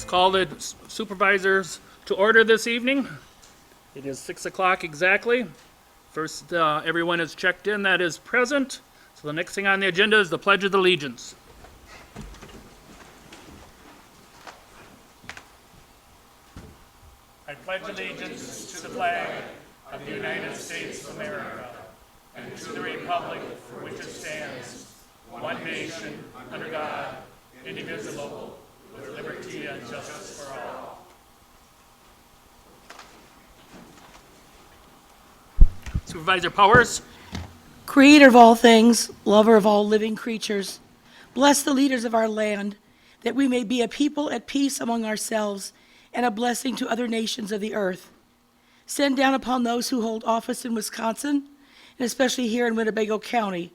call the supervisors to order this evening. It is 6 o'clock exactly. First, everyone is checked in that is present. So the next thing on the agenda is the Pledge of Allegiance. I pledge allegiance to the flag of the United States of America and to the republic for which it stands, one nation, under God, indivisible, with liberty and justice for all. Supervisor Powers. Creator of all things, lover of all living creatures, bless the leaders of our land, that we may be a people at peace among ourselves and a blessing to other nations of the earth. Send down upon those who hold office in Wisconsin, and especially here in Winnebago County,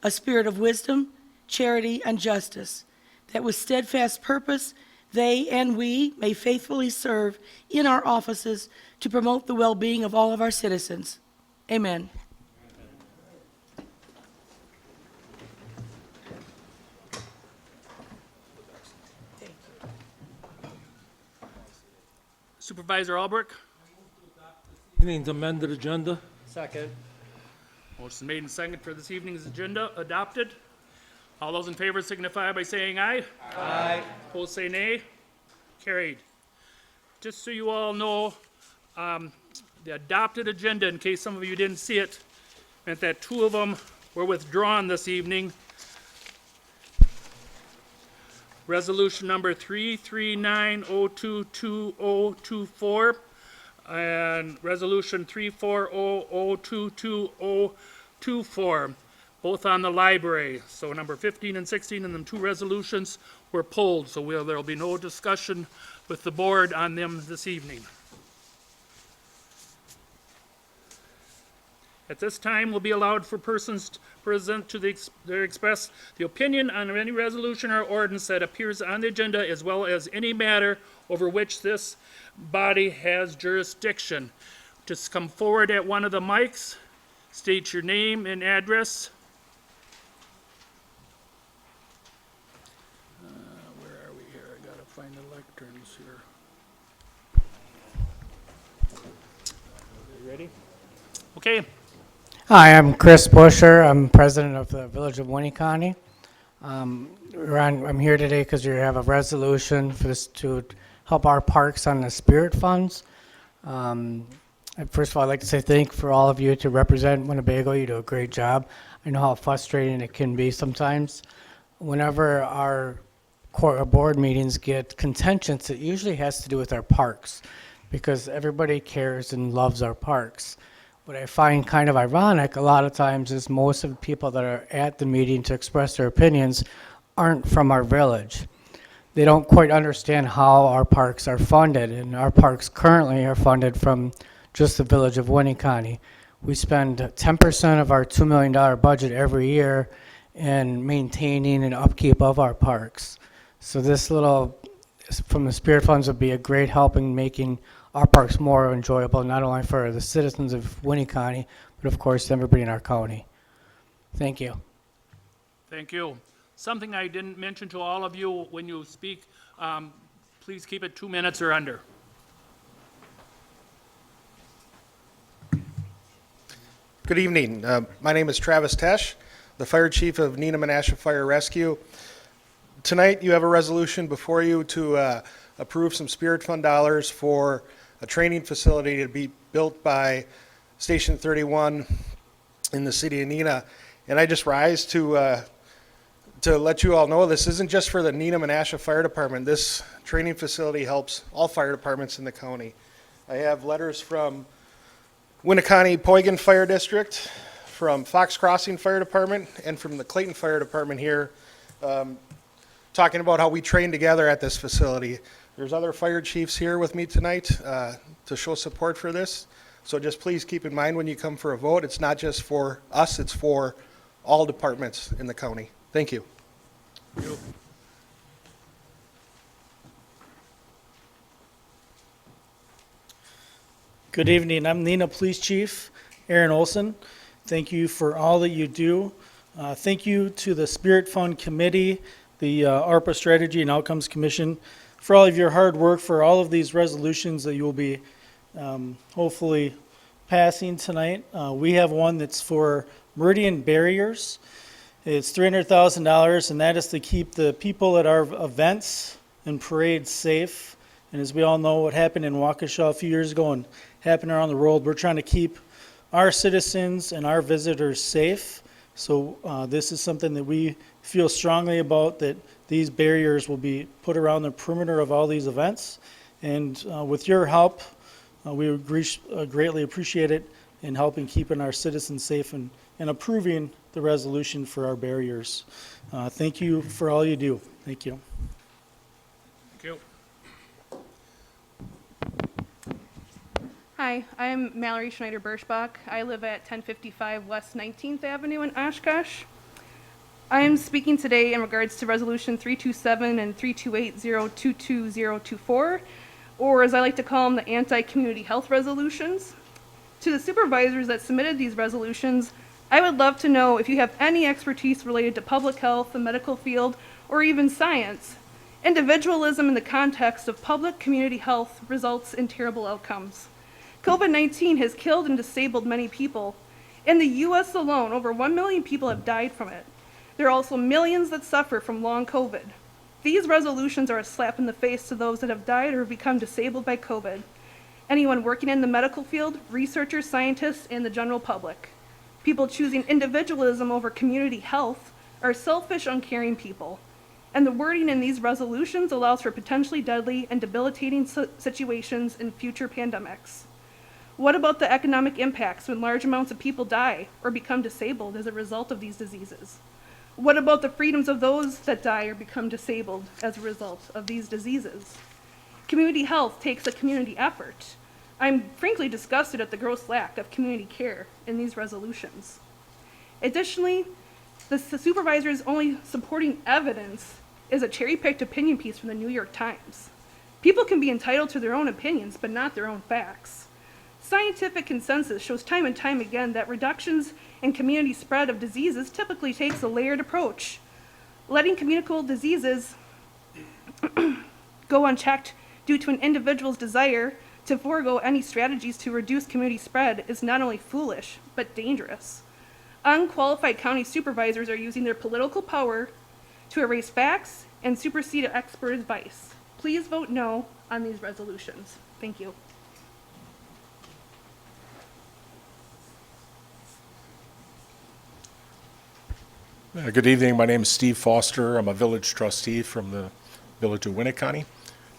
a spirit of wisdom, charity, and justice, that with steadfast purpose they and we may faithfully serve in our offices to promote the well-being of all of our citizens. Amen. Supervisor Albrecht. Evening's amended agenda. Second. Motion made and seconded for this evening's agenda adopted. All those in favor signify by saying aye. Aye. Opposed say nay. Carried. Just so you all know, the adopted agenda, in case some of you didn't see it, meant that two of them were withdrawn this evening. Resolution number 339022024 and resolution 340022024, both on the library. So number 15 and 16 and them two resolutions were pulled, so there will be no discussion with the board on them this evening. At this time, will be allowed for persons to present to express the opinion on any resolution or ordinance that appears on the agenda, as well as any matter over which this body has jurisdiction. Just come forward at one of the mics, state your name and address. Where are we here? I gotta find the lecterns here. You ready? Okay. Hi, I'm Chris Busher. I'm president of the Village of Winnebago. I'm here today because you have a resolution for this to help our parks on the spirit funds. First of all, I'd like to say thank you for all of you to represent Winnebago. You do a great job. I know how frustrating it can be sometimes. Whenever our board meetings get contentious, it usually has to do with our parks because everybody cares and loves our parks. What I find kind of ironic a lot of times is most of the people that are at the meeting to express their opinions aren't from our village. They don't quite understand how our parks are funded, and our parks currently are funded from just the Village of Winnebago. We spend 10% of our $2 million budget every year in maintaining and upkeep of our parks. So this little, from the spirit funds, would be a great help in making our parks more enjoyable, not only for the citizens of Winnebago, but of course everybody in our county. Thank you. Thank you. Something I didn't mention to all of you when you speak, please keep it 2 minutes or under. Good evening. My name is Travis Tesh, the fire chief of Neenah Menasha Fire Rescue. Tonight you have a resolution before you to approve some Spirit Fund dollars for a training facility to be built by Station 31 in the city of Neenah. And I just rise to let you all know this isn't just for the Neenah Menasha Fire Department. This training facility helps all fire departments in the county. I have letters from Winnebago-Poygan Fire District, from Fox Crossing Fire Department, and from the Clayton Fire Department here, talking about how we train together at this facility. There's other fire chiefs here with me tonight to show support for this. So just please keep in mind when you come for a vote, it's not just for us, it's for all departments in the county. Thank you. Thank you. Good evening. I'm Neenah Police Chief Aaron Olson. Thank you for all that you do. Thank you to the Spirit Fund Committee, the ARPA Strategy and Outcomes Commission for all of your hard work, for all of these resolutions that you will be hopefully passing tonight. We have one that's for Meridian barriers. It's $300,000, and that is to keep the people at our events and parades safe. And as we all know, what happened in Waukesha a few years ago and happened around the world, we're trying to keep our citizens and our visitors safe. So this is something that we feel strongly about, that these barriers will be put around the perimeter of all these events. And with your help, we would greatly appreciate it in helping keeping our citizens safe and approving the resolution for our barriers. Thank you for all you do. Thank you. Thank you. Hi, I'm Mallory Schneider-Birschbach. I live at 1055 West 19th Avenue in Oshkosh. I am speaking today in regards to Resolution 327 and 328-022024, or as I like to call them, the anti-community health resolutions. To the supervisors that submitted these resolutions, I would love to know if you have any expertise related to public health, the medical field, or even science. Individualism in the context of public community health results in terrible outcomes. COVID-19 has killed and disabled many people. In the US alone, over 1 million people have died from it. There are also millions that suffer from long COVID. These resolutions are a slap in the face to those that have died or have become disabled by COVID. Anyone working in the medical field, researchers, scientists, and the general public. People choosing individualism over community health are selfish, uncaring people. And the wording in these resolutions allows for potentially deadly and debilitating situations in future pandemics. What about the economic impacts when large amounts of people die or become disabled as a result of these diseases? What about the freedoms of those that die or become disabled as a result of these diseases? Community health takes a community effort. I'm frankly disgusted at the gross lack of community care in these resolutions. Additionally, the supervisor's only supporting evidence is a cherry-picked opinion piece from the New York Times. People can be entitled to their own opinions, but not their own facts. Scientific consensus shows time and time again that reductions in community spread of diseases typically takes a layered approach. Letting communicable diseases go unchecked due to an individual's desire to forego any strategies to reduce community spread is not only foolish, but dangerous. Unqualified county supervisors are using their political power to erase facts and supersede expert advice. Please vote no on these resolutions. Thank you. Good evening. My name is Steve Foster. I'm a village trustee from the village of Winnebago.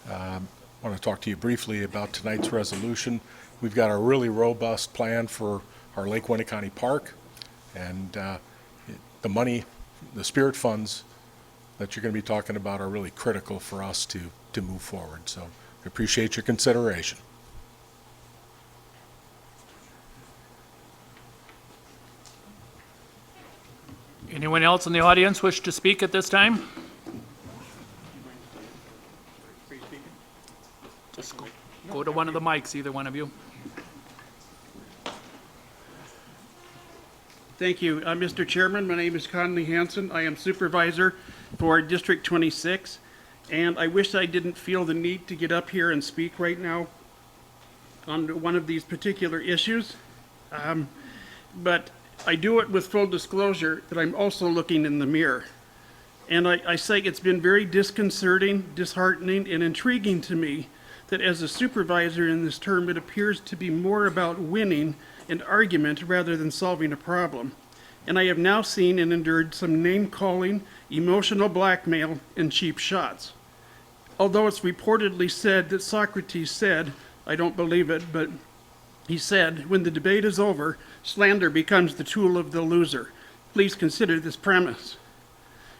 I want to talk to you briefly about tonight's resolution. We've got a really robust plan for our Lake Winnebago Park, and the money, the spirit funds that you're going to be talking about are really critical for us to move forward. So I appreciate your consideration. Anyone else in the audience wish to speak at this time? Just go to one of the mics, either one of you. Thank you. Mr. Chairman, my name is Conley Hansen. I am supervisor for District 26, and I wish I didn't feel the need to get up here and speak right now on one of these particular issues. But I do it with full disclosure that I'm also looking in the mirror. And I say it's been very disconcerting, disheartening, and intriguing to me that as a supervisor in this term, it appears to be more about winning an argument rather than solving a problem. And I have now seen and endured some name-calling, emotional blackmail, and cheap shots. Although it's reportedly said that Socrates said, I don't believe it, but he said, when the debate is over, slander becomes the tool of the loser. Please consider this premise.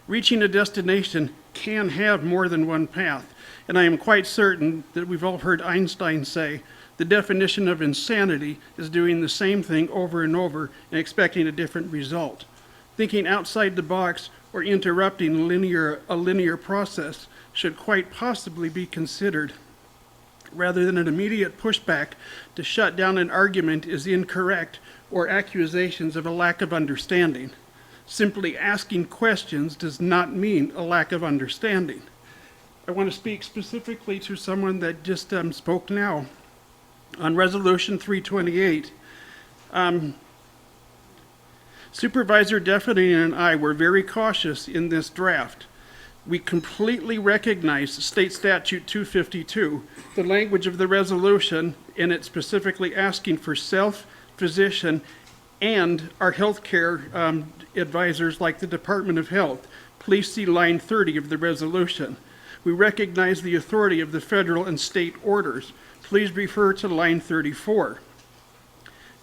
Reaching a destination can have more than one path, and I am quite certain that we've all heard Einstein say, the definition of insanity is doing the same thing over and over and expecting a different result. Thinking outside the box or interrupting a linear process should quite possibly be considered. Rather than an immediate pushback, to shut down an argument is incorrect or accusations of a lack of understanding. Simply asking questions does not mean a lack of understanding. I want to speak specifically to someone that just spoke now on Resolution 328. Supervisor Defferty and I were very cautious in this draft. We completely recognize State Statute 252, the language of the resolution, and it's specifically asking for physician, and our healthcare advisors like the Department of Health. Please see line 30 of the resolution. We recognize the authority of the federal and state orders. Please refer to line 34.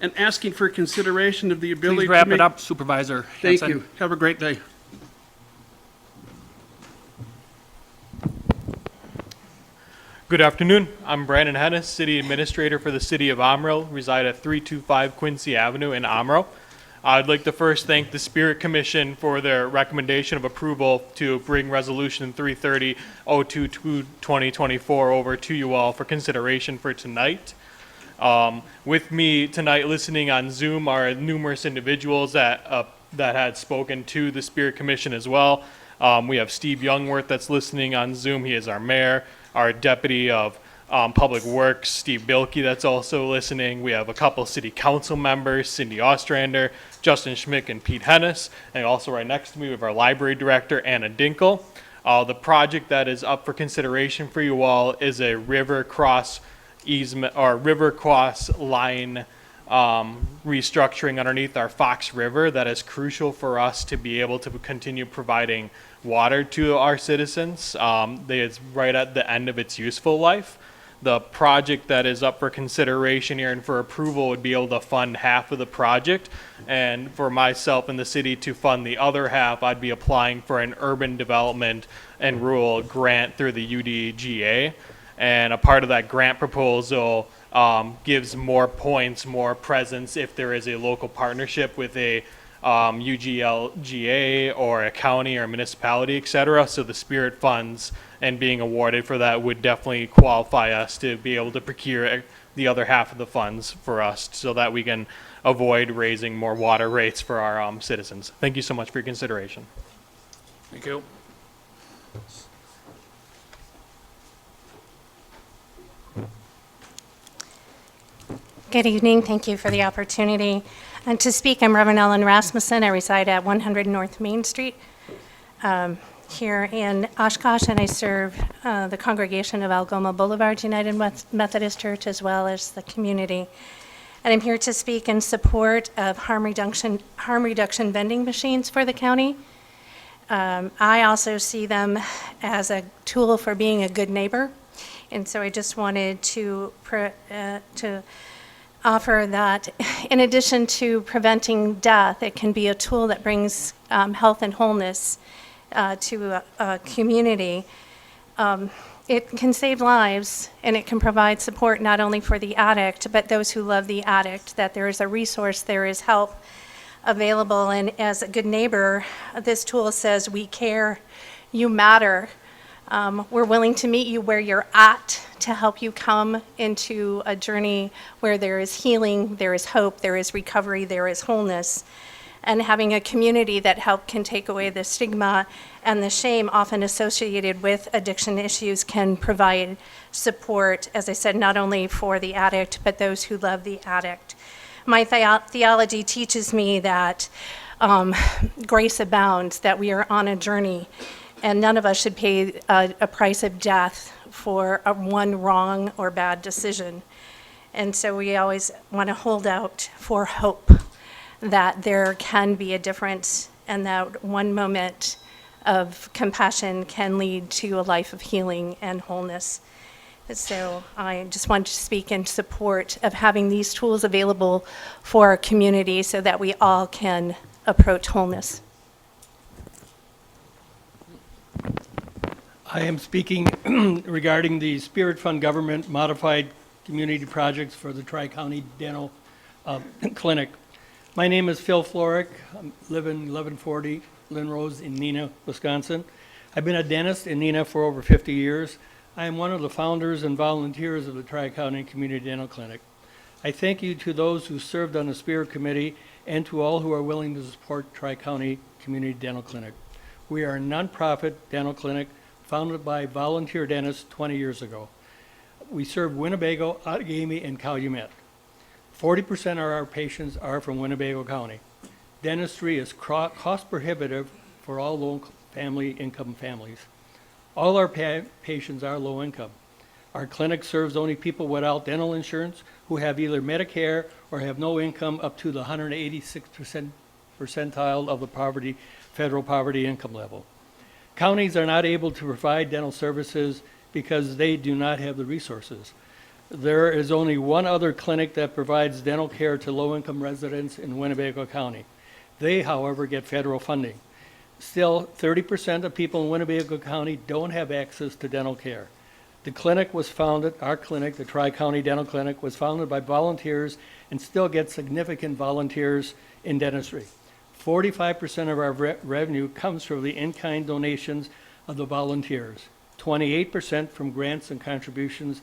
And asking for consideration of the ability Please to wrap make... it up, Supervisor Thank Hansen. you. Have a great day. Good afternoon. I'm Brandon Hennis, City Administrator for the City of Omro, reside at 325 Quincy Avenue in Omro. I'd like to first thank the Spirit Commission for their recommendation of approval to bring Resolution 330-022-2024 over to you all for consideration for tonight. With me tonight listening on Zoom are numerous individuals that had spoken to the Spirit Commission as well. We have Steve Youngworth that's listening on Zoom. He is our mayor. Our Deputy of Public Works, Steve Bilkey, that's also listening. We have a couple city council members, Cindy Ostrander, Justin Schmick, and Pete Hennis. And also right next to me, we have our library director, Anna Dinkle. The project that is up for consideration for you all is a river cross easement or river cross line restructuring underneath our Fox River that is crucial for us to be able to continue providing water to our citizens. It's right at the end of its useful life. The project that is up for consideration here and for approval would be able to fund half of the project, and for myself and the city to fund the other half, I'd be applying for an urban development and rural grant through the UDGA. And a part of that grant proposal gives more points, more presence if there is a local partnership with a UGLGA or a county or municipality, et cetera. So the Spirit funds and being awarded for that would definitely qualify us to be able to procure the other half of the funds for us so that we can avoid raising more water rates for our citizens. Thank you so much for your consideration. Thank you. Good evening. Thank you for the opportunity to speak. I'm Reverend Olen Rasmason. I reside at 100 North Main Street here in Oshkosh, and I serve the congregation of Algoma Boulevard United Methodist Church as well as the community. And I'm here to speak in support of harm reduction vending machines for the county. I also see them as a tool for being a good neighbor, and so I just wanted to offer that in addition to preventing death, it can be a tool that brings health and wholeness to a community. It can save lives, and it can provide support not only for the addict, but those who love the addict, that there is a resource, there is help available. And as a good neighbor, this tool says, we care, you matter. We're willing to meet you where you're at to help you come into a journey where there is healing, there is hope, there is recovery, there is wholeness. And having a community that can take away the stigma and the shame often associated with addiction issues can provide support, as I said, not only for the addict, but those who love the addict. My theology teaches me that grace abounds, that we are on a journey, and none of us should pay a price of death for one wrong or bad decision. And so we always want to hold out for hope that there can be a difference and that one moment of compassion can lead to a life of healing and wholeness. So I just want to speak in support of having these tools available for our community so that we all can approach wholeness. I am speaking regarding the Spirit Fund Government Modified Community Projects for the Tri-County Dental Clinic. My name is Phil Floric. I live in 1140 Lynn Rose in Neenah, Wisconsin. I've been a dentist in Neenah for over 50 years. I am one of the founders and volunteers of the Tri-County Community Dental Clinic. I thank you to those who served on the Spirit Committee and to all who are willing to support Tri-County Community Dental Clinic. We are a nonprofit dental clinic founded by volunteer dentists 20 years ago. We serve Winnebago, Outagamie, and Calumet. 40% of our patients are from Winnebago County. Dentistry is cost prohibitive for all low-income families. All our patients are low income. Our clinic serves only people without dental insurance who have either Medicare or have no income up to the 186th percentile of the federal poverty income level. Counties are not able to provide dental services because they do not have the resources. There is only one other clinic that provides dental care to low-income residents in Winnebago County. They, however, get federal funding. Still, 30% of people in Winnebago County don't have access to dental care. The clinic was founded, our clinic, the Tri-County Dental Clinic, was founded by volunteers and still gets significant volunteers in dentistry. 45% of our revenue comes from the in-kind donations of the volunteers, 28% from grants and contributions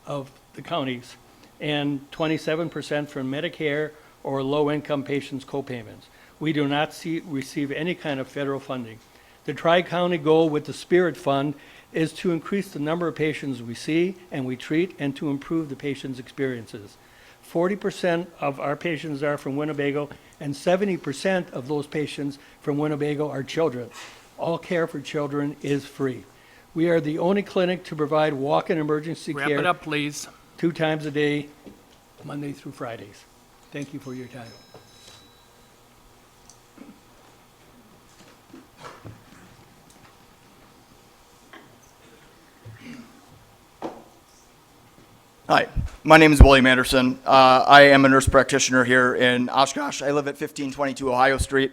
of the counties, and 27% from Medicare or low-income patients' co-payments. We do not receive any kind of federal funding. The Tri-County goal with the Spirit Fund is to increase the number of patients we see and we treat and to improve the patients' experiences. 40% of our patients are from Winnebago, and 70% of those patients from Winnebago are children. All care for children is free. We are the only clinic to provide walk-in emergency Wrap care it up, please. 2 times a day, Monday through Fridays. Thank you for your time. Hi, my name is William Anderson. I am a nurse practitioner here in Oshkosh. I live at 1522 Ohio Street.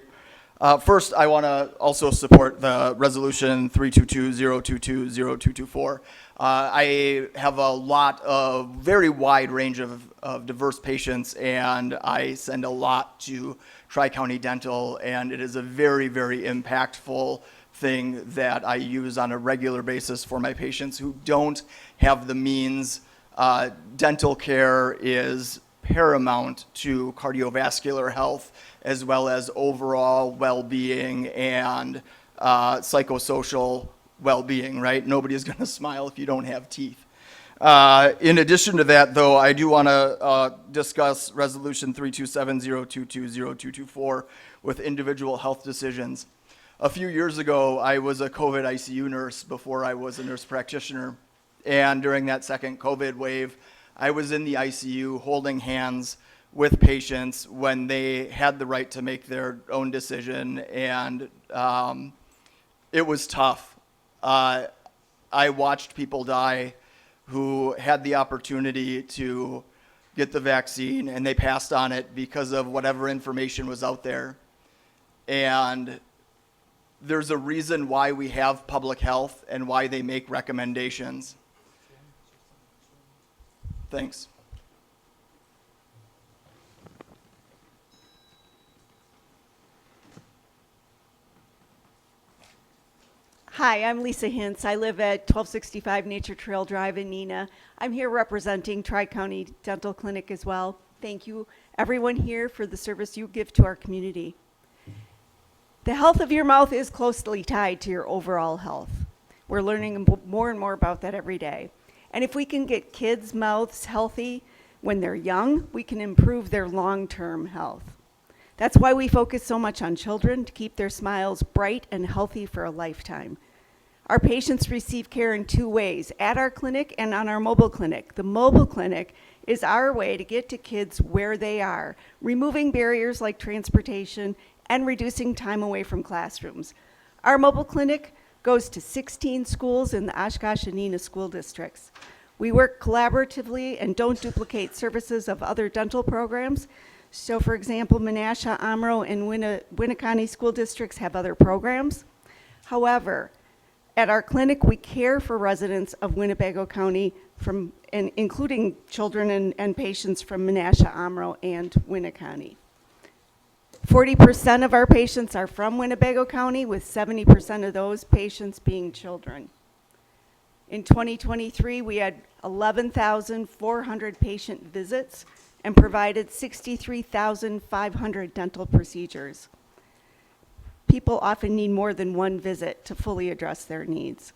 First, I want to also support the resolution 322-022-0224. I have a very wide range of diverse patients, and I send a lot to Tri-County Dental, and it is a very, very impactful thing that I use on a regular basis for my patients who don't have the means. Dental care is paramount to cardiovascular health as well as overall well-being and psychosocial well-being, right? Nobody is going to smile if you don't have teeth. In addition to that, though, I do want to discuss Resolution 327-022-0224 with individual health decisions. A few years ago, I was a COVID ICU nurse before I was a nurse practitioner. And during that second COVID wave, I was in the ICU holding hands with patients when they had the right to make their own decision, and it was tough. I watched people die who had the opportunity to get the vaccine, and they passed on it because of whatever information was out there. And there's a reason why we have public health and why they make recommendations. Thanks. Hi, I'm Lisa Hintz. I live at 1265 Nature Trail Drive in Neenah. I'm here representing Tri-County Dental Clinic as well. Thank you, everyone here, for the service you give to our community. The health of your mouth is closely tied to your overall health. We're learning more and more about that every day. And if we can get kids' mouths healthy when they're young, we can improve their long-term health. That's why we focus so much on children, to keep their smiles bright and healthy for a lifetime. Our patients receive care in 2 ways, at our clinic and on our mobile clinic. The mobile clinic is our way to get to kids where they are, removing barriers like transportation and reducing time away from classrooms. Our mobile clinic goes to 16 schools in the Oshkosh and Neenah school districts. We work collaboratively and don't duplicate services of other dental programs. So for example, Menasha, Amro, and Winneconne school districts have other programs. However, at our clinic, we care for residents of Winnebago County, including children and patients from Menasha, Amro, and Winneconne. 40% of our patients are from Winnebago County, with 70% of those patients being children. In 2023, we had 11,400 patient visits and provided 63,500 dental procedures. People often need more than one visit to fully address their needs.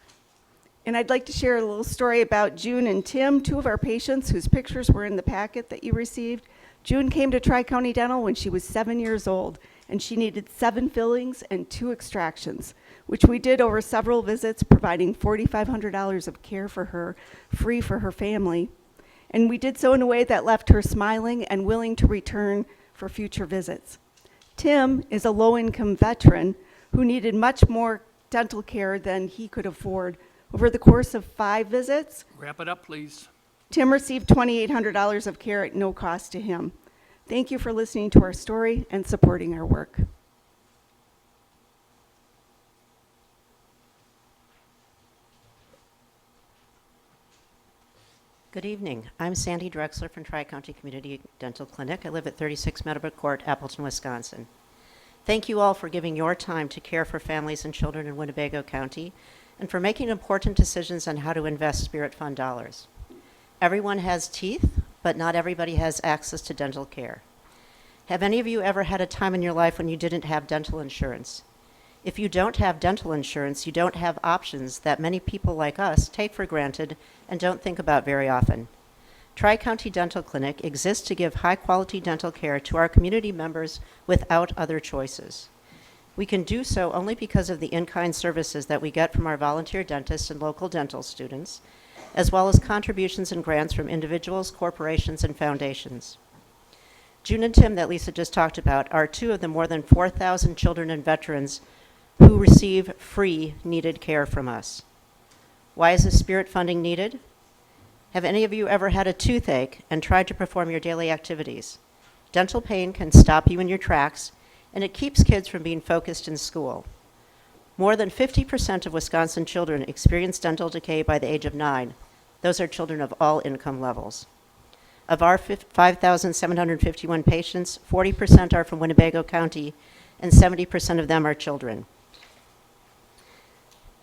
And I'd like to share a little story about June and Tim, two of our patients whose pictures were in the packet that you received. June came to Tri-County Dental when she was 7 years old, and she needed 7 fillings and 2 extractions, which we did over several visits, providing $4,500 of care for her, free for her family. And we did so in a way that left her smiling and willing to return for future visits. Tim is a low-income veteran who needed much more dental care than he could afford. Over the course of 5 visits, Wrap it up, please. Tim received $2,800 of care at no cost to him. Thank you for listening to our story and supporting our work. Good evening. I'm Sandy Drexler from Tri-County Community Dental Clinic. I live at 36 Meadowbrook Court, Appleton, Wisconsin. Thank you all for giving your time to care for families and children in Winnebago County and for making important decisions on how to invest Spirit Fund dollars. Everyone has teeth, but not everybody has access to dental care. Have any of you ever had a time in your life when you didn't have dental insurance? If you don't have dental insurance, you don't have options that many people like us take for granted and don't think about very often. Tri-County Dental Clinic exists to give high-quality dental care to our community members without other choices. We can do so only because of the in-kind services that we get from our volunteer dentists and local dental students, as well as contributions and grants from individuals, corporations, and foundations. June and Tim that Lisa just talked about are 2 of the more than 4,000 children and veterans who receive free needed care from us. Why is this Spirit funding needed? Have any of you ever had a toothache and tried to perform your daily activities? Dental pain can stop you in your tracks, and it keeps kids from being focused in school. More than 50% of Wisconsin children experience dental decay by the age of 9. Those are children of all income levels. Of our 5,751 patients, 40% are from Winnebago County, and 70% of them are children.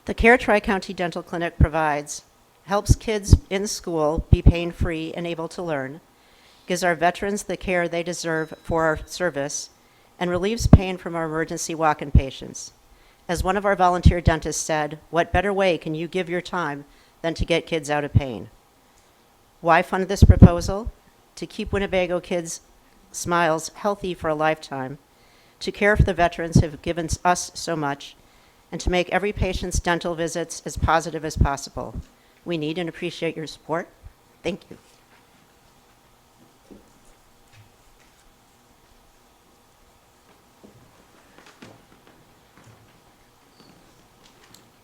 The care Tri-County Dental Clinic provides helps kids in school be pain-free and able to learn, gives our veterans the care they deserve for our service, and relieves pain from our emergency walk-in patients. As one of our volunteer dentists said, what better way can you give your time than to get kids out of pain? Why fund this proposal? To keep Winnebago kids' smiles healthy for a lifetime, to care for the veterans who have given us so much, and to make every patient's dental visits as positive as possible. We need and appreciate your support. Thank you.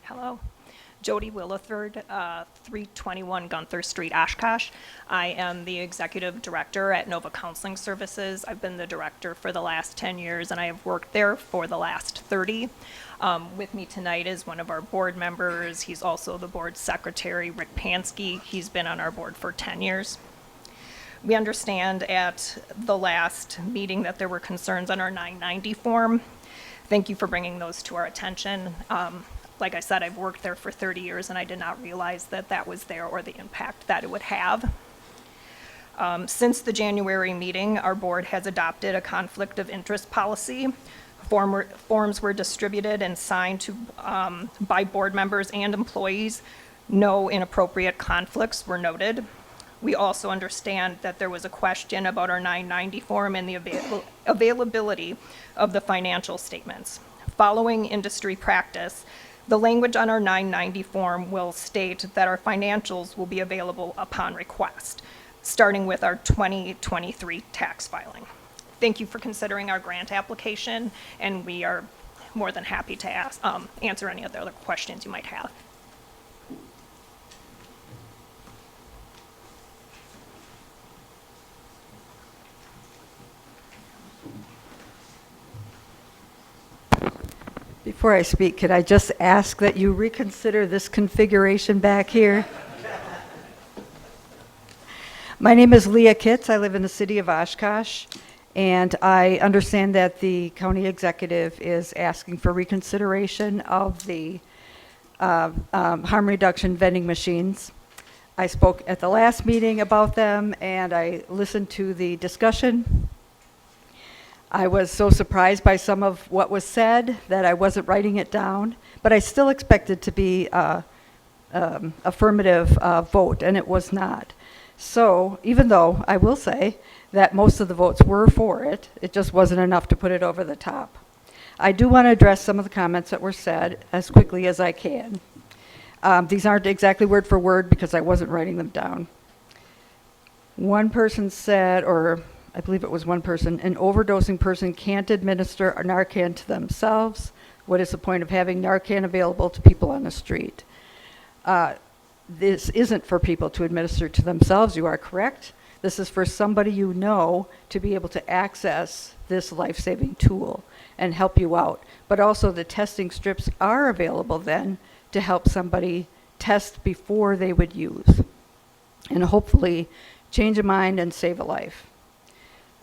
Hello. Jody Williford, 321 Gunther Street, Oshkosh. I am the executive director at Nova Counseling Services. I've been the director for the last 10 years, and I have worked there for the last 30. With me tonight is one of our board members. He's also the board secretary, Rick Pansky. He's been on our board for 10 years. We understand at the last meeting that there were concerns on our 990 form. Thank you for bringing those to our attention. Like I said, I've worked there for 30 years, and I did not realize that that was there or the impact that it would have. Since the January meeting, our board has adopted a conflict of interest policy. Forms were distributed and signed by board members and employees. No inappropriate conflicts were noted. We also understand that there was a question about our 990 form and the availability of the financial statements. Following industry practice, the language on our 990 form will state that our financials will be available upon request, starting with our 2023 tax filing. Thank you for considering our grant application, and we are more than happy to answer any other questions you might have. Before I speak, could I just ask that you reconsider this configuration back here? My name is Leah Kitz. I live in the city of Oshkosh, and I understand that the county executive is asking for reconsideration of the harm reduction vending machines. I spoke at the last meeting about them, and I listened to the discussion. I was so surprised by some of what was said that I wasn't writing it down, but I still expected to be affirmative vote, and it was not. So even though I will say that most of the votes were for it, it just wasn't enough to put it over the top. I do want to address some of the comments that were said as quickly as I can. These aren't exactly word for word because I wasn't writing them down. One person said, or I believe it was one person, an overdosing person can't administer Narcan to themselves. What is the point of having Narcan available to people on the street? This isn't for people to administer to themselves, you are correct. This is for somebody you know to be able to access this life-saving tool and help you out. But also the testing strips are available then to help somebody test before they would use. And hopefully change a mind and save a life.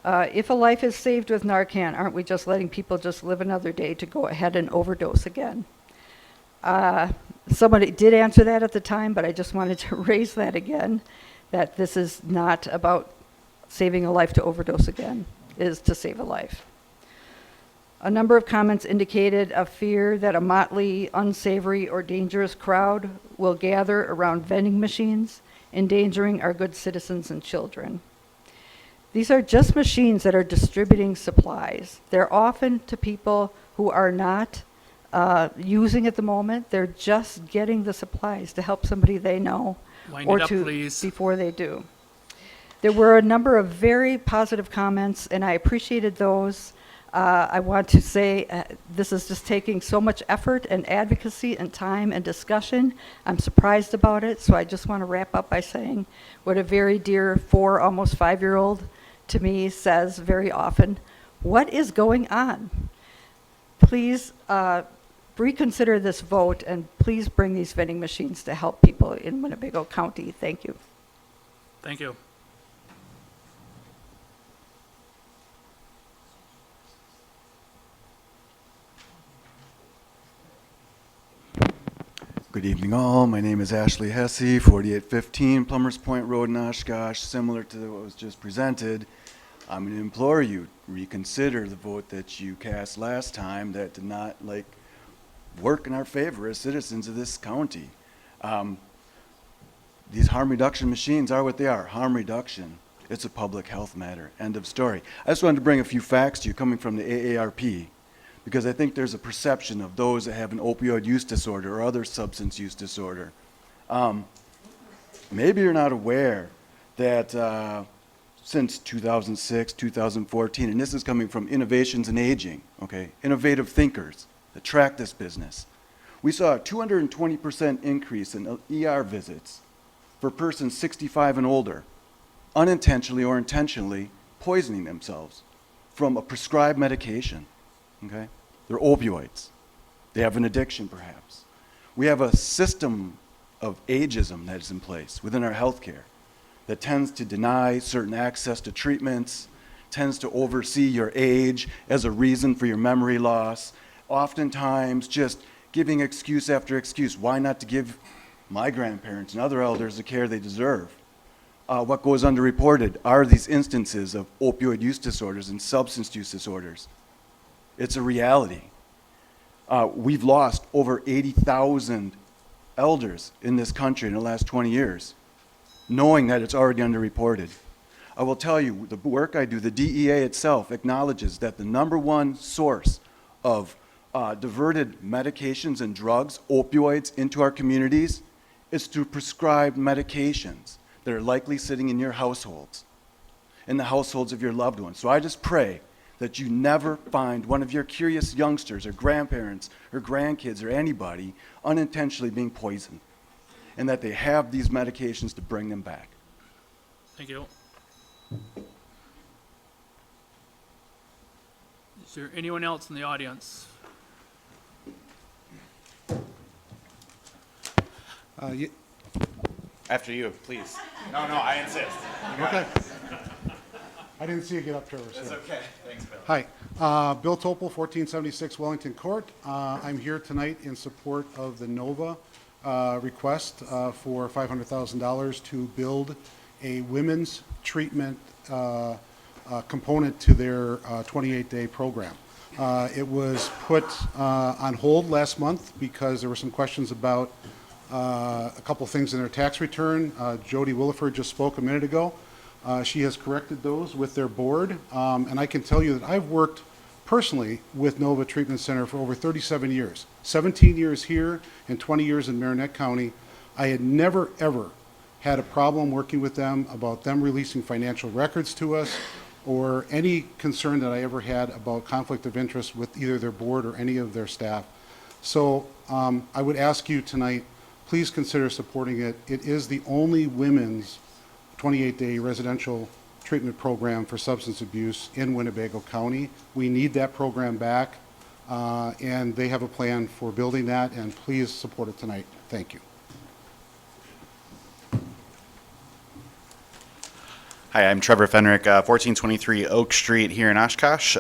If a life is saved with Narcan, aren't we just letting people just live another day to go ahead and overdose again? Somebody did answer that at the time, but I just wanted to raise that again, that this is not about saving a life to overdose again, it is to save a life. A number of comments indicated a fear that a motley, unsavory, or dangerous crowd will gather around vending machines, endangering our good citizens and children. These are just machines that are distributing supplies. They're often to people who are not using at the moment. They're just getting the supplies to help somebody they know Wind or it up, to please. before they do. There were a number of very positive comments, and I appreciated those. I want to say this is just taking so much effort and advocacy and time and discussion. I'm surprised about it, so I just want to wrap up by saying what a very dear 4, almost 5-year-old to me says very often, what is going on? Please reconsider this vote and please bring these vending machines to help people in Winnebago County. Thank you. Thank you. Good evening all. My name is Ashley Hessie, 4815 Plumbers Point Road in Oshkosh. Similar to what was just presented, I'm going to implore you, reconsider the vote that you cast last time that did not work in our favor as citizens of this county. These harm reduction machines are what they are, harm reduction. It's a public health matter, end of story. I just wanted to bring a few facts to you coming from the AARP, because I think there's a perception of those that have an opioid use disorder or other substance use disorder. Maybe you're not aware that since 2006, 2014, and this is coming from Innovations in Aging, okay, innovative thinkers that track this business, we saw a 220% increase in ER visits for persons 65 and older, unintentionally or intentionally poisoning themselves from a prescribed medication, okay? They're opioids. They have an addiction, perhaps. We have a system of ageism that is in place within our healthcare that tends to deny certain access to treatments, tends to oversee your age as a reason for your memory loss, oftentimes just giving excuse after excuse. Why not to give my grandparents and other elders the care they deserve? What goes underreported are these instances of opioid use disorders and substance use disorders. It's a reality. We've lost over 80,000 elders in this country in the last 20 years, knowing that it's already underreported. I will tell you, the work I do, the DEA itself acknowledges that the #1 source of diverted medications and drugs, opioids, into our communities is through prescribed medications that are likely sitting in your households, in the households of your loved ones. So I just pray that you never find one of your curious youngsters or grandparents or grandkids or anybody unintentionally being poisoned, and that they have these medications to bring them back. Thank you. Is there anyone else in the audience? After you, please. No, I insist. Okay. I didn't see you get up, Trevor. That's okay. Thanks, Bill. Hi. Bill Toppel, 1476 Wellington Court. I'm here tonight in support of the NOVA request for $500,000 to build a women's treatment component to their 28-day program. It was put on hold last month because there were some questions about a couple things in their tax return. Joan Wiford just spoke a minute ago. She has corrected those with their board, and I can tell you that I've worked personally with Nova Treatment Center for over 37 years, 17 years here and 20 years in Marinette County. I had never, ever had a problem working with them about them releasing financial records to us or any concern that I ever had about conflict of interest with either their board or any of their staff. So I would ask you tonight, please consider supporting it. It is the only women's 28-day residential treatment program for substance abuse in Winnebago County. We need that program back, and they have a plan for building that, and please support it tonight. Thank you. Hi, I'm Trevor Fenrick, 1423 Oak Street here in Oshkosh.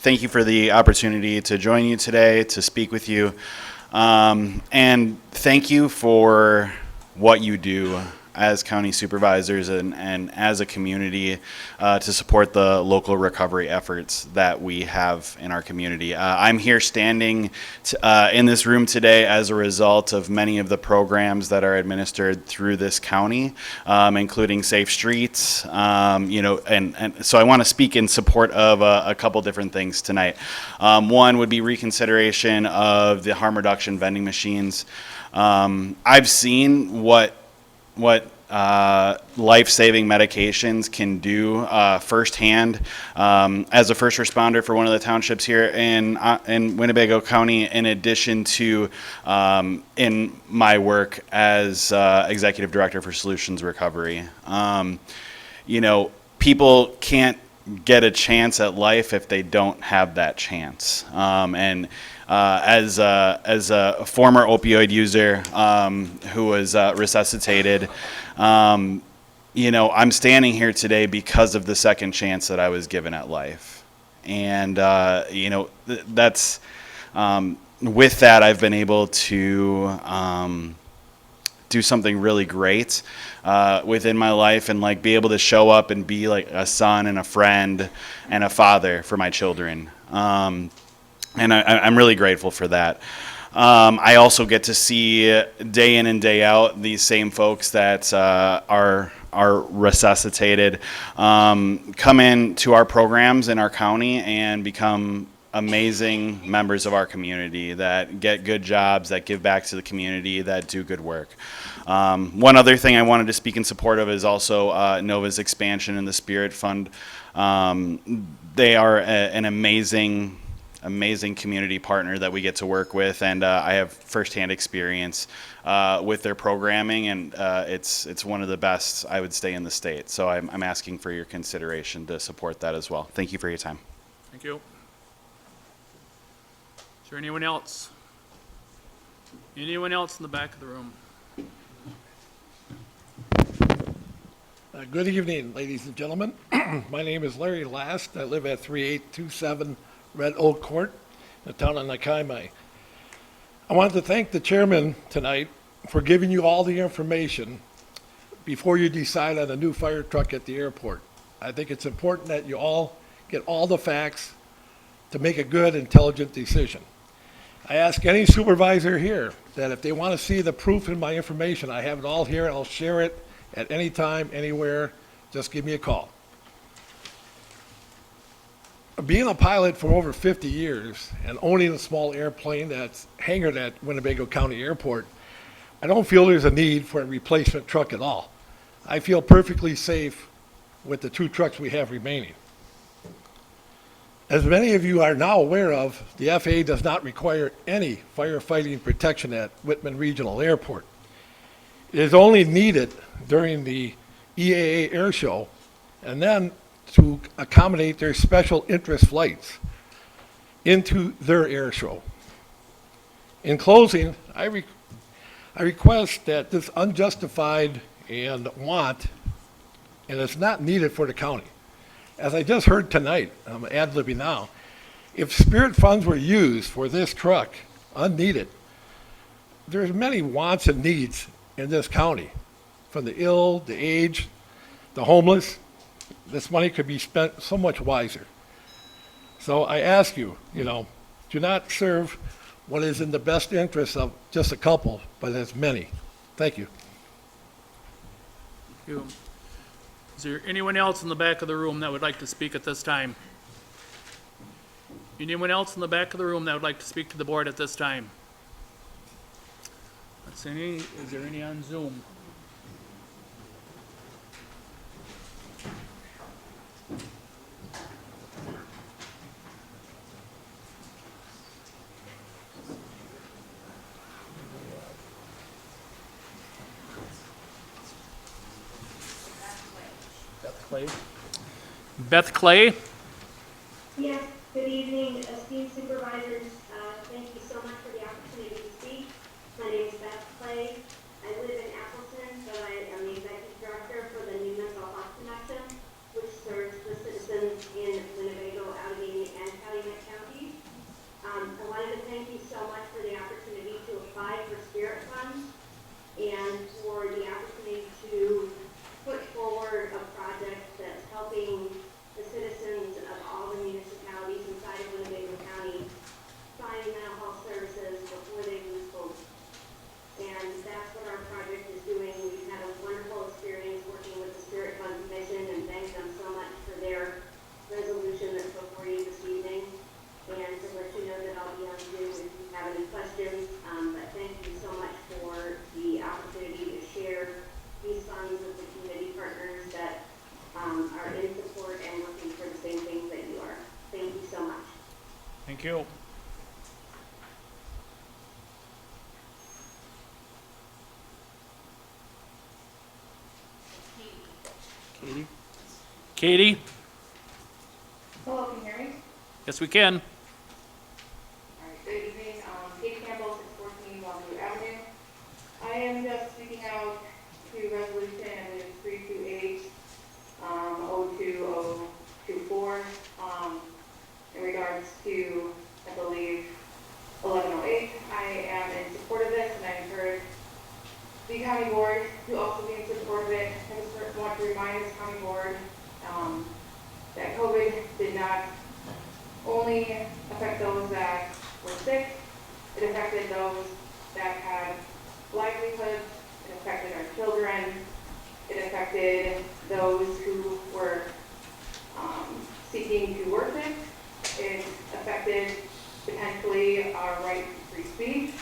Thank you for the opportunity to join you today, to speak with you. And thank you for what you do as county supervisors and as a community to support the local recovery efforts that we have in our community. I'm here standing in this room today as a result of many of the programs that are administered through this county, including Safe Streets, and so I want to speak in support of a couple different things tonight. One would be reconsideration of the harm reduction vending machines. I've seen what life-saving medications can do firsthand as a first responder for one of the townships here in Winnebago County, in addition to in my work as executive director for Solutions Recovery. People can't get a chance at life if they don't have that chance. As a former opioid user who was resuscitated, I'm standing here today because of the second chance that I was given at life. And, that's, with that, I've been able to do something really great within my life and be able to show up and be like a son and a friend and a father for my children. And I'm really grateful for that. I also get to see day in and day out these same folks that are resuscitated come into our programs in our county and become amazing members of our community that get good jobs, that give back to the community, that do good work. One other thing I wanted to speak in support of is also Nova's expansion in the Spirit Fund. They are an amazing community partner that we get to work with, and I have firsthand experience with their programming, and it's one of the best, I would say, in the state. So I'm asking for your consideration to support that as well. Thank you for your time. Thank you. Is there anyone else? Anyone else in the back of the room? Good evening, ladies and gentlemen. My name is Larry Last. I live at 3827 Red Oak Court, in the town of Nakaimai. I wanted to thank the chairman tonight for giving you all the information before you decide on a new fire truck at the airport. I think it's important that you all get all the facts to make a good, intelligent decision. I ask any supervisor here that if they want to see the proof in my information, I have it all here and I'll share it at any time, anywhere. Just give me a call. Being a pilot for over 50 years and owning a small airplane that's hangared at Winnebago County Airport, I don't feel there's a need for a replacement truck at all. I feel perfectly safe with the 2 trucks we have remaining. As many of you are now aware of, the FAA does not require any firefighting protection at Whitman Regional Airport. It is only needed during the EAA Air Show and then to accommodate their special interest flights into their air show. In closing, I request that this unjustified and it's not needed for the county. As I just heard tonight, I'm ad-libbing now, if Spirit funds were used for this truck, unneeded, there's many wants and needs in this county, from the ill, the aged, the homeless. This money could be spent so much wiser. So I ask you, do not serve what is in the best interest of just a couple, but as many. Thank you. Thank you. Is there anyone else in the back of the room that would like to speak at this time? Anyone else in the back of the room that would like to speak to the board at this time? Is there any on Zoom? Beth Clay. Beth Clay. Yes, good evening, esteemed supervisors. Thank you so much for the opportunity to speak. My name is Beth Clay. I live in Appleton, but I am the executive director for the New Mental Health Connection, which serves the citizens in Winnebago, Allegheny, and Calumet counties. I wanted to thank you so much for the opportunity to apply for Spirit Funds and for the opportunity to put forward a project that's helping the citizens of all the municipalities inside of Winnebago County find mental health services before they lose hope. And that's what our project is doing. We've had a wonderful experience working with the Spirit Fund Commission and thank them so much for their resolution that's before you this evening. And to let you know that I'll be on Zoom if you have any questions. But thank you so much for the opportunity to share these funds with the community partners that are in support and looking for the same things that you are. Thank you so much. Thank you. Katie. Katie. Hello, can you hear me? Yes, we can. All right, good evening. Kate Campbell, 614 Longview Avenue. I am just speaking out to resolution, I believe it's 328, 02024, in regards to, I believe, 1108. I am in support of this, and I encourage the county board to also be in support of it. I just want to remind this county board that COVID did not only affect those that were sick, it affected those that had livelihoods, it affected our children, it affected those who were seeking to worship, it affected potentially our right to free speech.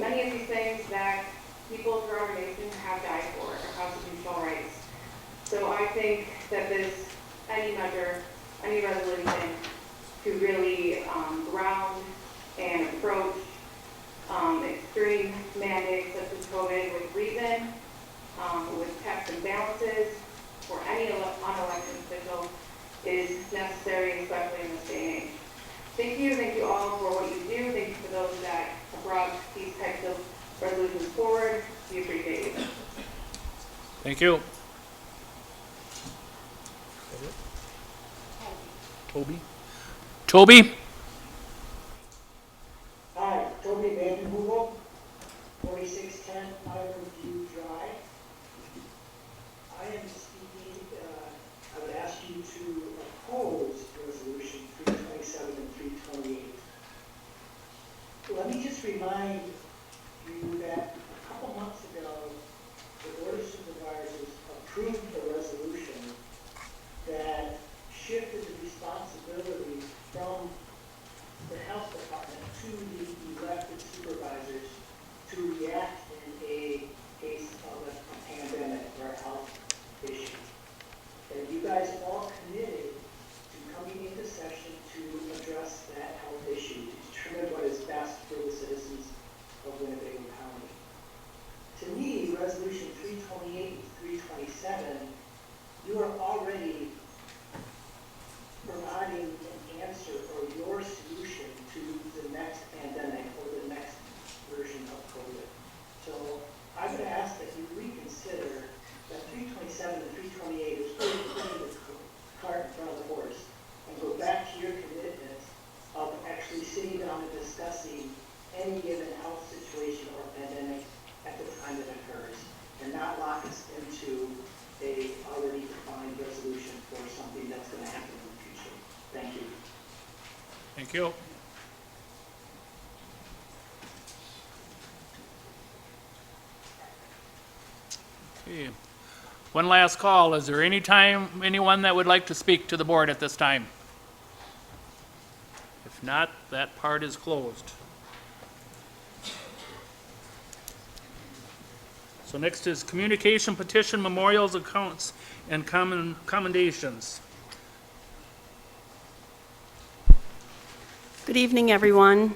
Many of these things that people throughout our nation have died for, our constitutional rights. So I think that any measure, any resolution to really ground and approach extreme mandates such as COVID with reason, with checks and balances for any unelected official is necessary, especially in this day and age. Thank you all for what you do. Thank you for those that have brought these types of resolutions forward. We appreciate you. Thank you. Toby. Toby. Hi, Toby Vandenhoevel, 4610 Island View Drive. I am speaking, I would ask you to oppose resolution 327 and 328. Let me just remind you that a couple months ago, the Board of Supervisors approved a resolution that shifted the responsibility from the health department to the elected supervisors to react in a case of a pandemic or a health issue. And you guys all committed to coming into session to address that health issue, to determine what is best for the citizens of Winnebago County. To me, resolution 328 and 327, you are already providing an answer or your solution to the next pandemic or the next version of COVID. So I would ask that you reconsider that 327 and 328 is really putting the cart in front of the horse and go back to your commitment of actually sitting down and discussing any given health situation or pandemic at the time it occurs and not lock us into a already defined resolution for something that's going to happen in the future. Thank you. Thank you. Okay. One last call. Is there anyone that would like to speak to the board at this time? If not, that part is closed. So next is communication, petition, memorials, accounts, and commendations. Good evening, everyone.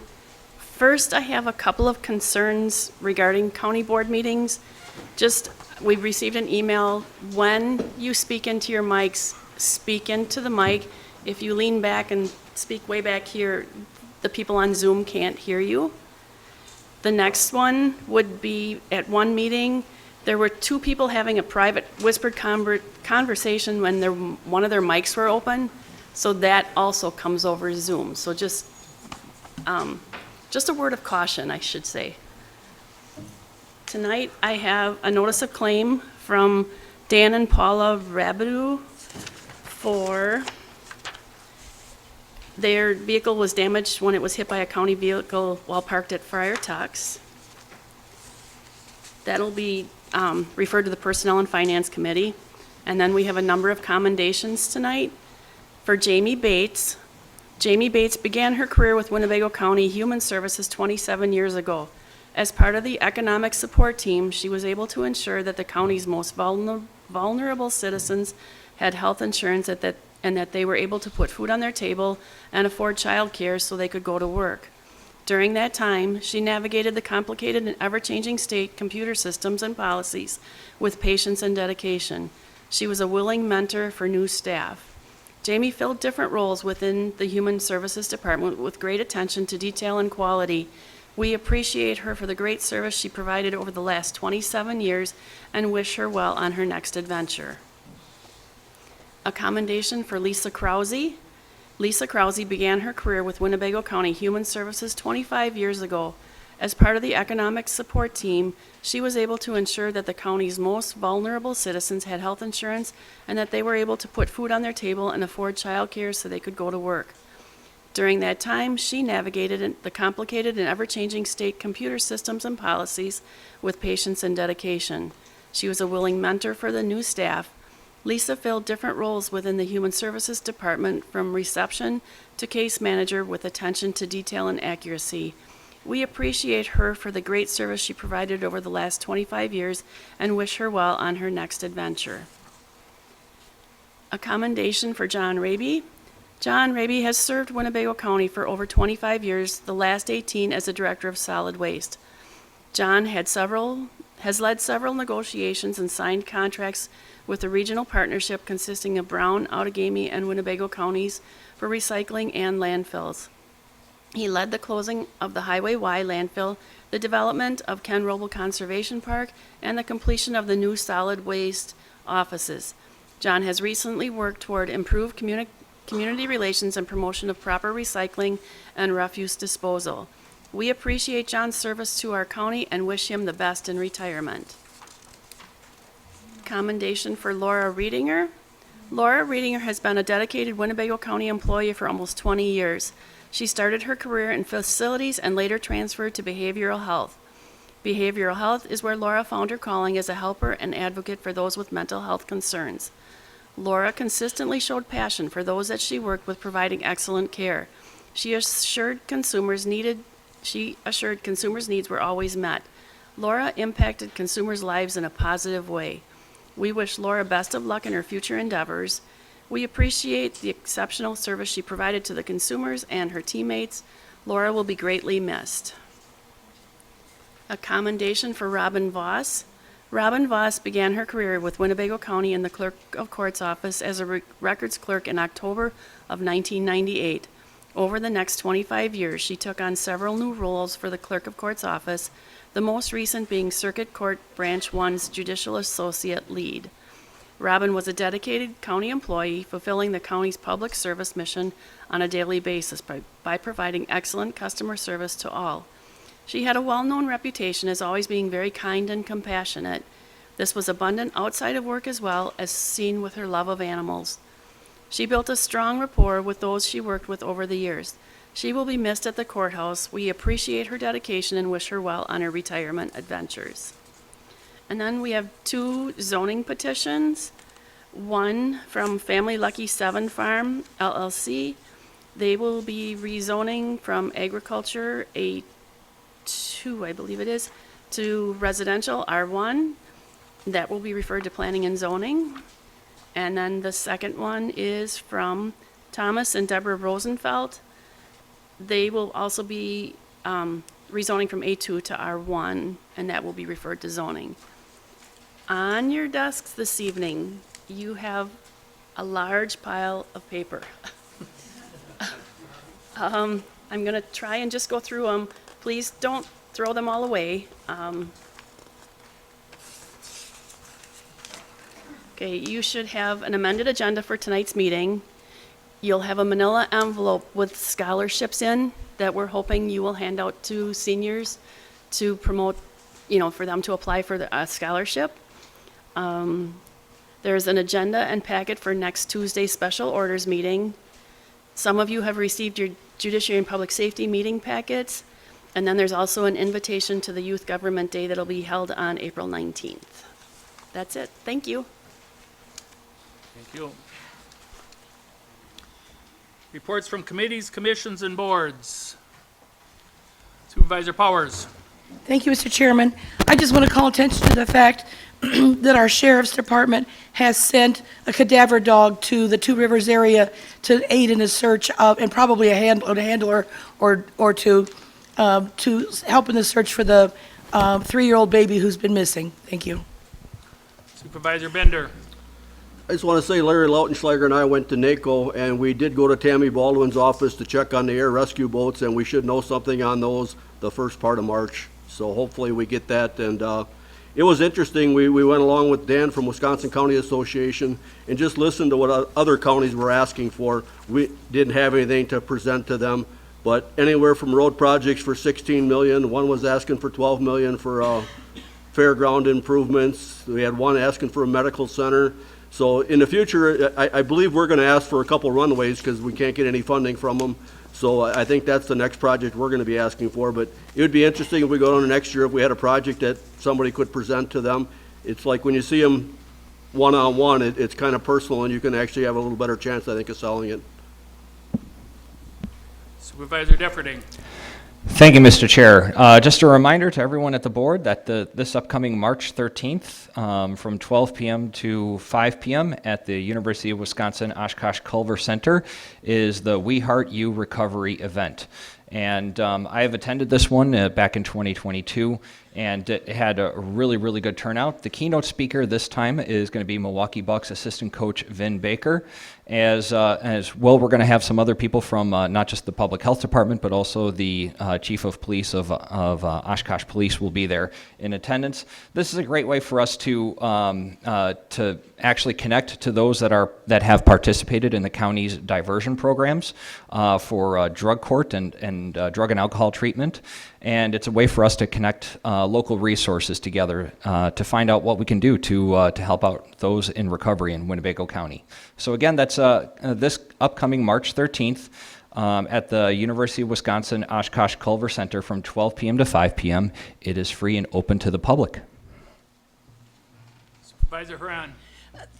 First, I have a couple of concerns regarding county board meetings. We received an email, when you speak into your mics, speak into the mic. If you lean back and speak way back here, the people on Zoom can't hear you. The next one would be, at one meeting, there were two people having a private whispered conversation when one of their mics were open, so that also comes over Zoom. So just a word of caution, I should say. Tonight, I have a notice of claim from Dan and Paula Rabideau for their vehicle was damaged when it was hit by a county vehicle while parked at Friar Tuck's. That'll be referred to the Personnel and Finance Committee. And then we have a number of commendations tonight for Jamie Bates. Jamie Bates began her career with Winnebago County Human Services 27 years ago. As part of the economic support team, she was able to ensure that the county's most vulnerable citizens had health insurance and that they were able to put food on their table and afford child care so they could go to work. During that time, she navigated the complicated and ever-changing state computer systems and policies with patience and dedication. She was a willing mentor for new staff. Jamie filled different roles within the Human Services Department with great attention to detail and quality. We appreciate her for the great service she provided over the last 27 years and wish her well on her next adventure. A commendation for Lisa Krause. Lisa Krause began her career with Winnebago County Human Services 25 years ago. As part of the economic support team, she was able to ensure that the county's most vulnerable citizens had health insurance and that they were able to put food on their table and afford child care so they could go to work. During that time, she navigated the complicated and ever-changing state computer systems and policies with patience and dedication. She was a willing mentor for the new staff. Lisa filled different roles within the Human Services Department, from reception to case manager, with attention to detail and accuracy. We appreciate her for the great service she provided over the last 25 years and wish her well on her next adventure. A commendation for John Raby. John Raby has served Winnebago County for over 25 years, the last 18 as a director of solid waste. John has led several negotiations and signed contracts with the regional partnership consisting of Brown, Outagamie, and Winnebago counties for recycling and landfills. He led the closing of the Highway Y landfill, the development of Ken Roble Conservation Park, and the completion of the new solid waste offices. John has recently worked toward improved community relations and promotion of proper recycling and refuse disposal. We appreciate John's service to our county and wish him the best in retirement. Commendation for Laura Riedinger. Laura Riedinger has been a dedicated Winnebago County employee for almost 20 years. She started her career in facilities and later transferred to behavioral health. Behavioral health is where Laura found her calling as a helper and advocate for those with mental health concerns. Laura consistently showed passion for those that she worked with, providing excellent care. She assured consumers needs were always met. Laura impacted consumers' lives in a positive way. We wish Laura best of luck in her future endeavors. We appreciate the exceptional service she provided to the consumers and her teammates. Laura will be greatly missed. A commendation for Robin Voss. Robin Voss began her career with Winnebago County in the Clerk of Court's office as a records clerk in October of 1998. Over the next 25 years, she took on several new roles for the Clerk of Court's office, the most recent being Circuit Court Branch 1's Judicial Associate Lead. Robin was a dedicated county employee, fulfilling the county's public service mission on a daily basis by providing excellent customer service to all. She had a well-known reputation as always being very kind and compassionate. This was abundant outside of work as well, as seen with her love of animals. She built a strong rapport with those she worked with over the years. She will be missed at the courthouse. We appreciate her dedication and wish her well on her retirement adventures. And then we have 2 zoning petitions. One from Family Lucky 7 Farm LLC. They will be rezoning from agriculture A2, I believe it is, to residential R1. That will be referred to planning and zoning. And then the second one is from Thomas and Deborah Rosenfeld. They will also be rezoning from A2 to R1, and that will be referred to zoning. On your desks this evening, you have a large pile of paper. I'm going to try and just go through them. Please don't throw them all away. Okay, you should have an amended agenda for tonight's meeting. You'll have a manila envelope with scholarships in that we're hoping you will hand out to seniors to promote, for them to apply for the scholarship. There's an agenda and packet for next Tuesday's special orders meeting. Some of you have received your Judiciary and Public Safety meeting packets. And then there's also an invitation to the Youth Government Day that'll be held on April 19th. That's it. Thank you. Thank you. Reports from committees, commissions, and boards. Supervisor Powers. Thank you, Mr. Chairman. I just want to call attention to the fact that our Sheriff's Department has sent a cadaver dog to the Two Rivers area to aid in the search of, and probably a handler or two, to help in the search for the 3-year-old baby who's been missing. Thank you. Supervisor Bender. I just want to say Larry Lautenschlager and I went to NACO, and we did go to Tammy Baldwin's office to check on the air rescue boats, and we should know something on those the first part of March. So hopefully we get that. And it was interesting. We went along with Dan from Wisconsin County Association and just listened to what other counties were asking for. We didn't have anything to present to them, but anywhere from road projects for $16 million. One was asking for $12 million for fairground improvements. We had one asking for a medical center. So in the future, I believe we're going to ask for a couple runways because we can't get any funding from them. So I think that's the next project we're going to be asking for. But it would be interesting if we go on to next year if we had a project that somebody could present to them. It's like when you see them one-on-one, it's kind of personal, and you can actually have a little better chance, I think, of selling it. Supervisor Defferting. Thank you, Mr. Chair. Just a reminder to everyone at the board that this upcoming March 13th from 12 p.m. to 5 p.m. at the University of Wisconsin Oshkosh Culver Center is the We Heart You Recovery event. And I have attended this one back in 2022, and it had a really, really good turnout. The keynote speaker this time is going to be Milwaukee Bucks assistant coach Vin Baker. As well, we're going to have some other people from not just the public health department, but also the chief of police of Oshkosh Police will be there in attendance. This is a great way for us to actually connect to those that have participated in the county's diversion programs for drug court and drug and alcohol treatment. And it's a way for us to connect local resources together to find out what we can do to help out those in recovery in Winnebago County. So again, that's this upcoming March 13th at the University of Wisconsin Oshkosh Culver Center from 12 p.m. to 5 p.m. It is free and open to the public. Supervisor Haran.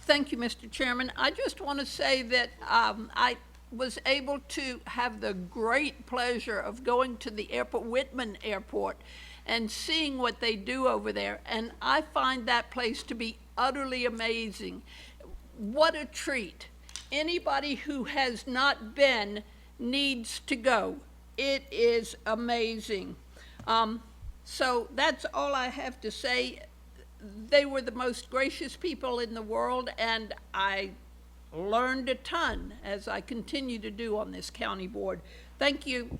Thank you, Mr. Chairman. I just want to say that I was able to have the great pleasure of going to the airport, Whitman Airport, and seeing what they do over there. And I find that place to be utterly amazing. What a treat. Anybody who has not been needs to go. It is amazing. So that's all I have to say. They were the most gracious people in the world, and I learned a ton as I continue to do on this county board. Thank you.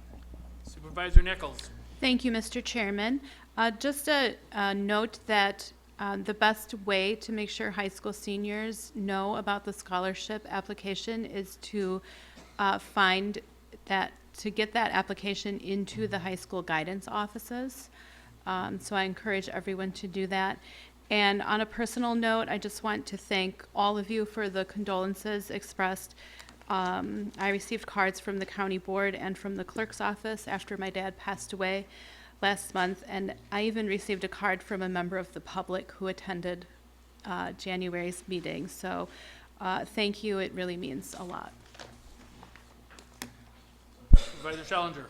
Supervisor Nichols. Thank you, Mr. Chairman. Just a note that the best way to make sure high school seniors know about the scholarship application is to get that application into the high school guidance offices. So I encourage everyone to do that. And on a personal note, I just want to thank all of you for the condolences expressed. I received cards from the county board and from the clerk's office after my dad passed away. last month, and I even received a card from a member of the public who attended January's meeting. So thank you. It really means a lot. Supervisor Schellinger.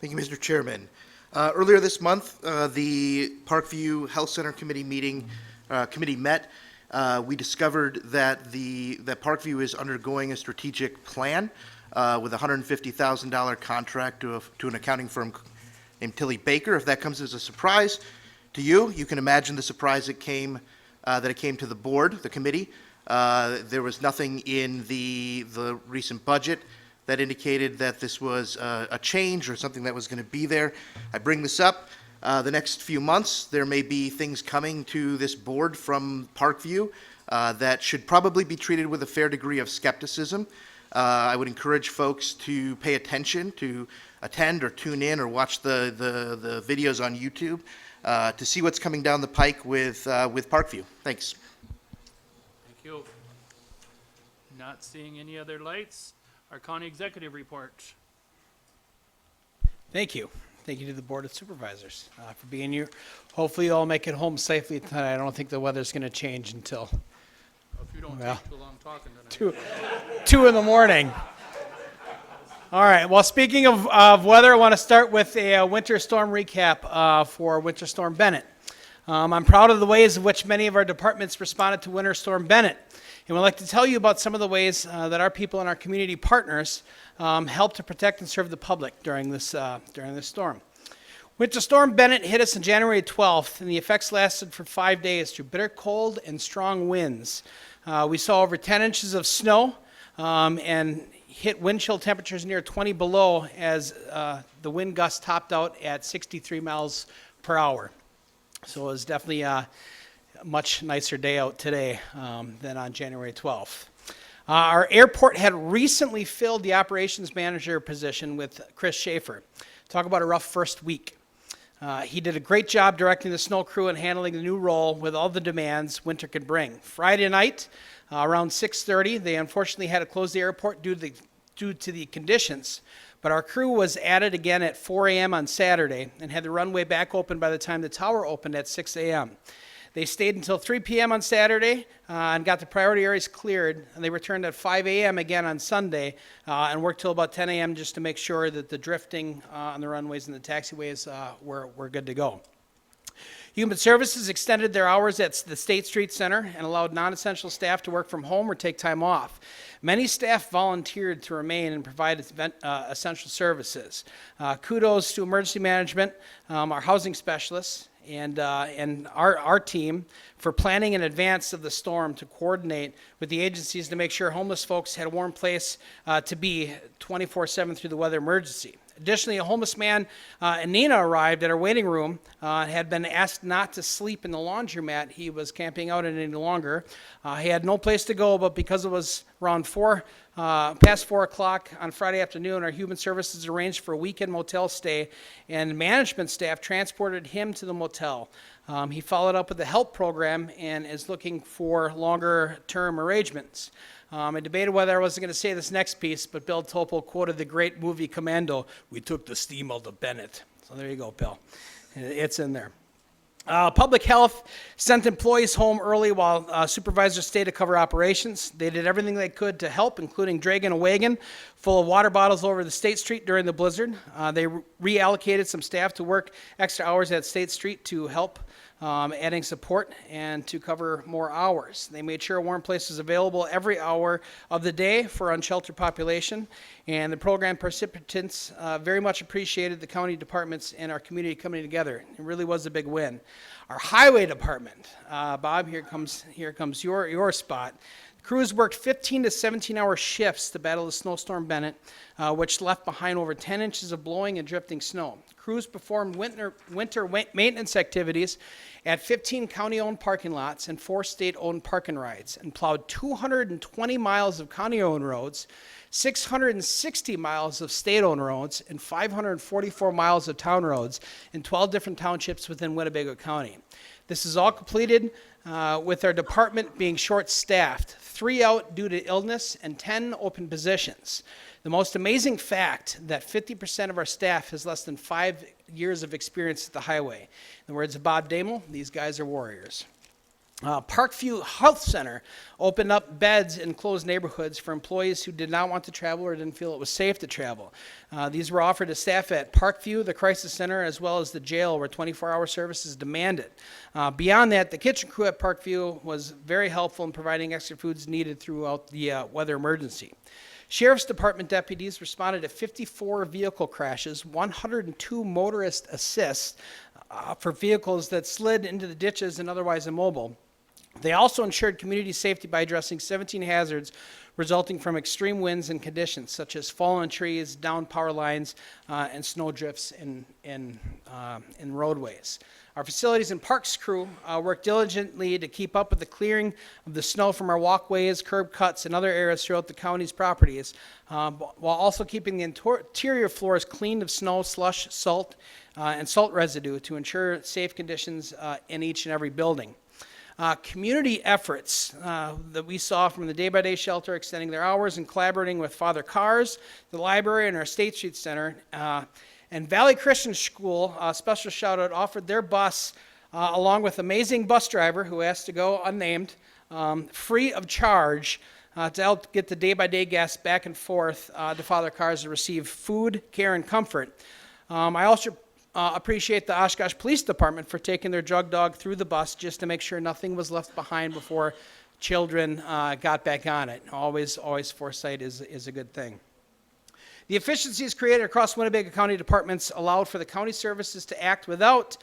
Thank you, Mr. Chairman. Earlier this month, the Parkview Health Center committee met. We discovered that that Parkview is undergoing a strategic plan with a $150,000 contract to an accounting firm named Tilly Baker. If that comes as a surprise to you, you can imagine the surprise that it came to the board, the committee. There was nothing in the recent budget that indicated that this was a change or something that was going to be there. I bring this up. The next few months, there may be things coming to this board from Parkview that should probably be treated with a fair degree of skepticism. I would encourage folks to pay attention, to attend or tune in or watch the videos on YouTube to see what's coming down the pike with Parkview. Thanks. Thank you. Not seeing any other lights. Our county executive report. Thank you. Thank you to the Board of Supervisors for being here. Hopefully you all make it home safely tonight. I don't think the weather's going to change until If you don't take too long talking tonight. 2 in the morning. All right. Well, speaking of weather, I want to start with a winter storm recap for Winter Storm Bennett. I'm proud of the ways in which many of our departments responded to Winter Storm Bennett. And we'd like to tell you about some of the ways that our people and our community partners helped to protect and serve the public during this storm. Winter Storm Bennett hit us on January 12th, and the effects lasted for 5 days through bitter cold and strong winds. We saw over 10 inches of snow and hit wind chill temperatures near 20 below as the wind gust topped out at 63 miles per hour. So it was definitely a much nicer day out today than on January 12th. Our airport had recently filled the operations manager position with Chris Schaefer. Talk about a rough first week. He did a great job directing the snow crew and handling the new role with all the demands winter could bring. Friday night, around 6:30, they unfortunately had to close the airport due to the conditions. But our crew was at it again at 4 a.m. on Saturday and had the runway back open by the time the tower opened at 6 a.m. They stayed until 3 p.m. on Saturday and got the priority areas cleared, and they returned at 5 a.m. again on Sunday and worked till about 10 a.m. just to make sure that the drifting on the runways and the taxiways were good to go. Human Services extended their hours at the State Street Center and allowed non-essential staff to work from home or take time off. Many staff volunteered to remain and provide essential services. Kudos to emergency management, our housing specialists, and our team for planning in advance of the storm to coordinate with the agencies to make sure homeless folks had a warm place to be 24/7 through the weather emergency. Additionally, a homeless man in Neenah arrived at our waiting room, had been asked not to sleep in the laundromat he was camping out in any longer. He had no place to go, but because it was around past 4 o'clock on Friday afternoon, our Human Services arranged for a weekend motel stay, and management staff transported him to the motel. He followed up with the HELP program and is looking for longer-term arrangements. I debated whether I was going to say this next piece, but Bill Toppel quoted the great movie Commando, "We took the steam out of Bennett." So there you go, Bill. It's in there. Public Health sent employees home early while supervisors stayed to cover operations. They did everything they could to help, including dragging a wagon full of water bottles over the State Street during the blizzard. They reallocated some staff to work extra hours at State Street to help adding support and to cover more hours. They made sure a warm place was available every hour of the day for unsheltered population, and the program participants very much appreciated the county departments and our community coming together. It really was a big win. Our highway department, Bob, here comes your spot. Crews worked 15 to 17-hour shifts to battle the snowstorm Bennett, which left behind over 10 inches of blowing and drifting snow. Crews performed winter maintenance activities at 15 county-owned parking lots and 4 state-owned parking rides, and plowed 220 miles of county-owned roads, 660 miles of state-owned roads, and 544 miles of town roads in 12 different townships within Winnebago County. This is all completed with our department being short-staffed, 3 out due to illness and 10 open positions. The most amazing fact that 50% of our staff has less than 5 years of experience at the highway. In the words of Bob Damel, these guys are warriors. Parkview Health Center opened up beds in closed neighborhoods for employees who did not want to travel or didn't feel it was safe to travel. These were offered to staff at Parkview, the crisis center, as well as the jail where 24-hour service is demanded. Beyond that, the kitchen crew at Parkview was very helpful in providing extra foods needed throughout the weather emergency. Sheriff's Department deputies responded to 54 vehicle crashes, 102 motorist assists for vehicles that slid into the ditches and otherwise immobile. They also ensured community safety by addressing 17 hazards resulting from extreme winds and conditions, such as fallen trees, downed power lines, and snow drifts in roadways. Our facilities and parks crew worked diligently to keep up with the clearing of the snow from our walkways, curb cuts, and other areas throughout the county's properties, while also keeping the interior floors clean of snow, slush, salt, and salt residue to ensure safe conditions in each and every building. Community efforts that we saw from the day-by-day shelter extending their hours and collaborating with Father Cars, the library, and our State Street Center. And Valley Christian School, special shout out, offered their bus along with amazing bus driver who has to go unnamed, free of charge to help get the day-by-day guests back and forth to Father Cars to receive food, care, and comfort. I also appreciate the Oshkosh Police Department for taking their drug dog through the bus just to make sure nothing was left behind before children got back on it. Always foresight is a good thing. The efficiencies created across Winnebago County departments allowed for the county services to act without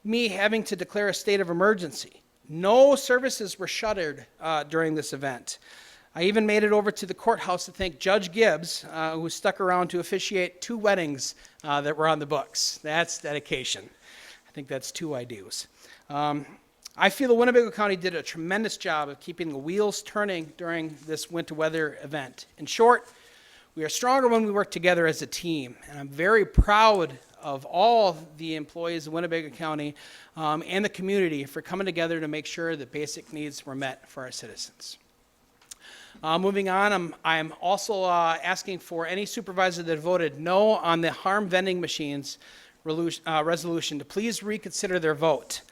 me having to declare a state of emergency. No services were shuttered during this event. I even made it over to the courthouse to thank Judge Gibbs, who stuck around to officiate 2 weddings that were on the books. That's dedication. I think that's 2 I do's. I feel the Winnebago County did a tremendous job of keeping the wheels turning during this winter weather event. In short, we are stronger when we work together as a team, and I'm very proud of all the employees of Winnebago County and the community for coming together to make sure that basic needs were met for our citizens. Moving on, I'm also asking for any supervisor that voted no on the harm vending machines resolution to please reconsider their vote.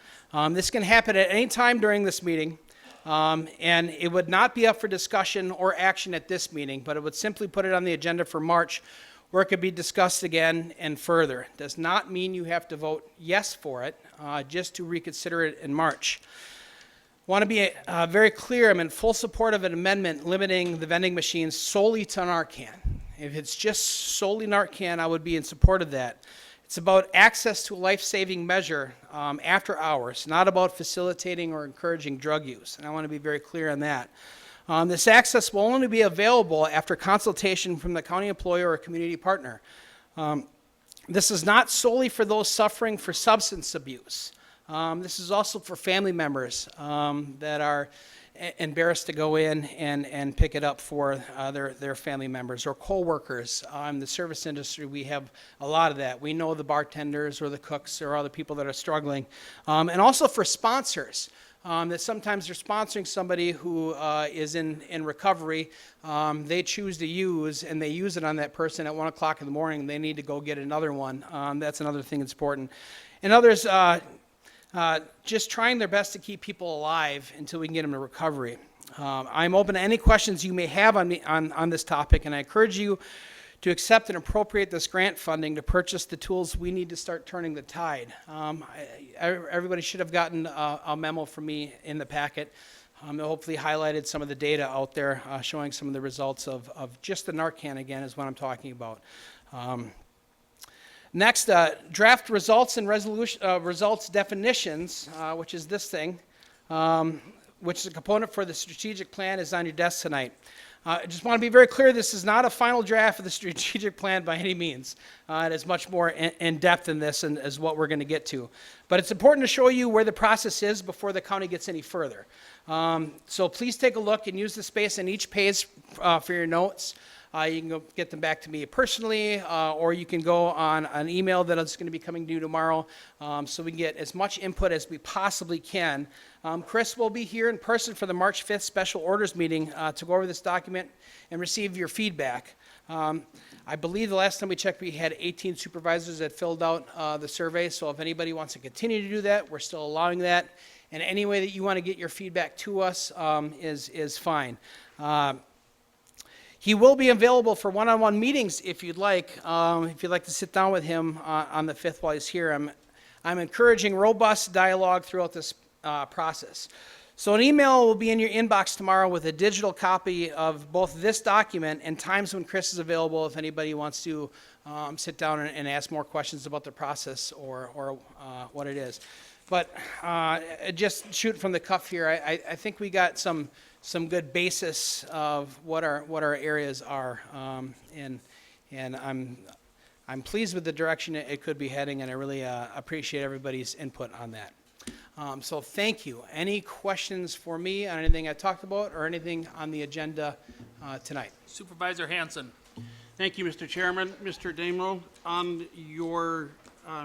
This can happen at any time during this meeting, and it would not be up for discussion or action at this meeting, but it would simply put it on the agenda for March, where it could be discussed again and further. It does not mean you have to vote yes for it, just to reconsider it in March. I want to be very clear, I'm in full support of an amendment limiting the vending machines solely to Narcan. If it's just solely Narcan, I would be in support of that. It's about access to a life-saving measure after hours, not about facilitating or encouraging drug use, and I want to be very clear on that. This access will only be available after consultation from the county employer or community partner. This is not solely for those suffering for substance abuse. This is also for family members that are embarrassed to go in and pick it up for their family members or co-workers. In the service industry, we have a lot of that. We know the bartenders or the cooks or other people that are struggling. And also for sponsors, that sometimes they're sponsoring somebody who is in recovery. They choose to use, and they use it on that person at 1 o'clock in the morning. They need to go get another one. That's another thing that's important. And others, just trying their best to keep people alive until we can get them to recovery. I'm open to any questions you may have on this topic, and I encourage you to accept and appropriate this grant funding to purchase the tools we need to start turning the tide. Everybody should have gotten a memo from me in the packet. It hopefully highlighted some of the data out there showing some of the results of just the Narcan, again, is what I'm talking about. Next, draft results and results definitions, which is this thing, which is a component for the strategic plan, is on your desk tonight. I just want to be very clear, this is not a final draft of the strategic plan by any means. It is much more in depth than this and is what we're going to get to. But it's important to show you where the process is before the county gets any further. So please take a look and use the space on each page for your notes. You can go get them back to me personally, or you can go on an email that is going to be coming to you tomorrow, so we can get as much input as we possibly can. Chris will be here in person for the March 5th special orders meeting to go over this document and receive your feedback. I believe the last time we checked, we had 18 supervisors that filled out the survey, so if anybody wants to continue to do that, we're still allowing that. And any way that you want to get your feedback to us is fine. He will be available for one-on-one meetings if you'd like to sit down with him on the 5th while he's here. I'm encouraging robust dialogue throughout this process. So an email will be in your inbox tomorrow with a digital copy of both this document and times when Chris is available if anybody wants to sit down and ask more questions about the process or what it is. But just shoot from the cuff here, I think we got some good basis of what our areas are, and I'm pleased with the direction it could be heading, and I really appreciate everybody's input on that. So thank you. Any questions for me on anything I talked about or anything on the agenda tonight? Supervisor Hansen. Thank you, Mr. Chairman. Mr. Damlo, on your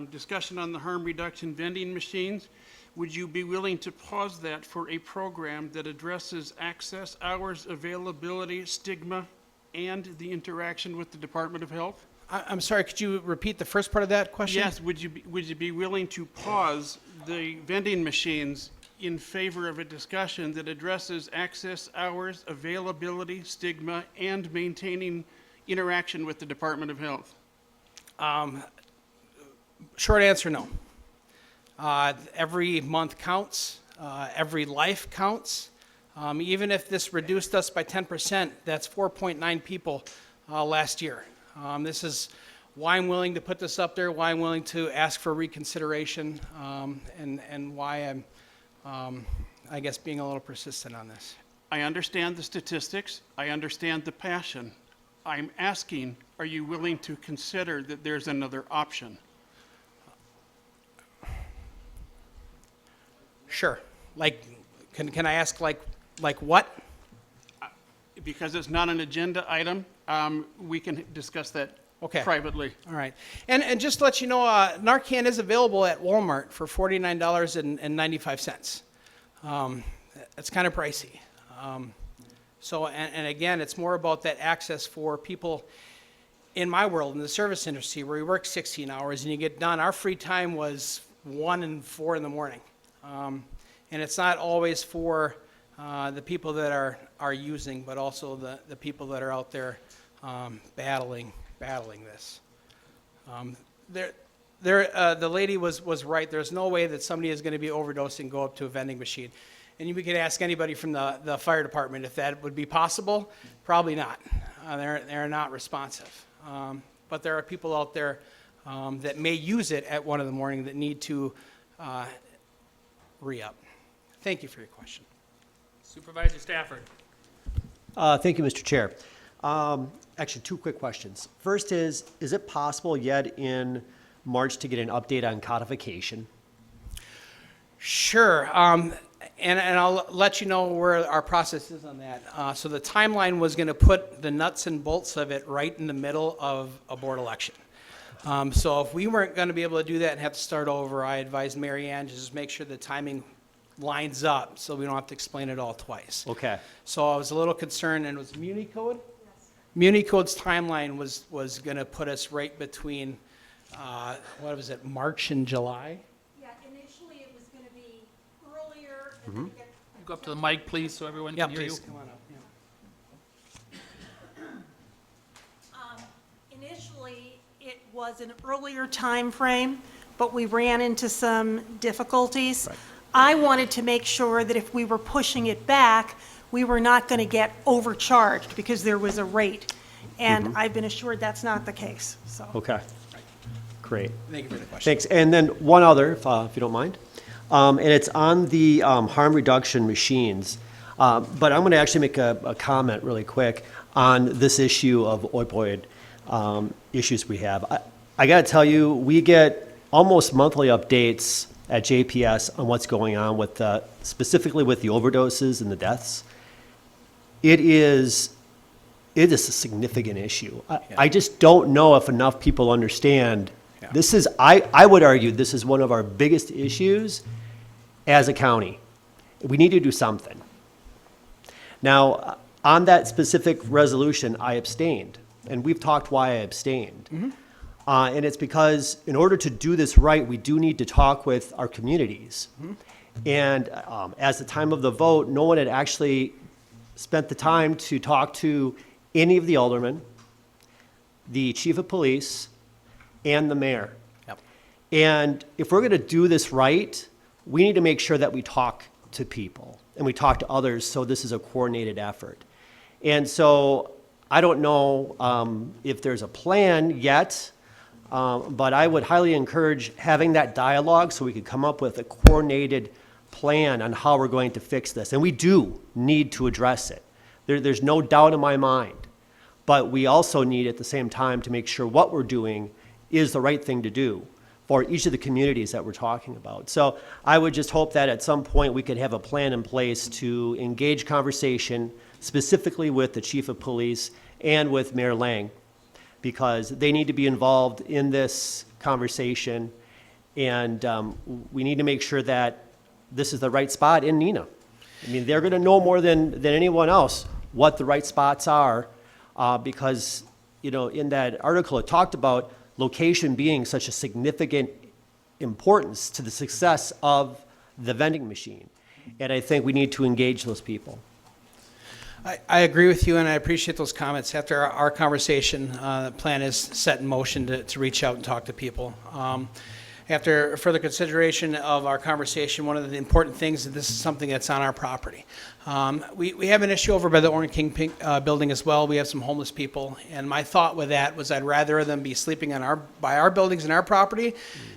discussion on the harm reduction vending machines, would you be willing to pause that for a program that addresses access hours, availability, stigma, and the interaction with the Department of Health? I'm sorry, could you repeat the first part of that question? Yes, would you be willing to pause the vending machines in favor of a discussion that addresses access hours, availability, stigma, and maintaining interaction with the Department of Health? Short answer, no. Every month counts. Every life counts. Even if this reduced us by 10%, that's 4.9 people last year. This is why I'm willing to put this up there, why I'm willing to ask for reconsideration, and why I'm, I guess, being a little persistent on this. I understand the statistics. I understand the passion. I'm asking, are you willing to consider that there's another option? Sure. Like, can I ask, like what? Because it's not an agenda item, we can discuss that privately. All right. And just to let you know, Narcan is available at Walmart for $49.95. It's kind of pricey. So, and again, it's more about that access for people in my world, in the service industry, where we work 16 hours and you get done. Our free time was 1 and 4 in the morning. And it's not always for the people that are using, but also the people that are out there battling this. The lady was right. There's no way that somebody is going to be overdosing and go up to a vending machine. And we could ask anybody from the fire department if that would be possible. Probably not. They're not responsive. But there are people out there that may use it at 1 in the morning that need to re-up. Thank you for your question. Supervisor Stafford. Thank you, Mr. Chair. Actually, 2 quick questions. First is it possible yet in March to get an update on codification? Sure. And I'll let you know where our process is on that. So the timeline was going to put the nuts and bolts of it right in the middle of a board election. So if we weren't going to be able to do that and have to start over, I advised Mary Ann to just make sure the timing lines up so we don't have to explain it all twice. Okay. So I was a little concerned, and it was Muni Code? Yes. Muni Code's timeline was going to put us right between, what was it, March and July? Yeah, initially it was going to be earlier. And Mm-hmm. then get Go up to the mic, please, so everyone can hear you. Please, come on up. Yeah. Initially, it was an earlier time frame, but we ran into some difficulties. Right. I wanted to make sure that if we were pushing it back, we were not going to get overcharged because there was a rate. And I've been assured that's not the case, so. Okay. Great. Thank you for the question. Thanks. And then one other, if you don't mind. And it's on the harm reduction machines. But I'm going to actually make a comment really quick on this issue of opioid issues we have. I got to tell you, we get almost monthly updates at JPS on what's going on with specifically with the overdoses and the deaths. It is a significant issue. I just don't know if enough people understand. Yeah. This is, I would argue, this is one of our biggest issues as a county. We need to do something. Now, on that specific resolution, I abstained. and we've talked why I abstained. And it's because in order to do this right, we do need to talk with our communities. And as the time of the vote, no one had actually spent the time to talk to any of the aldermen, the chief of police, and the mayor. And if we're going to do this right, we need to make sure that we talk to people and we talk to others, so this is a coordinated effort. And so I don't know if there's a plan yet, but I would highly encourage having that dialogue so we could come up with a coordinated plan on how we're going to fix this. And we do need to address it. There's no doubt in my mind. But we also need at the same time to make sure what we're doing is the right thing to do for each of the communities that we're talking about. So I would just hope that at some point we could have a plan in place to engage conversation specifically with the chief of police and with Mayor Lang, because they need to be involved in this conversation, and we need to make sure that this is the right spot in Neenah. I mean, they're going to know more than anyone else what the right spots are, because, you know, in that article it talked about location being such a significant importance to the success of the vending machine. And I think we need to engage those people. I agree with you, and I appreciate those comments. After our conversation, the plan is set in motion to reach out and talk to people. After further consideration of our conversation, one of the important things is this is something that's on our property. We have an issue over by the Orange King building as well. We have some homeless people, and my thought with that was I'd rather them be sleeping on by our buildings and our property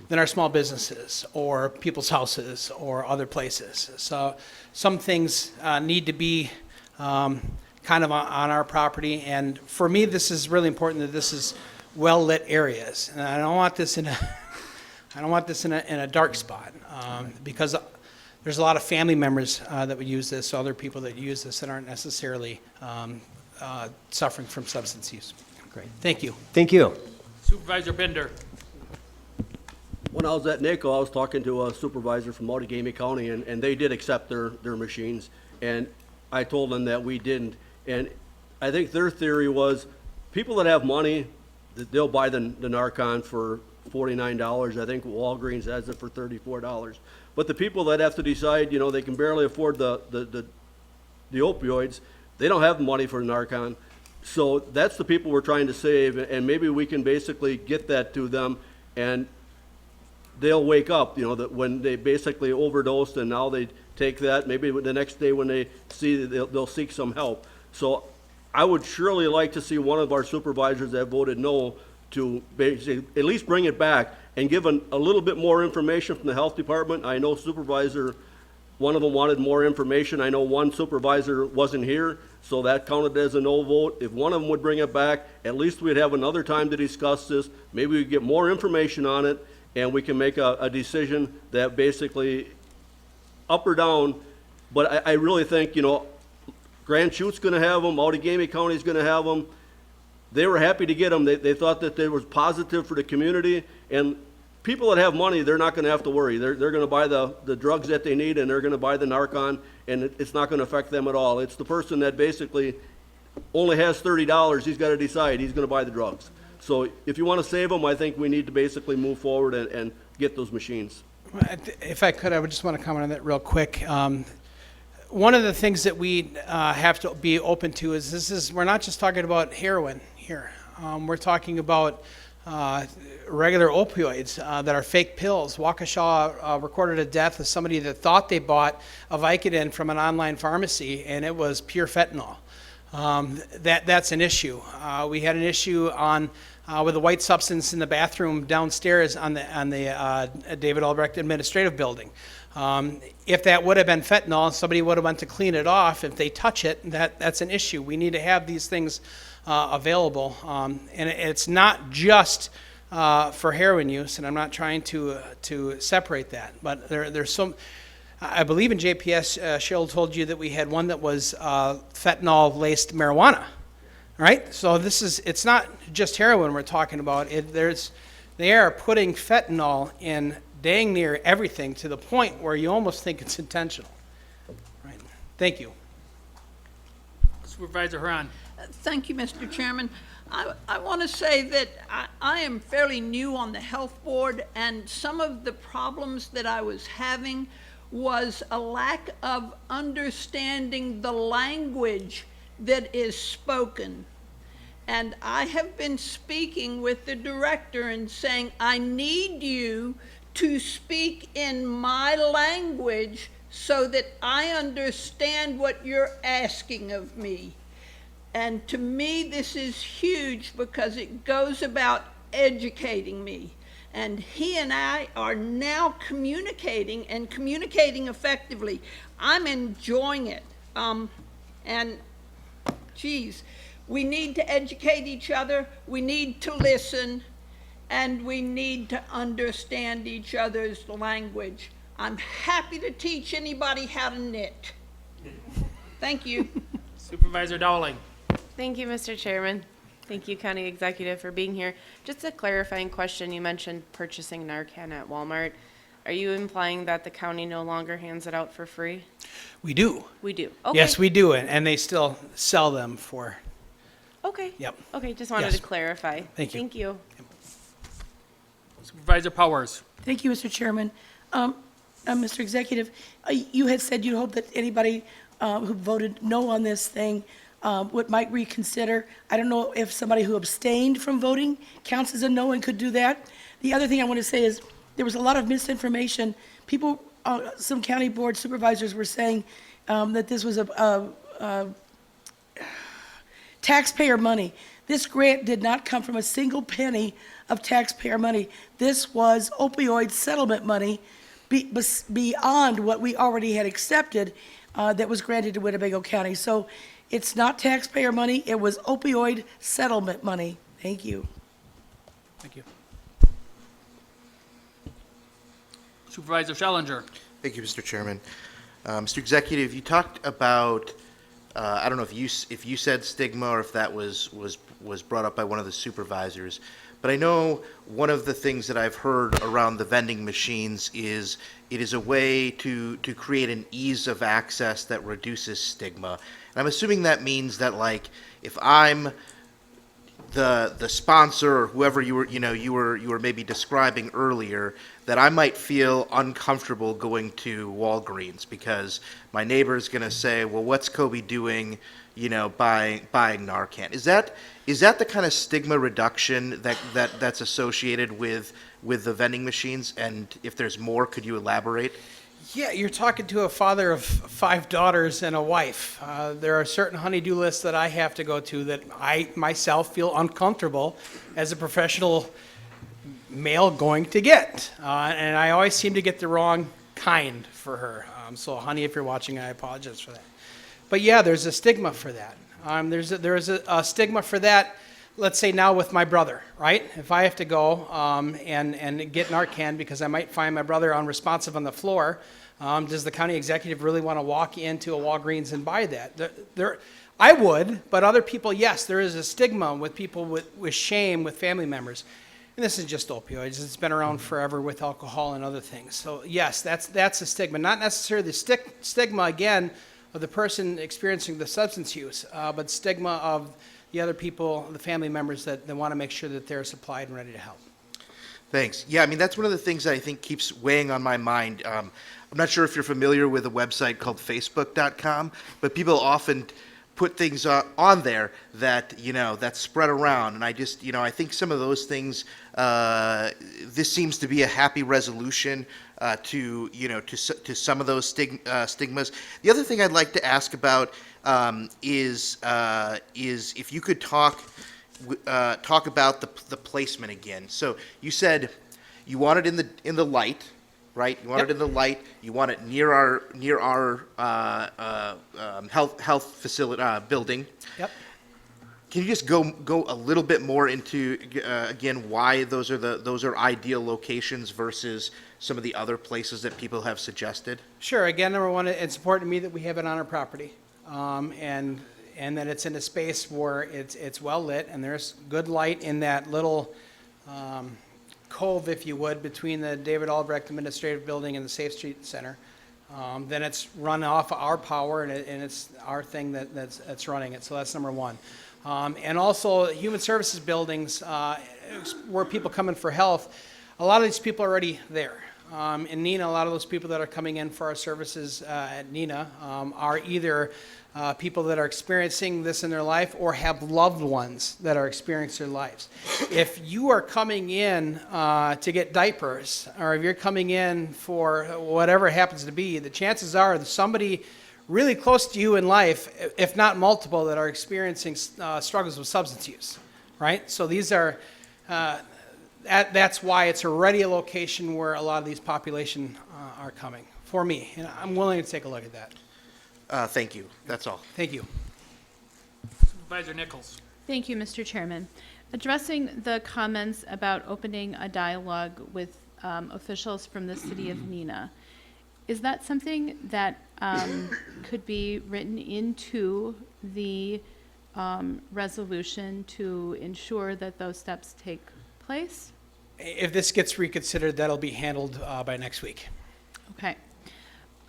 than our small businesses or people's houses or other places. So some things need to be kind of on our property, and for me, this is really important that this is well-lit areas, and I don't want this in a dark spot, because there's a lot of family members that would use this, other people that use this that aren't necessarily suffering from substance use. Great. Thank you. Thank you. Supervisor Bender. When I was at NACO, I was talking to a supervisor from Outagamie County, and they did accept their machines, and I told them that we didn't. And I think their theory was people that have money, they'll buy the Narcan for $49. I think Walgreens has it for $34. But the people that have to decide, you know, they can barely afford the opioids, they don't have money for Narcan. So that's the people we're trying to save, and maybe we can basically get that to them, and they'll wake up, you know, that when they basically overdosed and now they take that, maybe the next day when they see, they'll seek some help. So I would surely like to see one of our supervisors that voted no to basically at least bring it back and give a little bit more information from the health department. I know supervisor, one of them wanted more information. I know one supervisor wasn't here, so that counted as a no vote. If one of them would bring it back, at least we'd have another time to discuss this. Maybe we'd get more information on it, and we can make a decision that basically up or down. But I really think, you know, Grand Chute's going to have them, Outagamie County's going to have them. They were happy to get them. They thought that they was positive for the community, and people that have money, they're not going to have to worry. They're going to buy the drugs that they need, and they're going to buy the Narcan, and it's not going to affect them at all. It's the person that basically only has $30. He's got to decide he's going to buy the drugs. So if you want to save them, I think we need to basically move forward and get those machines. If I could, I would just want to comment on that real quick. One of the things that we have to be open to is we're not just talking about heroin here. We're talking about regular opioids that are fake pills. Waukesha recorded a death of somebody that thought they bought a Vicodin from an online pharmacy, and it was pure fentanyl. That's an issue. We had an issue with a white substance in the bathroom downstairs on the David Albrecht Administrative Building. If that would have been fentanyl, somebody would have went to clean it off. If they touch it, that's an issue. We need to have these things available, and it's not just for heroin use. And I'm not trying to separate that, but there's some. I believe in JPS, Cheryl told you that we had one that was fentanyl-laced marijuana, right? So it's not just heroin we're talking about. They are putting fentanyl in dang near everything to the point where you almost think it's intentional. Right. Thank you. Supervisor Hran. Thank you, Mr. Chairman. I want to say that I am fairly new on the health board, and some of the problems that I was having was a lack of understanding the language that is spoken. And I have been speaking with the director and saying, I need you to speak in my language so that I understand what you're asking of me. And to me, this is huge because it goes about educating me. And he and I are now communicating and communicating effectively. I'm enjoying it. And geez, we need to educate each other, we need to listen, and we need to understand each other's language. I'm happy to teach anybody how to knit. Thank you. Supervisor Dowling. Thank you, Mr. Chairman. Thank you, County Executive, for being here. Just a clarifying question. You mentioned purchasing Narcan at Walmart. Are you implying that the county no longer hands it out for free? We do. We do. Okay. Yes, we do, and they still sell them for. Okay. Yep. Okay, just wanted Yes. to clarify. Thank you. Thank you. Supervisor Powers. Thank you, Mr. Chairman. Mr. Executive, you had said you hope that anybody who voted no on this thing might reconsider. I don't know if somebody who abstained from voting counts as a no and could do that. The other thing I want to say is there was a lot of misinformation. People, some county board supervisors were saying that this was a taxpayer money. This grant did not come from a single penny of taxpayer money. This was opioid settlement money beyond what we already had accepted that was granted to Winnebago County. So it's not taxpayer money, it was opioid settlement money. Thank you. Thank you. Supervisor Schellinger. Thank you, Mr. Chairman. Mr. Executive, you talked about, I don't know if you said stigma or if that was brought up by one of the supervisors, but I know one of the things that I've heard around the vending machines is it is a way to create an ease of access that reduces stigma. And I'm assuming that means that, like, if I'm the sponsor or whoever you were maybe describing earlier, that I might feel uncomfortable going to Walgreens because my neighbor is going to say, well, what's Kobe doing, buying Narcan? Is that the kind of stigma reduction that's associated with the vending machines? And if there's more, could you elaborate? Yeah, you're talking to a father of 5 daughters and a wife. There are certain honey-do lists that I have to go to that I myself feel uncomfortable as a professional male going to get. And I always seem to get the wrong kind for her. So honey, if you're watching, I apologize for that. But yeah, there's a stigma for that. There's a stigma for that, let's say now with my brother, right? If I have to go and get Narcan because I might find my brother unresponsive on the floor, does the county executive really want to walk into a Walgreens and buy that? I would, but other people, yes, there is a stigma with people with shame with family members. And this is just opioids. It's been around forever with alcohol and other things. So yes, that's a stigma. Not necessarily the stigma, again, of the person experiencing the substance use, but stigma of the other people, the family members that want to make sure that they're supplied and ready to help. Thanks. Yeah, I mean, that's one of the things that I think keeps weighing on my mind. I'm not sure if you're familiar with a website called Facebook.com, but people often put things on there that, that spread around. And I just, I think some of those things, this seems to be a happy resolution to some of those stigmas. The other thing I'd like to ask about is if you could talk about the placement again. So you said you want it in the light, right? You want it in the light. You want it near our health facility building. Yep. Can you just go a little bit more into again why those are ideal locations versus some of the other places that people have suggested? Sure. Again, number one, it's important to me that we have it on our property, and that it's in a space where it's well lit and there's good light in that little cove, if you would, between the David Albrecht Administrative Building and the Safe Street Center. Then it's run off our power and it's our thing that's running it. So that's number one. And also human services buildings where people come in for health, a lot of these people are already there. In Neenah, a lot of those people that are coming in for our services at Neenah are either people that are experiencing this in their life or have loved ones that are experiencing their lives. If you are coming in to get diapers, or if you're coming in for whatever it happens to be, the chances are that somebody really close to you in life, if not multiple, that are experiencing struggles with substance use, right? So these are, that's why it's already a location where a lot of these population are coming, for me. And I'm willing to take a look at that. Thank you. That's all. Thank you. Supervisor Nichols. Thank you, Mr. Chairman. Addressing the comments about opening a dialogue with officials from the city of Neenah, is that something that could be written into the resolution to ensure that those steps take place? If this gets reconsidered, that'll be handled by next week. Okay.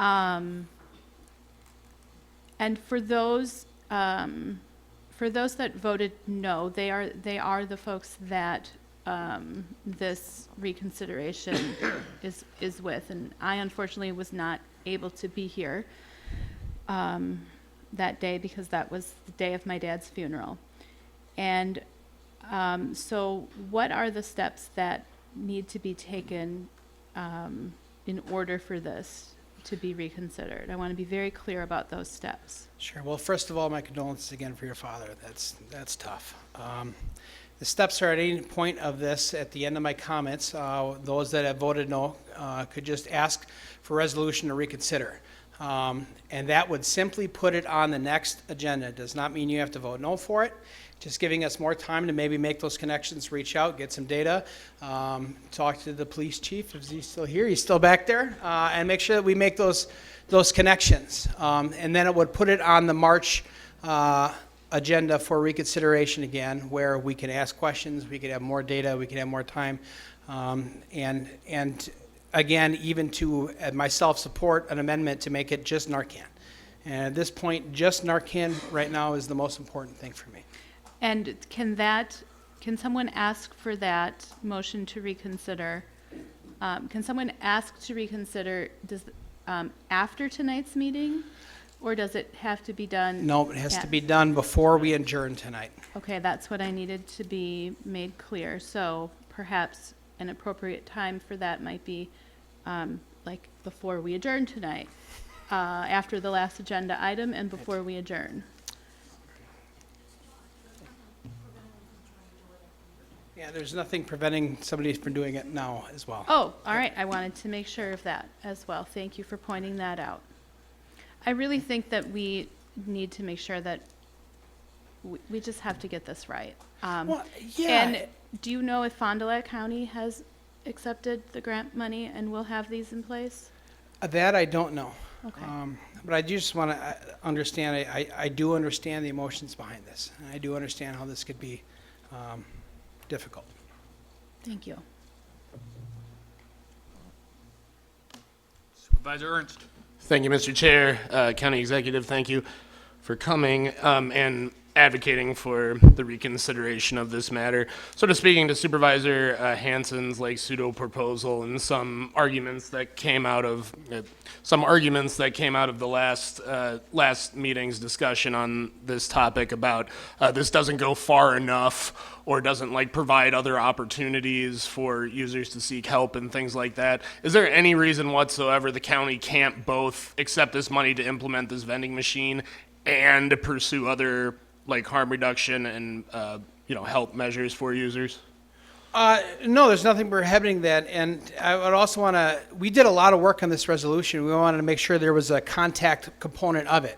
And for those that voted no, they are the folks that this reconsideration is with, and I unfortunately was not able to be here that day because that was the day of my dad's funeral. And so what are the steps that need to be taken in order for this to be reconsidered? I want to be very clear about those steps. Sure. Well, first of all, my condolences again for your father. That's tough. The steps are at any point of this, at the end of my comments, those that have voted no could just ask for resolution to reconsider. And that would simply put it on the next agenda. It does not mean you have to vote no for it. Just giving us more time to maybe make those connections, reach out, get some data, talk to the police chief. Is he still here? He's still back there. And make sure that we make those connections. And then it would put it on the March agenda for reconsideration again, where we can ask questions, we could have more data, we could have more time. And again, even to myself support an amendment to make it just Narcan. And at this point, just Narcan right now is the most important thing for me. And can someone ask for that motion to reconsider? Can someone ask to reconsider after tonight's meeting, or does it have to be done? No, it has to be done before we adjourn tonight. Okay, that's what I needed to be made clear. So perhaps an appropriate time for that might be like before we adjourn tonight, after the last agenda item and before we adjourn. Yeah, there's nothing preventing somebody from doing it now as well. Oh, all right. I wanted to make sure of that as well. Thank you for pointing that out. I really think that we need to make sure that we just have to get this right. Well, yeah. And do you know if Fond du Lac County has accepted the grant money and will have these in place? That I don't know. Okay. But I just want to understand, I do understand the emotions behind this. And I do understand how this could be difficult. Thank you. Supervisor Ernst. Thank you, Mr. Chair. County Executive, thank you for coming and advocating for the reconsideration of this matter. Sort of speaking to Supervisor Hansen's pseudo proposal and some arguments that came out of the last meeting's discussion on this topic about this doesn't go far enough or doesn't provide other opportunities for users to seek help and things like that. Is there any reason whatsoever the county can't both accept this money to implement this vending machine and pursue other harm reduction and help measures for users? No, there's nothing prohibiting that. And I would also we did a lot of work on this resolution. We wanted to make sure there was a contact component of it.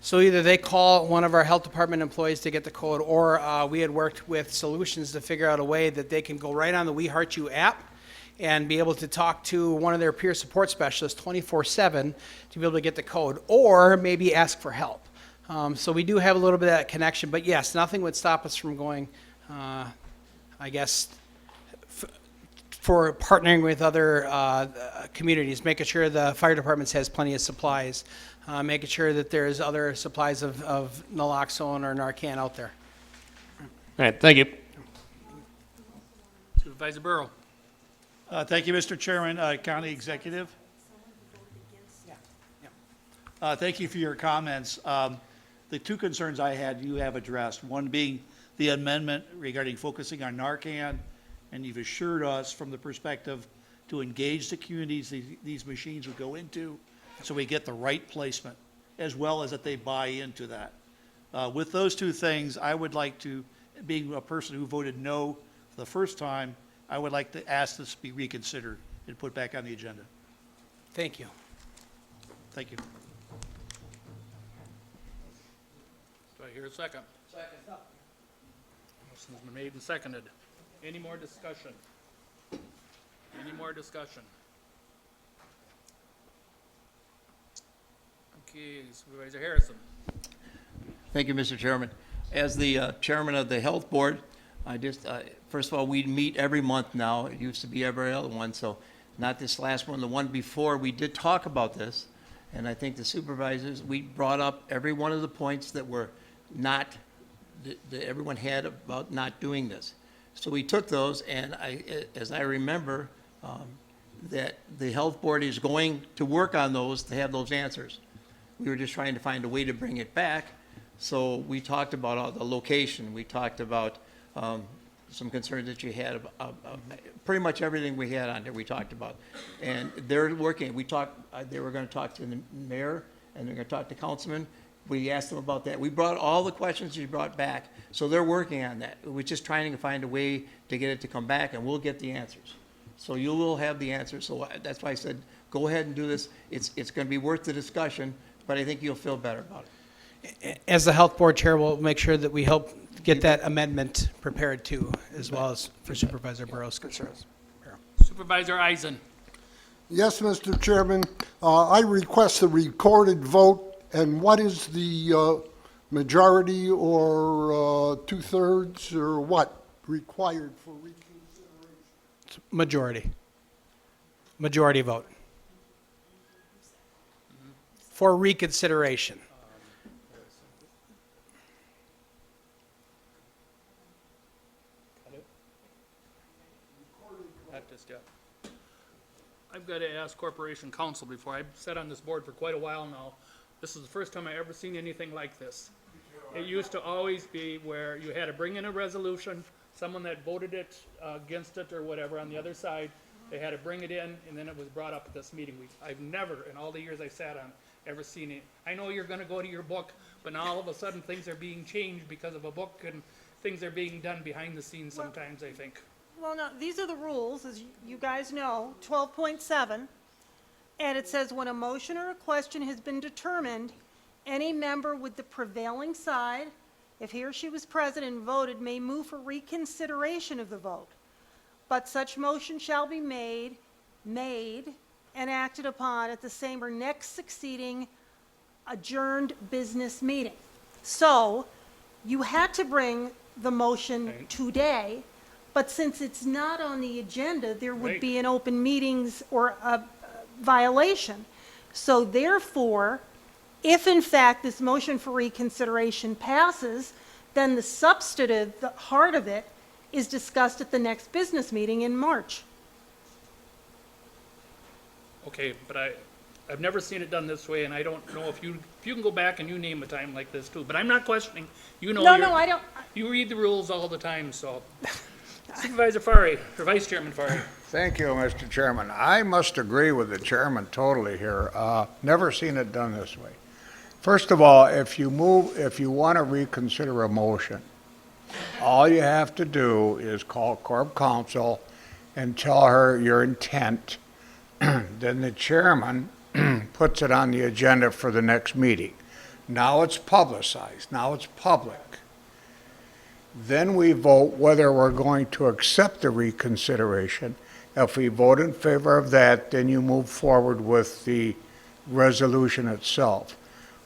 So either they call one of our health department employees to get the code, or we had worked with Solutions to figure out a way that they can go right on the We Heart You app and be able to talk to one of their peer support specialists 24/7 to be able to get the code, or maybe ask for help. So we do have a little bit of that connection, but yes, nothing would stop us from going, for partnering with other communities, making sure the fire departments has plenty of supplies, making sure that there's other supplies of naloxone or Narcan out there. All right, thank you. Supervisor Burrow. Thank you, Mr. Chairman, County Executive. Thank you for your comments. The two concerns I had, you have addressed, one being the amendment regarding focusing on Narcan, and you've assured us from the perspective to engage the communities these machines would go into, so we get the right placement, as well as that they buy into that. With those two things, I would like to, being a person who voted no for the first time, I would like to ask this be reconsidered and put back on the agenda. Thank you. Thank you. Do I hear a second? Second. Motion's been made and seconded. Any more discussion? Any more discussion? Okay, Supervisor Harrison. Thank you, Mr. Chairman. As the chairman of the Health Board, I just, first of all, we meet every month now. It used to be every other one, so not this last one. The one before, we did talk about this, and I think the supervisors, we brought up every one of the points that were not, that everyone had about not doing this. So we took those, and as I remember, that the Health Board is going to work on those to have those answers. We were just trying to find a way to bring it back. So we talked about the location. We talked about some concerns that you had about pretty much everything we had on there we talked about. And they're working. We talked, they were going to talk to the mayor, and they're going to talk to councilmen. We asked them about that. We brought all the questions you brought back. So they're working on that. We're just trying to find a way to get it to come back, and we'll get the answers. So you will have the answers. So that's why I said, go ahead and do this. It's going to be worth the discussion, but I think you'll feel better about it. As the Health Board Chair, we'll make sure that we help get that amendment prepared too, as well as for Supervisor Burrow's concerns. Supervisor Eisen. Yes, Mr. Chairman. I request a recorded vote. And what is the majority or two-thirds or what required for reconsideration? Majority. Majority vote. For reconsideration. I've got to ask Corporation Counsel before. I've sat on this board for quite a while now. This is the first time I've ever seen anything like this. It used to always be where you had to bring in a resolution, someone that voted it against it or whatever on the other side, they had to bring it in, and then it was brought up at this meeting. I've never, in all the years I sat on, ever seen it. I know you're going to go to your book, but now all of a sudden things are being changed because of a book, and things are being done behind the scenes sometimes, I think. Well, no, these are the rules, as you guys know, 12.7. And it says, when a motion or a question has been determined, any member with the prevailing side, if he or she was present and voted, may move for reconsideration of the vote. But such motion shall be made, and acted upon at the same or next succeeding adjourned business meeting. So, you had to bring the motion today, but since it's not on the agenda, there would be an open meetings or a violation. So therefore, if in fact this motion for reconsideration passes, then the substantive, the heart of it, is discussed at the next business meeting in March. Okay, but I've never seen it done this way, and I don't know if you can go back and you name a time like this too. But I'm not questioning. You know, No, I don't. You read the rules all the time, so. Supervisor Fari, or Vice Chairman Fari. Thank you, Mr. Chairman. I must agree with the chairman totally here. Never seen it done this way. First of all, if you want to reconsider a motion, all you have to do is call Corp Counsel and tell her your intent. Then the chairman puts it on the agenda for the next meeting. Now it's publicized. Now it's public. Then we vote whether we're going to accept the reconsideration. If we vote in favor of that, then you move forward with the resolution itself.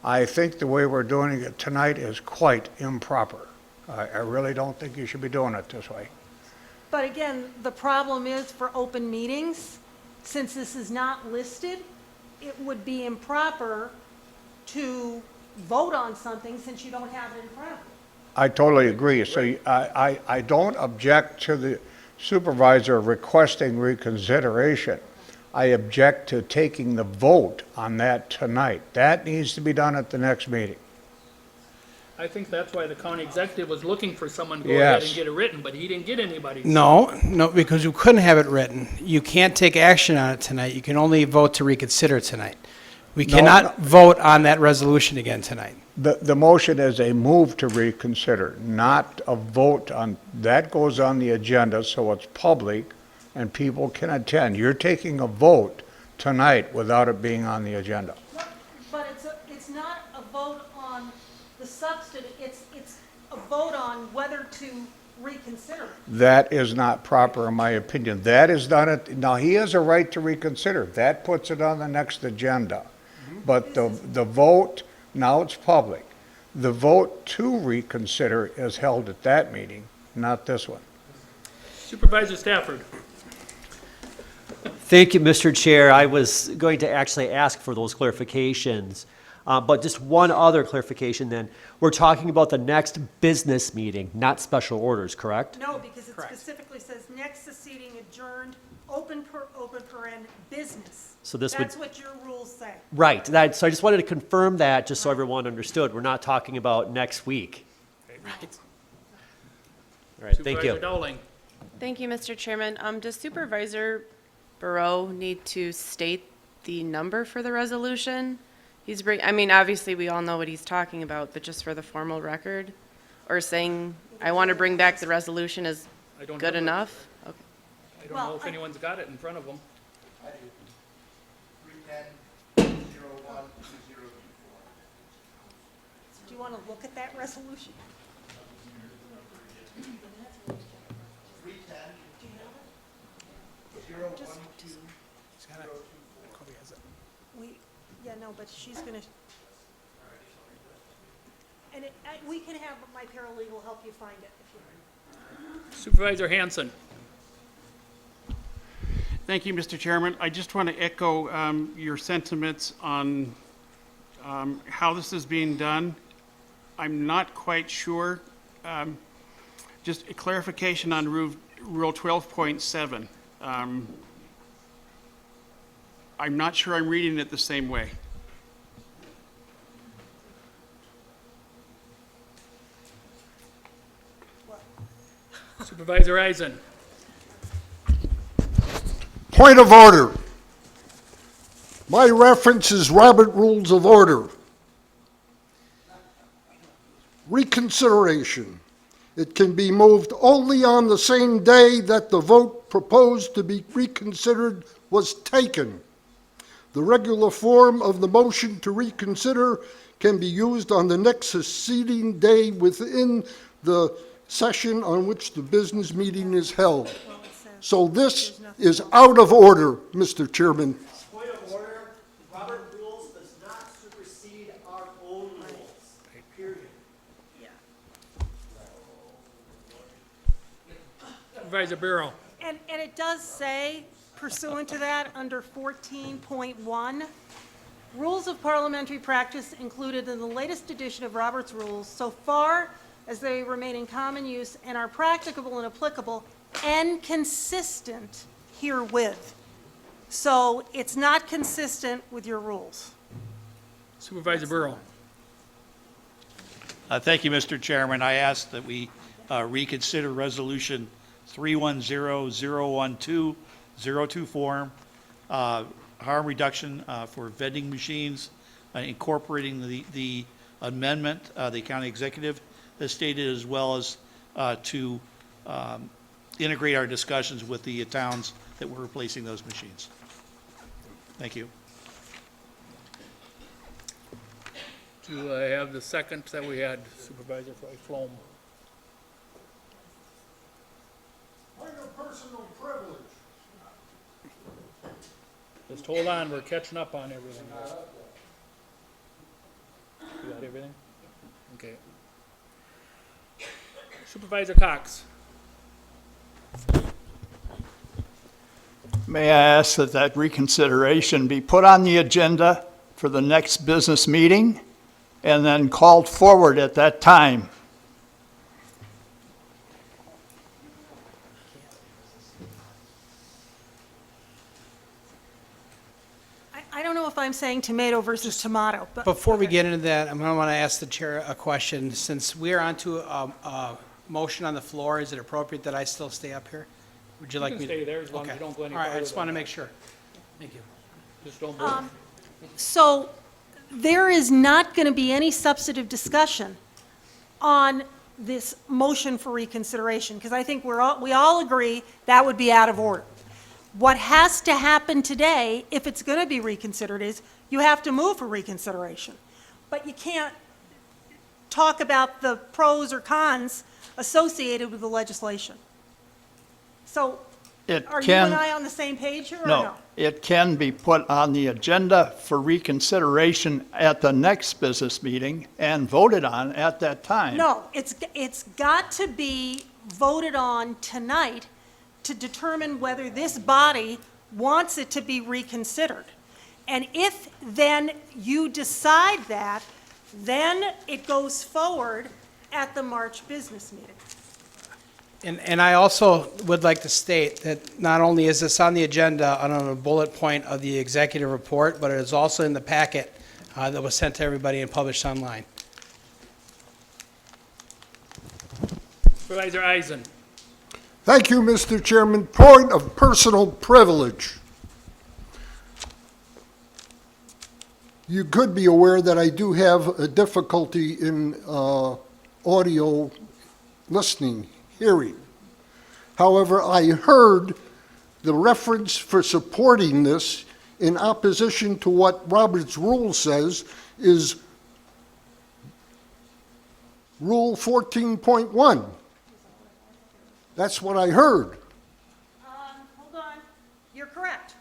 I think the way we're doing it tonight is quite improper. I really don't think you should be doing it this way. But again, the problem is for open meetings, since this is not listed, it would be improper to vote on something since you don't have it in front of you. I totally agree. So I don't object to the supervisor requesting reconsideration. I object to taking the vote on that tonight. That needs to be done at the next meeting. I think that's why the county executive was looking for someone to go ahead and Yes. get it written, but he didn't get anybody. No, because you couldn't have it written. You can't take action on it tonight. You can only vote to reconsider tonight. We No, cannot vote on that resolution again tonight. The motion is a move to reconsider, not a vote on, that goes on the agenda, so it's public and people can attend. You're taking a vote tonight without it being on the agenda. But it's not a vote on the substance, it's a vote on whether to reconsider. That is not proper, in my opinion. That is done at, now, he has a right to reconsider. That puts it on the next agenda. But the vote, now it's public. The vote to reconsider is held at that meeting, not this one. Supervisor Stafford. Thank you, Mr. Chair. I was going to actually ask for those clarifications, but just one other clarification then. We're talking about the next business meeting, not special orders, correct? No, because it specifically says next succeeding adjourned, open paren, business. So this That's what your rules say. Right, so I just wanted to confirm that, just so everyone understood. We're not talking about next week. All right, thank you. Supervisor Dowling. Thank you, Mr. Chairman. Does Supervisor Burrow need to state the number for the resolution? I mean, obviously, we all know what he's talking about, but just for the formal record? Or saying, I want to bring back the resolution is I don't good have it. enough? Okay. I don't know if anyone's got it in front of them. I do. 310-01-2024. Do you want to look at that resolution? 310-01-2024. Yeah, no, but she's gonna, and we can have my paralegal help you find it if you. Supervisor Hansen. Thank you, Mr. Chairman. I just want to echo your sentiments on how this is being done. I'm not quite sure. Just a clarification on Rule 12.7. I'm not sure I'm reading it the same way. Supervisor Eisen. Point of order. My reference is Robert Rules of Order. Reconsideration. It can be moved only on the same day that the vote proposed to be reconsidered was taken. The regular form of the motion to reconsider can be used on the next succeeding day within the session on which the business meeting is held. So this is out of order, Mr. Chairman. Point of order, Robert Rules does not supersede our own rules, period. Supervisor Bureau. And it does say, pursuant to that, under 14.1, rules of parliamentary practice included in the latest edition of Robert's Rules, so far as they remain in common use and are practicable and applicable and consistent herewith. So it's not consistent with your rules. Supervisor Burrow. Thank you, Mr. Chairman. I ask that we reconsider Resolution 310-012-02 form, harm reduction for vending machines, incorporating the amendment the county executive has stated, as well as to integrate our discussions with the towns that we're replacing those machines. Thank you. Do I have the second that we had, Supervisor Flom? Point of personal privilege. Just hold on, we're catching up on everything. You got everything? Okay. Supervisor Cox. May I ask that that reconsideration be put on the agenda for the next business meeting and then called forward at that time? I'm saying tomato versus tomato, but. Before we get into that, I'm going to want to ask the chair a question. Since we are onto a motion on the floor, is it appropriate that I still stay up here? Would you like can me to? stay there as long as Okay. you don't go any All right, I farther just than want to that. make sure. Thank you. Just don't vote. So there is not going to be any substantive discussion on this motion for reconsideration, because I think we all agree that would be out of order. What has to happen today, if it's going to be reconsidered, is you have to move for reconsideration. But you can't talk about the pros or cons associated with the legislation. So It are you can- and I on the same page here or No, no? it can be put on the agenda for reconsideration at the next business meeting and voted on at that time. No, it's got to be voted on tonight to determine whether this body wants it to be reconsidered. And if then you decide that, then it goes forward at the March business meeting. And I also would like to state that not only is this on the agenda on a bullet point of the executive report, but it is also in the packet that was sent to everybody and published online. Supervisor Eisen. Thank you, Mr. Chairman. Point of personal privilege. You could be aware that I do have a difficulty in audio listening, hearing. However, I heard the reference for supporting this in opposition to what Robert's rule says is Rule 14.1. That's what I heard. Hold on. You're correct.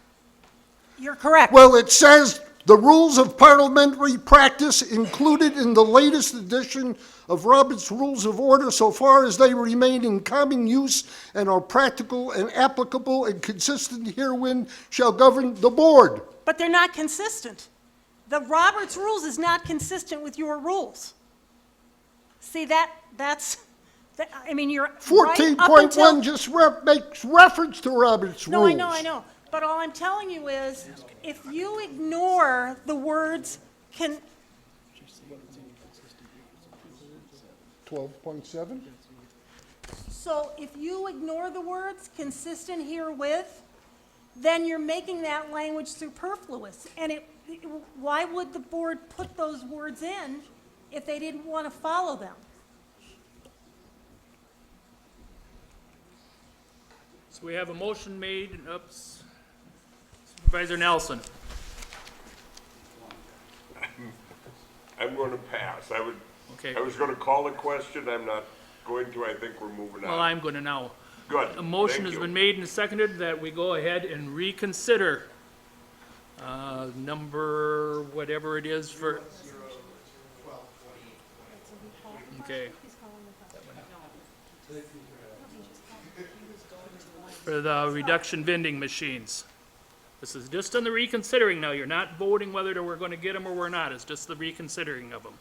You're correct. Well, it says the rules of parliamentary practice included in the latest edition of Robert's Rules of Order, so far as they remain in common use and are practical and applicable and consistent herewith, shall govern the board. But they're not consistent. The Roberts Rules is not consistent with your rules. See, I mean, you're right up 14.1 until. just makes reference to Robert's No, rules. I know. But all I'm telling you is, if you ignore the words 12.7? So if you ignore the words consistent herewith, then you're making that language superfluous. And why would the board put those words in if they didn't want to follow them? So we have a motion made, oops, Supervisor Nelson. I'm going to pass. Okay. I was going to call a question. I'm not going to. I think we're moving on. Well, I'm going to now. Good. A motion Thank has you. been made and seconded that we go ahead and reconsider number, whatever it is for. Okay. For the reduction vending machines. This is just on the reconsidering now. You're not voting whether we're going to get them or we're not. It's just the reconsidering of them.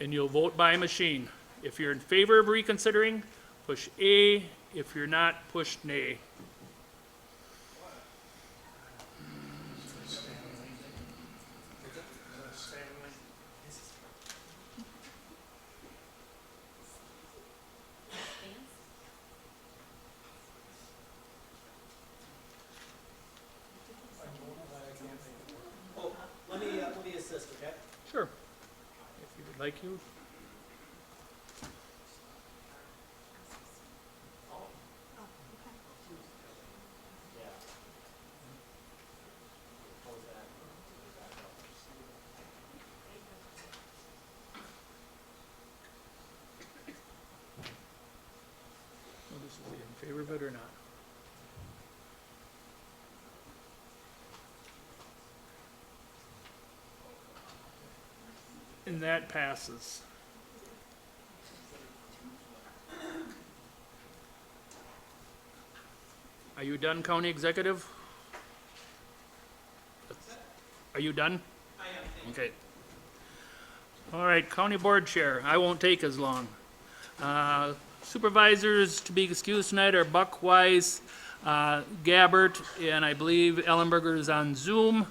And you'll vote by machine. If you're in favor of reconsidering, push A. If you're not, push nay. Let me assist, okay? Sure. If you would like you. Well, this is in favor of it or not? And that passes. Are you done, County Executive? Are you done? I am. Okay. All right, County Board Chair, I won't take as long. Supervisors to be excused tonight are Buck Wise, Gabbert, and I believe Ellenberger is on Zoom.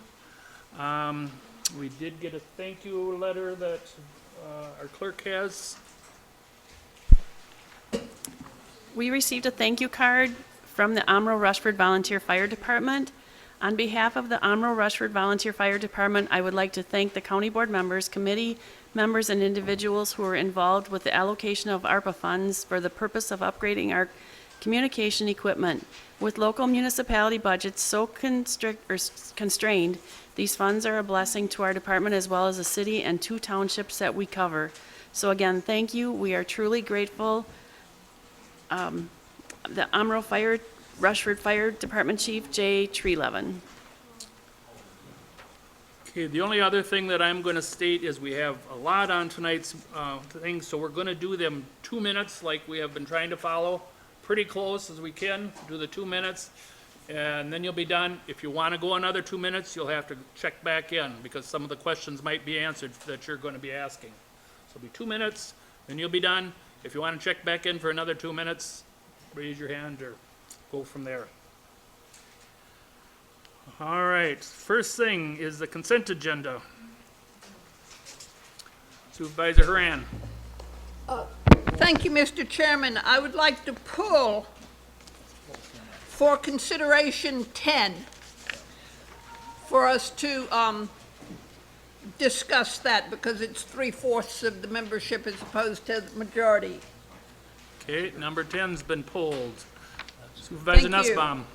We did get a thank you letter that our clerk has. We received a thank you card from the Amro Rushford Volunteer Fire Department. On behalf of the Amro Rushford Volunteer Fire Department, I would like to thank the county board members, committee members, and individuals who were involved with the allocation of ARPA funds for the purpose of upgrading our communication equipment. With local municipality budgets so constrained, these funds are a blessing to our department as well as the city and 2 townships that we cover. So again, thank you. We are truly grateful. The Amro Rushford Fire Department Chief, Jay Treelevin. Okay, the only other thing that I'm going to state is we have a lot on tonight's things, so we're going to do them 2 minutes like we have been trying to follow, pretty close as we can, do the 2 minutes, and then you'll be done. If you want to go another 2 minutes, you'll have to check back in because some of the questions might be answered that you're going to be asking. So it'll be 2 minutes, then you'll be done. If you want to check back in for another 2 minutes, raise your hand or go from there. All right, first thing is the consent agenda. Supervisor Haran. Thank you, Mr. Chairman. I would like to pull for consideration 10 for us to discuss that because it's 3/4 of the membership as opposed to the majority. Okay, number 10's been pulled. Supervisor Thank you. Nussbaum.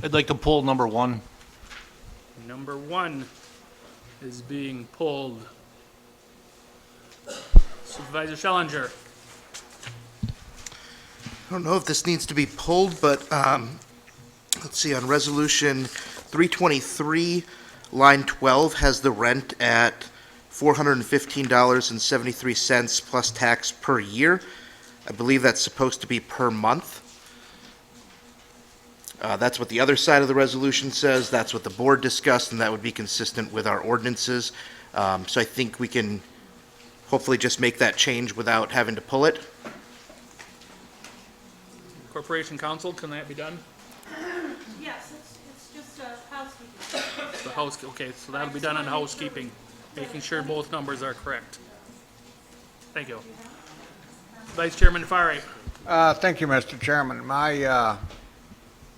I'd like to pull number 1. Number 1 is being pulled. Supervisor Schellinger. I don't know if this needs to be pulled, but let's see, on resolution 323, line 12 has the rent at $415.73 plus tax per year. I believe that's supposed to be per month. That's what the other side of the resolution says. That's what the board discussed, and that would be consistent with our ordinances. So I think we can hopefully just make that change without having to pull it. Corporation Counsel, can that be done? Yes, it's just housekeeping. The house, okay, so that'll be done on housekeeping, making sure both numbers are correct. Thank you. Vice Chairman Fari. Thank you, Mr. Chairman. My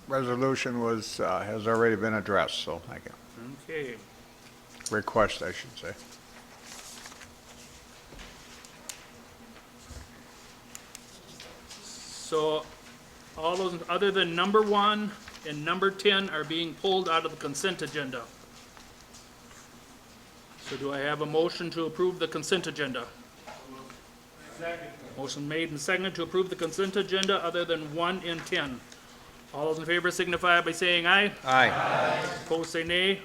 resolution has already been addressed, so thank you. Okay. Request, I should say. So all those other than number 1 and number 10 are being pulled out of the consent agenda. So do I have a motion to approve the consent agenda? Second. Motion made and seconded to approve the consent agenda other than 1 and 10. All those in favor signify by saying aye. Aye. Opposed, say nay.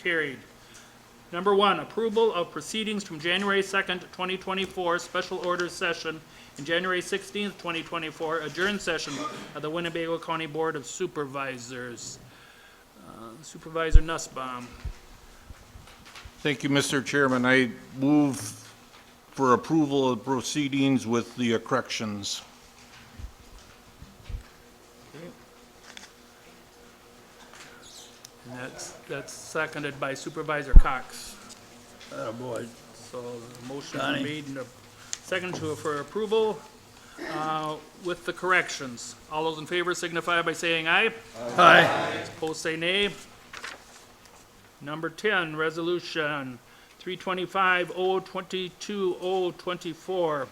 Carried. Number 1, approval of proceedings from January 2nd, 2024, special orders session, and January 16th, 2024, adjourned session of the Winnebago County Board of Supervisors. Supervisor Nussbaum. Thank you, Mr. Chairman. I move for approval of proceedings with the corrections. And that's seconded by Supervisor Cox. Oh, boy. So the motion Donnie. made and seconded for approval with the corrections. All those in favor signify by saying aye. Aye. Opposed, say nay. Number 10, resolution 325-022-024.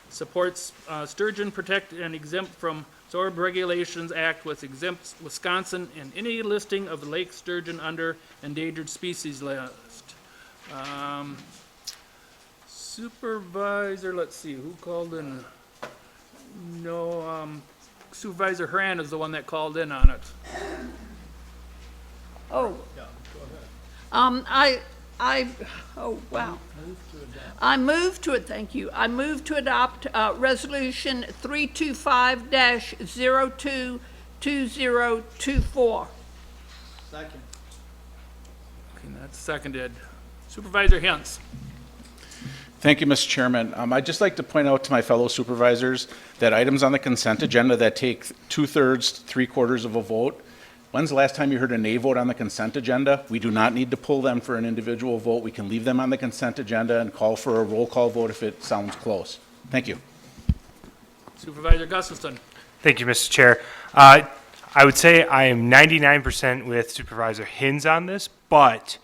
Supports sturgeon protect and exempt from Zorb Regulations Act, with exempts Wisconsin in any listing of the lake sturgeon under endangered species list. Supervisor, let's see, who called in? No, Supervisor Haran is the one that called in on it. Oh. Oh, wow. I move to it, thank you. I move to adopt Resolution 325-022024. Second. Okay, that's seconded. Supervisor Hintz. Thank you, Mr. Chairman. I'd just like to point out to my fellow supervisors that items on the consent agenda that take 2/3, 3/4 of a vote When's the last time you heard a nay vote on the consent agenda? We do not need to pull them for an individual vote. We can leave them on the consent agenda and call for a roll call vote if it sounds close. Thank you. Supervisor Gustafson. Thank you, Mr. Chair. I would say I am 99% with Supervisor Hintz on this, but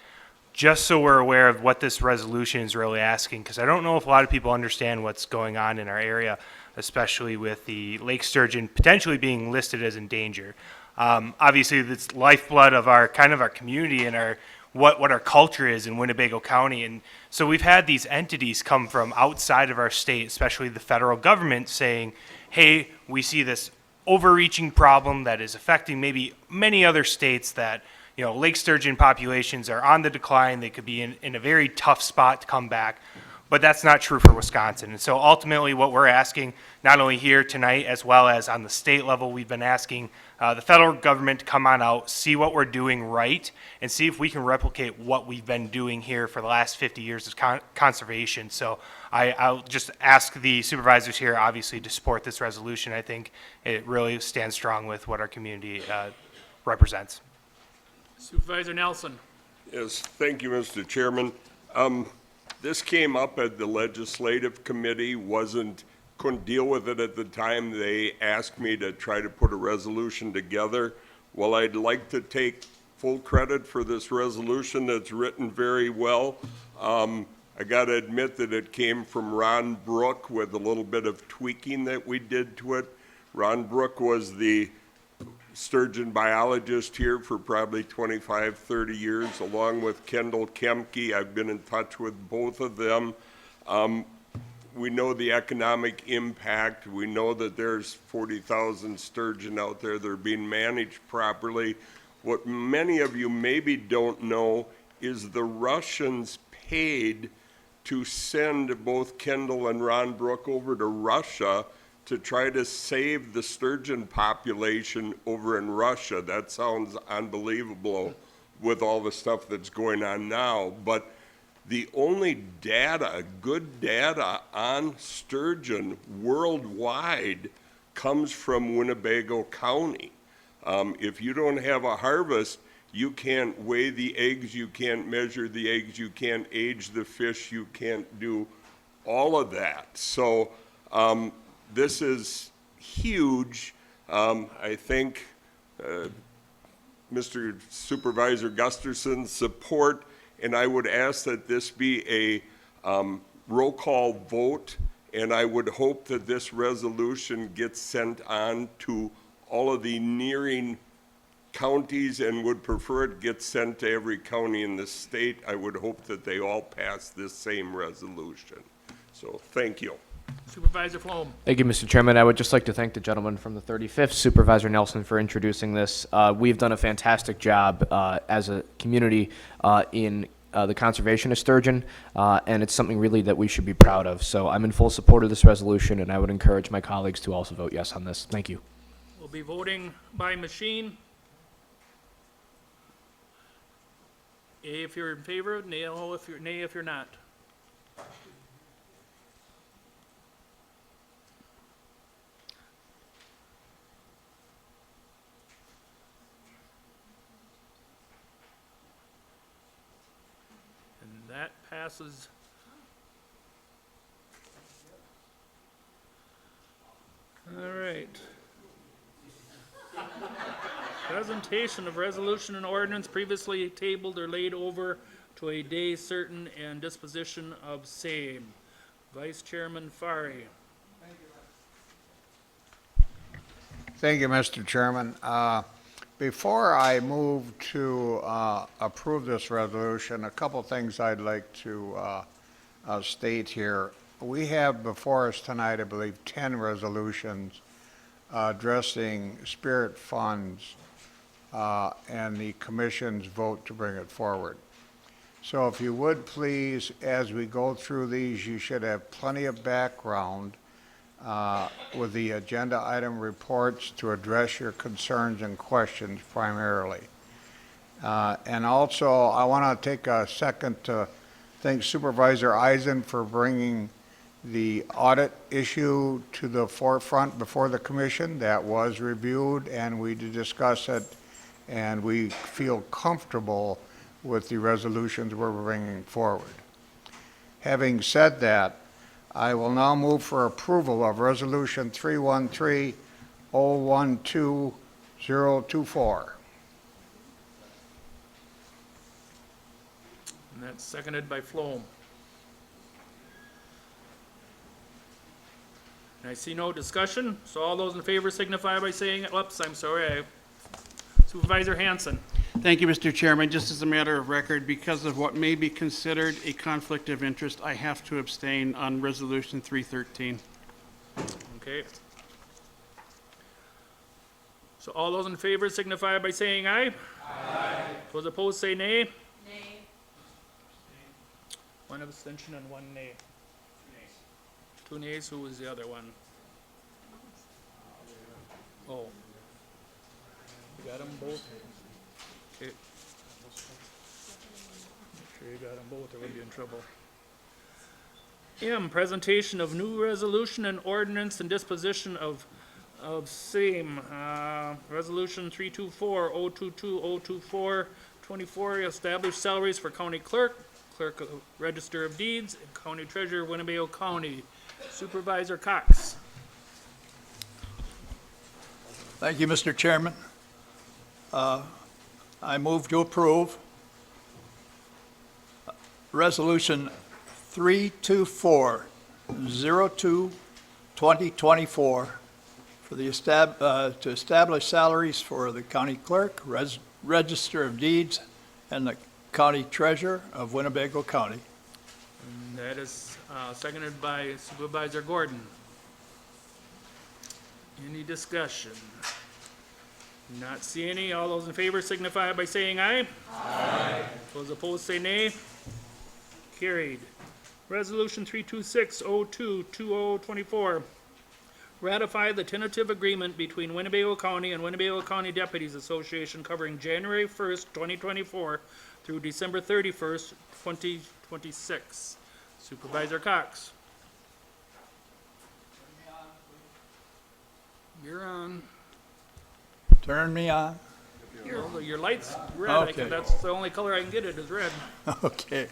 just so we're aware of what this resolution is really asking, because I don't know if a lot of people understand what's going on in our area, especially with the lake sturgeon potentially being listed as endangered. Obviously, it's lifeblood of our community and what our culture is in Winnebago County. And so we've had these entities come from outside of our state, especially the federal government, saying, hey, we see this overreaching problem that is affecting maybe many other states that, lake sturgeon populations are on the decline. They could be in a very tough spot to come back. But that's not true for Wisconsin. And so ultimately what we're asking, not only here tonight as well as on the state level, we've been asking the federal government to come on out, see what we're doing right, and see if we can replicate what we've been doing here for the last 50 years of conservation. So I'll just ask the supervisors here, obviously, to support this resolution. I think it really stands strong with what our community represents. Supervisor Nelson. Yes, thank you, Mr. Chairman. This came up at the legislative committee, couldn't deal with it at the time. They asked me to try to put a resolution together. Well, I'd like to take full credit for this resolution that's written very well. I got to admit that it came from Ron Brook with a little bit of tweaking that we did to it. Ron Brook was the sturgeon biologist here for probably 25, 30 years, along with Kendall Kemke. I've been in touch with both of them. We know the economic impact. We know that there's 40,000 sturgeon out there that are being managed properly. What many of you maybe don't know is the Russians paid to send both Kendall and Ron Brook over to Russia to try to save the sturgeon population over in Russia. That sounds unbelievable with all the stuff that's going on now, but the only data, good data on sturgeon worldwide comes from Winnebago County. If you don't have a harvest, you can't weigh the eggs, you can't measure the eggs, you can't age the fish, you can't do all of that. So this is huge. I think Mr. Supervisor Gustafson's support, and I would ask that this be a roll call vote, and I would hope that this resolution gets sent on to all of the nearing counties and would prefer it gets sent to every county in the state. I would hope that they all pass this same resolution. So thank you. Supervisor Flom. Thank you, Mr. Chairman. I would just like to thank the gentleman from the 35th, Supervisor Nelson, for introducing this. We've done a fantastic job as a community in the conservation of sturgeon, and it's something really that we should be proud of. So I'm in full support of this resolution, and I would encourage my colleagues to also vote yes on this. Thank you. We'll be voting by machine. A if you're in favor, nay if you're not. And that passes. All right. Presentation of resolution and ordinance previously tabled or laid over to a day certain and disposition of same. Vice Chairman Fari. Thank you, Mr. Chairman. Before I move to approve this resolution, a couple things I'd like to state here. We have before us tonight, I believe, 10 resolutions addressing spirit funds and the commission's vote to bring it forward. So if you would please, as we go through these, you should have plenty of background with the agenda item reports to address your concerns and questions primarily. And also, I want to take a second to thank Supervisor Eisen for bringing the audit issue to the forefront before the commission. That was reviewed, and we did discuss it and we feel comfortable with the resolutions we're bringing forward. Having said that, I will now move for approval of Resolution 313-012-024. And that's seconded by Flom. And I see no discussion, so all those in favor signify by saying, oops, I'm sorry, Supervisor Hansen. Thank you, Mr. Chairman. Just as a matter of record, because of what may be considered a conflict of interest, I have to abstain on Resolution 313. Okay. So all those in favor signify by saying aye. Aye. Those opposed say nay. Nay. One abstention and one nay. Two nays. Who was the other one? Oh. You got them both? Okay. Sure you got them both, or we'll be in trouble. M, presentation of new resolution and ordinance and disposition of same. Resolution 324-022-024-24, establish salaries for county clerk, clerk of register of deeds, and county treasurer, Winnebago County. Supervisor Cox. Thank you, Mr. Chairman. I move to approve Resolution 324-02-2024 for the to establish salaries for the county clerk, register of deeds, and the county treasurer of Winnebago County. And that is seconded by Supervisor Gordon. Any discussion? Not see any. All those in favor signify by saying aye. Aye. Those opposed say nay. Carried. Resolution 326-02-2024. Ratify the tentative agreement between Winnebago County and Winnebago County Deputies Association covering January 1st, 2024 through December 31st, 2026. Supervisor Cox. You're on. Turn me on. Your light's red. Okay. That's the only color I can get it is red. Okay.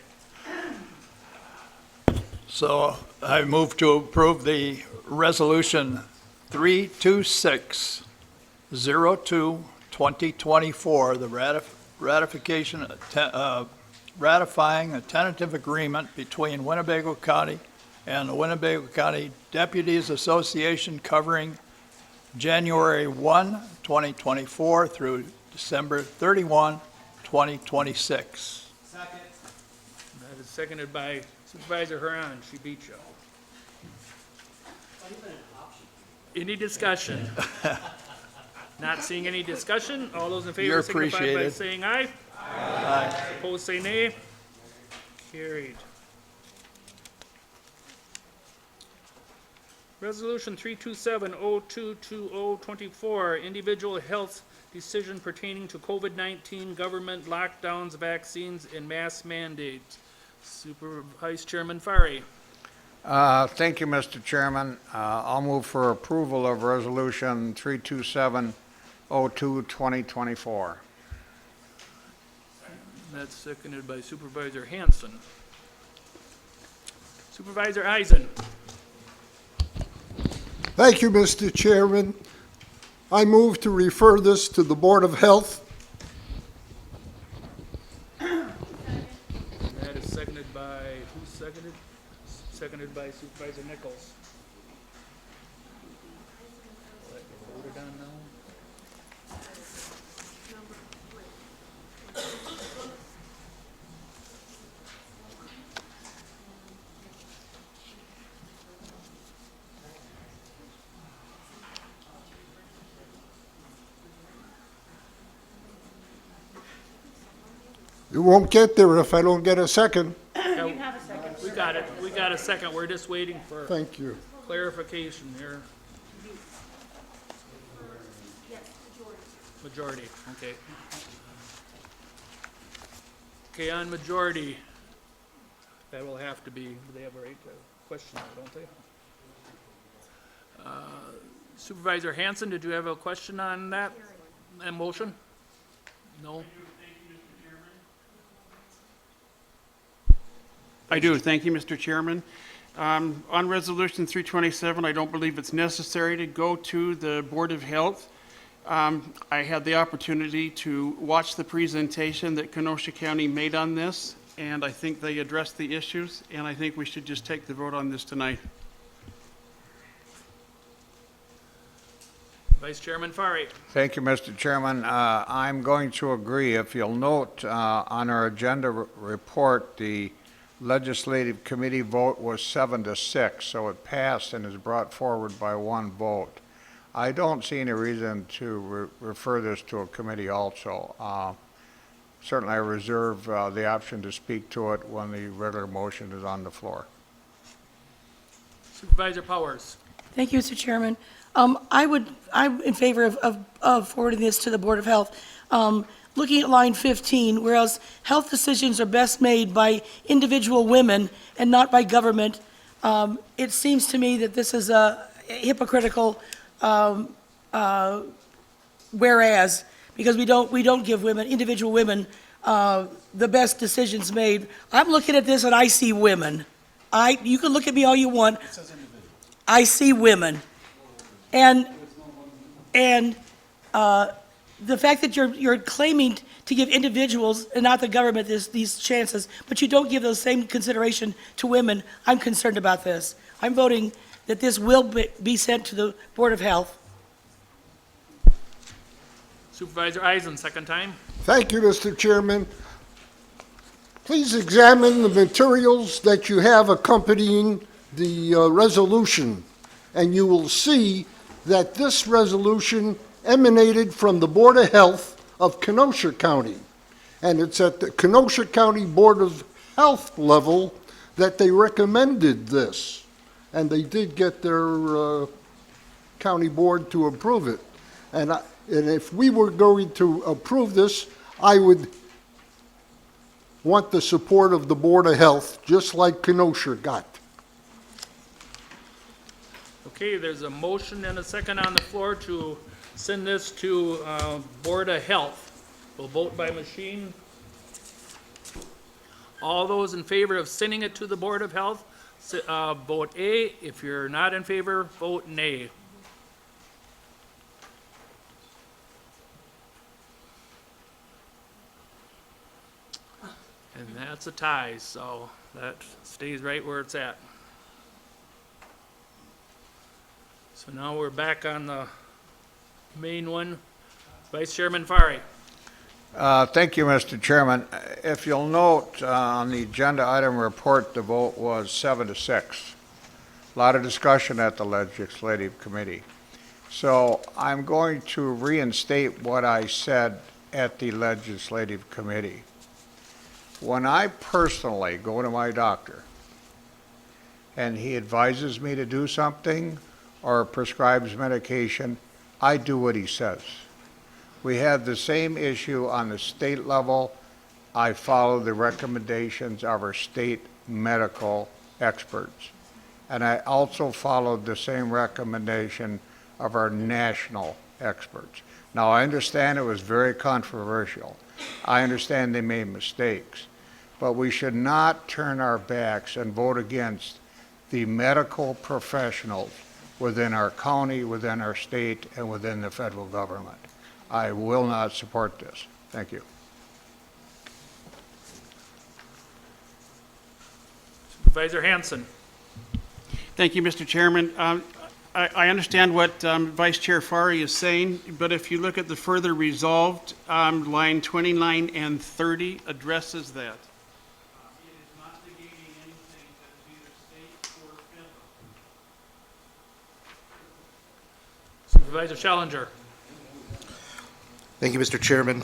So I move to approve the resolution 326-02-2024, the ratification, ratifying a tentative agreement between Winnebago County and the Winnebago County Deputies Association covering January 1, 2024 through December 31, 2026. Second. That is seconded by Supervisor Huron. She beat you. Any discussion? Not seeing any discussion. All those in favor You're signify by appreciated. saying aye. Aye. Opposed say nay. Carried. Resolution 327-0220-24, individual health decision pertaining to COVID-19 government lockdowns, vaccines, and mass mandates. Vice Chairman Fari. Thank you, Mr. Chairman. I'll move for approval of Resolution 327-02-2024. That's seconded by Supervisor Hansen. Supervisor Eisen. Thank you, Mr. Chairman. I move to refer this to the Board of Health. That is seconded by, who seconded? Seconded by Supervisor Nichols. Let me vote it on now. You won't get there if I don't get a second. You have a second. We got it. We got a second. We're just waiting for Thank you. clarification here. Majority, okay. Okay, on majority, that will have to be, they have a right to question, don't they? Supervisor Hansen, did you have a question on that motion? No? I do. Thank you, Mr. Chairman. On Resolution 327, I don't believe it's necessary to go to the Board of Health. I had the opportunity to watch the presentation that Kenosha County made on this, and I think they addressed the issues, and I think we should just take the vote on this tonight. Vice Chairman Fari. Thank you, Mr. Chairman. I'm going to agree. If you'll note, on our agenda report, the legislative committee vote was 7-6, so it passed and is brought forward by one vote. I don't see any reason to refer this to a committee also. Certainly, I reserve the option to speak to it when the regular motion is on the floor. Supervisor Powers. Thank you, Mr. Chairman. I'm in favor of forwarding this to the Board of Health. Looking at line 15, whereas health decisions are best made by individual women and not by government, it seems to me that this is a hypocritical whereas, because we don't give individual women, the best decisions made. I'm looking at this and I see women. You can look at me all you want. I see women. And the fact that you're claiming to give individuals and not the government these chances, but you don't give those same consideration to women, I'm concerned about this. I'm voting that this will be sent to the Board of Health. Supervisor Eisen, second time. Thank you, Mr. Chairman. Please examine the materials that you have accompanying the resolution, and you will see that this resolution emanated from the Board of Health of Kenosha County. And it's at the Kenosha County Board of Health level that they recommended this. And they did get their county board to approve it. And if we were going to approve this, I would want the support of the Board of Health, just like Kenosha got. Okay, there's a motion and a second on the floor to send this to Board of Health. We'll vote by machine. All those in favor of sending it to the Board of Health, vote A. If you're not in favor, vote nay. And that's a tie, so that stays right where it's at. So now we're back on the main one. Vice Chairman Fari. Thank you, Mr. Chairman. If you'll note, on the agenda item report, the vote was 7-6. A lot of discussion at the Legislative Committee. So I'm going to reinstate what I said at the Legislative Committee. When I personally go to my doctor and he advises me to do something or prescribes medication, I do what he says. We have the same issue on the state level. I follow the recommendations of our state medical experts. And I also followed the same recommendation of our national experts. Now, I understand it was very controversial. I understand they made mistakes. But we should not turn our backs and vote against the medical professionals within our county, within our state, and within the federal government. I will not support this. Thank you. Supervisor Hansen. Thank you, Mr. Chairman. I understand what Vice Chair Fari is saying, but if you look at the further resolved, line 29 and 30 addresses that. It is not negating anything that is either state or federal. Supervisor Schellinger. Thank you, Mr. Chairman.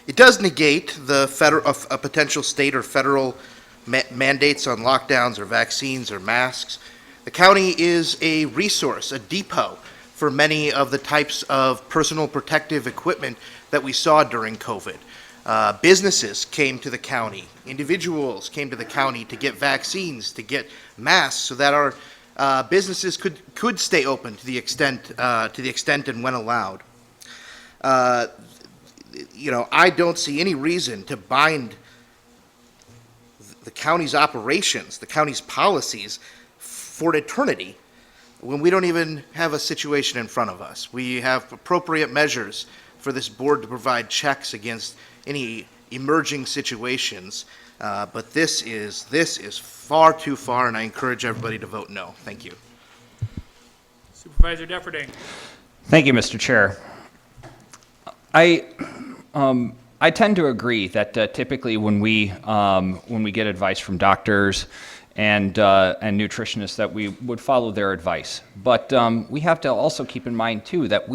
It does negate the a potential state or federal mandates on lockdowns or vaccines or masks. The county is a resource, a depot for many of the types of personal protective equipment that we saw during COVID. Businesses came to the county, individuals came to the county to get vaccines, to get masks, so that our businesses could stay open to the extent and when allowed. I don't see any reason to bind the county's operations, the county's policies for an eternity when we don't even have a situation in front of us. We have appropriate measures for this board to provide checks against any emerging situations. But this is far too far, and I encourage everybody to vote no. Thank you. Supervisor Defferting. Thank you, Mr. Chair. I tend to agree that typically when we get advice from doctors and nutritionists, that we would follow their advice. But we have to also keep in mind too that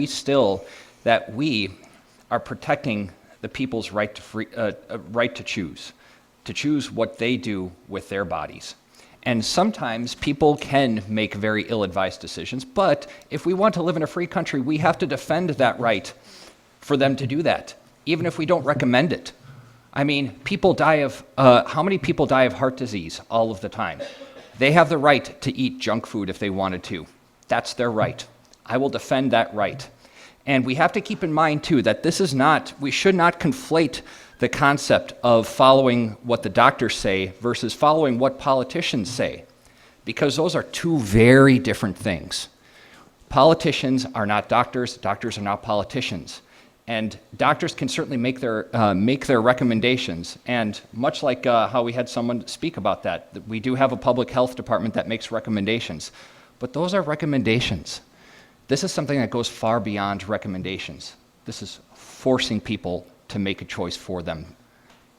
we are protecting the people's right to choose what they do with their bodies. And sometimes people can make very ill-advised decisions, but if we want to live in a free country, we have to defend that right for them to do that, even if we don't recommend it. I mean, people die of, how many people die of heart disease all of the time? They have the right to eat junk food if they wanted to. That's their right. I will defend that right. And we have to keep in mind, too, that we should not conflate the concept of following what the doctors say versus following what politicians say, because those are two very different things. Politicians are not doctors, doctors are not politicians. And doctors can certainly make their recommendations. And much like how we had someone speak about that, we do have a public health department that makes recommendations. But those are recommendations. This is something that goes far beyond recommendations. This is forcing people to make a choice for them.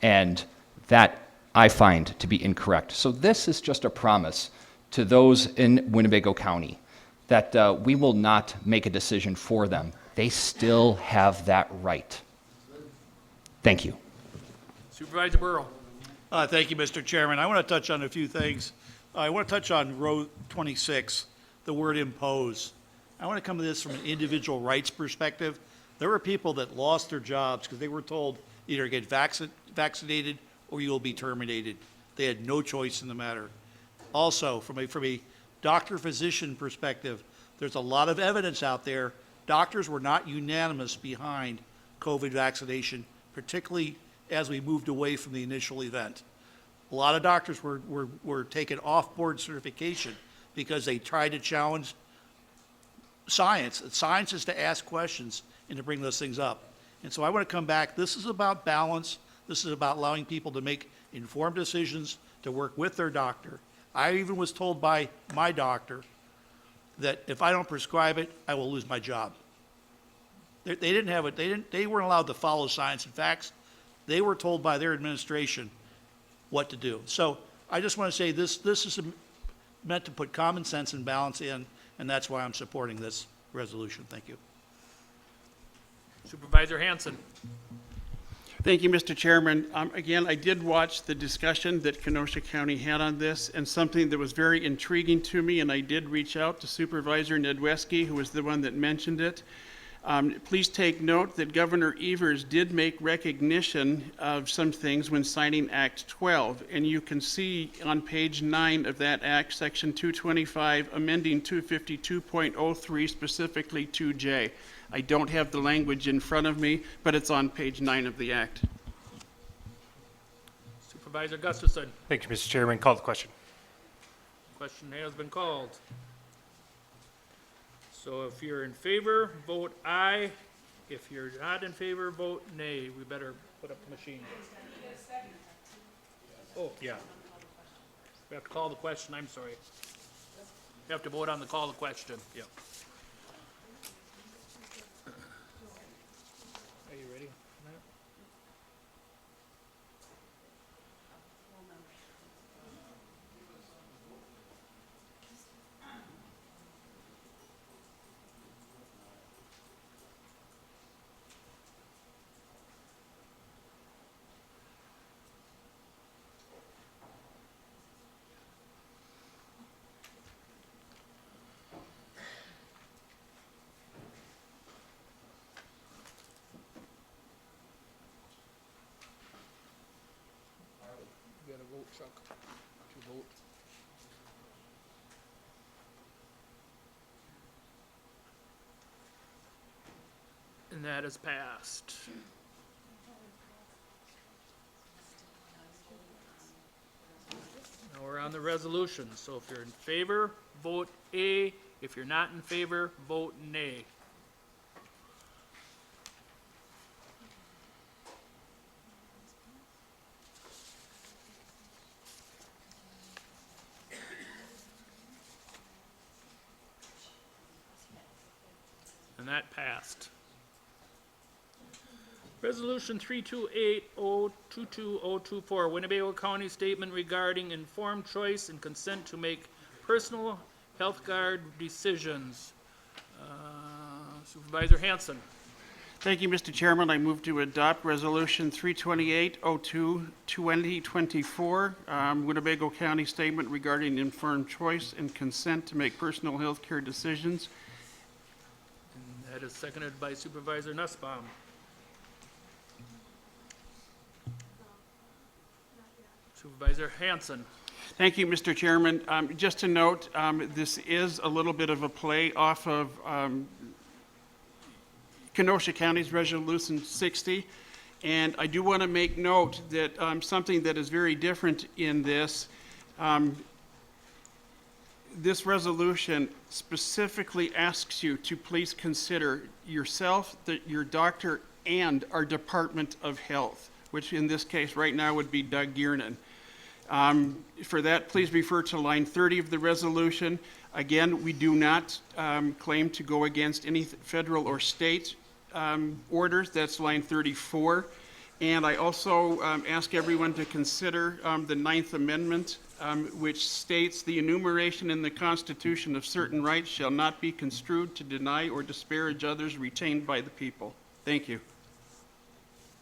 And that I find to be incorrect. So this is just a promise to those in Winnebago County that we will not make a decision for them. They still have that right. Thank you. Supervisor Burrow. Thank you, Mr. Chairman. I want to touch on a few things. I want to touch on row 26, the word impose. I want to come to this from an individual rights perspective. There were people that lost their jobs because they were told either get vaccinated or you will be terminated. They had no choice in the matter. Also, from a doctor-physician perspective, there's a lot of evidence out there. Doctors were not unanimous behind COVID vaccination, particularly as we moved away from the initial event. A lot of doctors were taken off board certification because they tried to challenge science. Science is to ask questions and to bring those things up. And so I want to come back. This is about balance. This is about allowing people to make informed decisions, to work with their doctor. I even was told by my doctor that if I don't prescribe it, I will lose my job. They didn't have it. They weren't allowed to follow science and facts. They were told by their administration what to do. So I just want to say this is meant to put common sense and balance in, and that's why I'm supporting this resolution. Thank you. Supervisor Hansen. Thank you, Mr. Chairman. Again, I did watch the discussion that Kenosha County had on this, and something that was very intriguing to me, and I did reach out to Supervisor Nedweski, who was the one that mentioned it. Please take note that Governor Evers did make recognition of some things when signing Act 12, and you can see on page 9 of that act, section 225, amending 252.03, specifically 2J. I don't have the language in front of me, but it's on page 9 of the act. Supervisor Gustafson. Thank you, Mr. Chairman. Call the question. Question has been called. So if you're in favor, vote aye. If you're not in favor, vote nay. We better put up the machine. Oh, yeah. We have to call the question, I'm sorry. We have to vote on the call the question, yep. Are you ready? You gotta vote, Chuck. To vote. And that is passed. We're on the resolution, so if you're in favor, vote A. If you're not in favor, vote nay. And that passed. Resolution 328-022-024, Winnebago County Statement regarding informed choice and consent to make personal health card decisions. Supervisor Hansen. Thank you, Mr. Chairman. I move to adopt Resolution 328-02-2024, Winnebago County Statement regarding informed choice and consent to make personal health care decisions. And that is seconded by Supervisor Nussbaum. Supervisor Hansen. Thank you, Mr. Chairman. Just to note, this is a little bit of a play off of Kenosha County's Resolution 60, and I do want to make note that something that is very different in this, this resolution specifically asks you to please consider yourself, your doctor, and our Department of Health, which in this case right now would be Doug Giernan. For that, please refer to line 30 of the resolution. Again, we do not claim to go against any federal or state orders. That's line 34. And I also ask everyone to consider the Ninth Amendment, which states the enumeration in the Constitution of certain rights shall not be construed to deny or disparage others retained by the people. Thank you.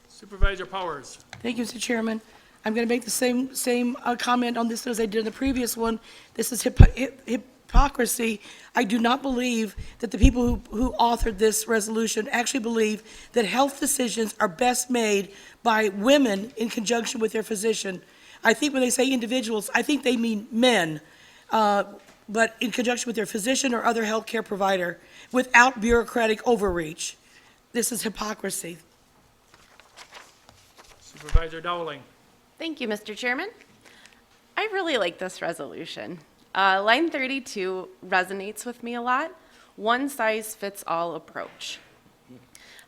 Supervisor Powers. Thank you, Mr. Chairman. I'm going to make the same comment on this as I did in the previous one. This is hypocrisy. I do not believe that the people who authored this resolution actually believe that health decisions are best made by women in conjunction with their physician. I think when they say individuals, I think they mean men, but in conjunction with their physician or other healthcare provider without bureaucratic overreach. This is hypocrisy. Supervisor Dowling. Thank you, Mr. Chairman. I really like this resolution. Line 32 resonates with me a lot. One size fits all approach.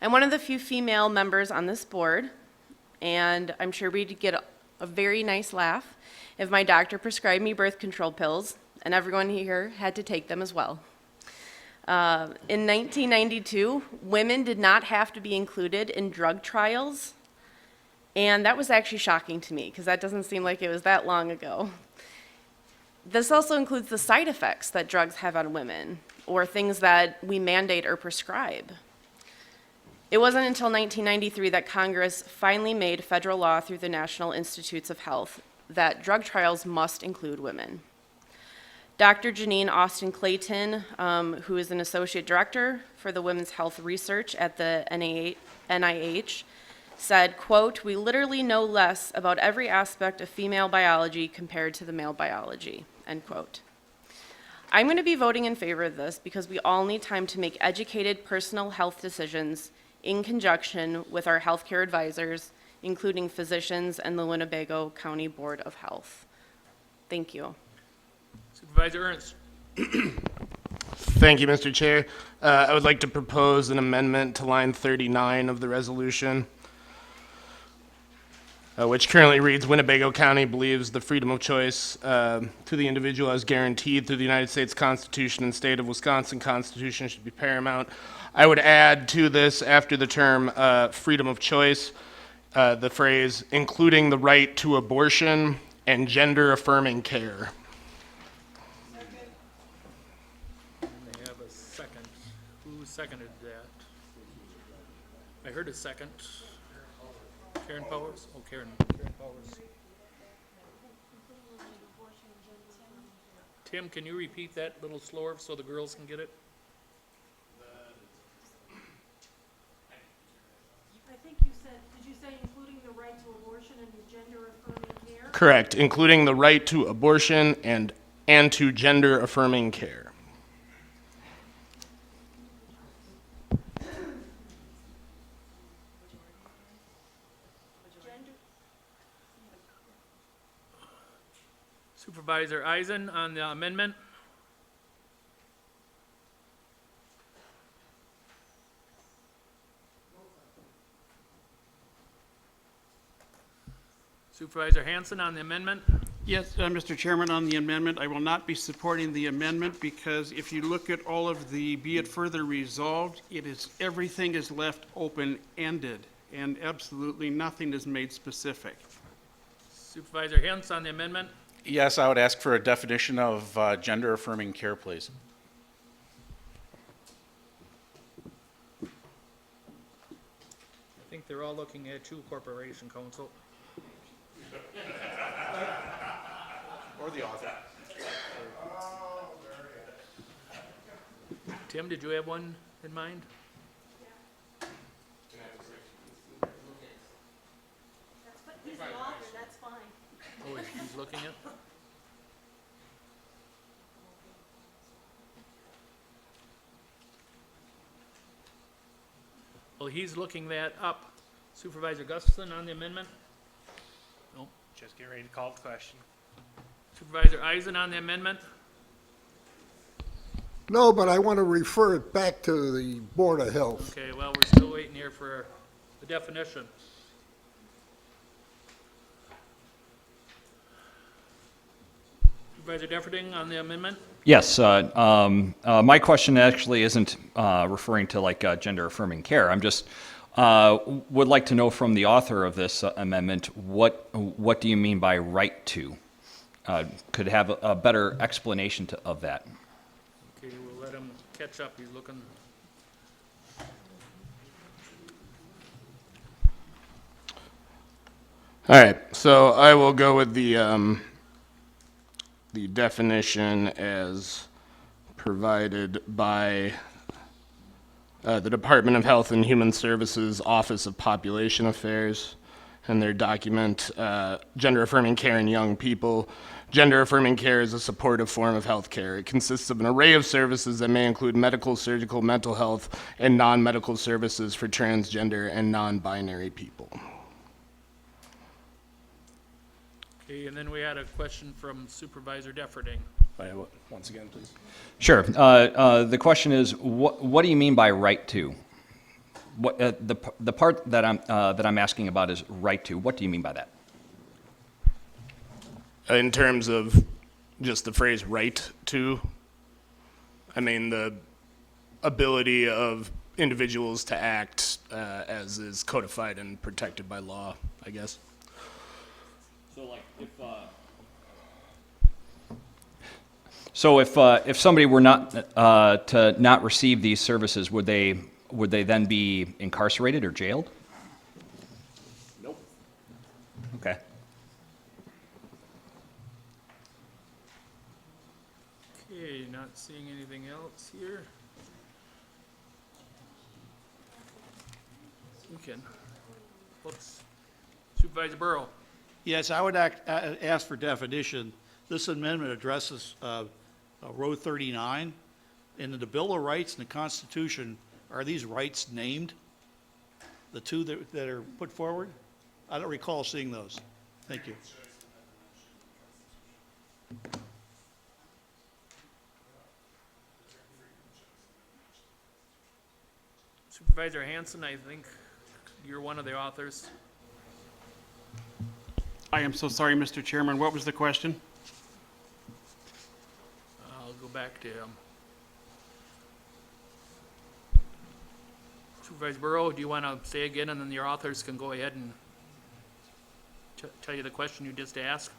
I'm one of the few female members on this board, and I'm sure we'd get a very nice laugh if my doctor prescribed me birth control pills, and everyone here had to take them as well. In 1992, women did not have to be included in drug trials. And that was actually shocking to me because that doesn't seem like it was that long ago. This also includes the side effects that drugs have on women or things that we mandate or prescribe. It wasn't until 1993 that Congress finally made federal law through the National Institutes of Health that drug trials must include women. Dr. Janine Austin Clayton, who is an associate director for the Women's Health Research at the NIH, said, quote, "We literally know less about every aspect of female biology compared to the male biology," end quote. I'm going to be voting in favor of this because we all need time to make educated personal health decisions in conjunction with our healthcare advisors, including physicians and the Winnebago County Board of Health. Thank you. Supervisor Ernst. Thank you, Mr. Chair. I would like to propose an amendment to line 39 of the resolution, which currently reads, Winnebago County believes the freedom of choice to the individual as guaranteed through the United States Constitution and State of Wisconsin Constitution should be paramount. I would add to this, after the term freedom of choice, the phrase, including the right to abortion and gender-affirming care. They have a second. Who seconded that? I heard a second. Karen Powers? Oh, Karen Powers. Tim, can you repeat that a little slower so the girls can get it? I think you said, did you say including the right to abortion and the gender-affirming care? Correct, including the right to abortion and to gender-affirming care. Supervisor Eisen on the amendment. Supervisor Hansen on the amendment. Yes, Mr. Chairman, on the amendment, I will not be supporting the amendment because if you look at all of the be it further resolved, everything is left open-ended and absolutely nothing is made specific. Supervisor Hintz on the amendment. Yes, I would ask for a definition of gender-affirming care, please. I think they're all looking at you, Corporation Counsel. Or the author. Tim, did you have one in mind? He's the author, that's fine. Oh, he's looking at? Well, he's looking that up. Supervisor Gustafson on the amendment? Nope. Just get ready to call the question. Supervisor Eisen on the amendment? No, but I want to refer it back to the Board of Health. Okay, well, we're still waiting here for the definition. Supervisor Defferting on the amendment? Yes, my question actually isn't referring to like gender affirming care. I'm just would like to know from the author of this amendment, what do you mean by right to? Could have a better explanation of that. Okay, we'll let him catch up. He's looking. All right, so I will go with the definition as provided by the Department of Health and Human Services Office of Population Affairs and their document, Gender Affirming Care in Young People. Gender affirming care is a supportive form of health care. It consists of an array of services that may include medical, surgical, mental health, and non-medical services for transgender and non-binary people. Okay, and then we had a question from Supervisor Defferting. Once again, please. Sure. The question is, what do you mean by right to? What the part that I'm asking about is right to. What do you mean by that? In terms of just the phrase right to, I mean the ability of individuals to act as is codified and protected by law, I guess. So like if somebody were not to not receive these services, would they then be incarcerated or jailed? Nope. Okay. Okay, not seeing anything else here. We can. Whoops. Supervisor Burrow. Yes, I would ask for definition. This amendment addresses Row 39. In the Bill of Rights and the Constitution, are these rights named? The two that are put forward? I don't recall seeing those. Thank you. Supervisor Hansen, I think you're one of the authors. I am so sorry, Mr. Chairman. What was the question? I'll go back to him. Supervisor Burrow, do you want to say again, and then your authors can go ahead and tell you the question you just asked?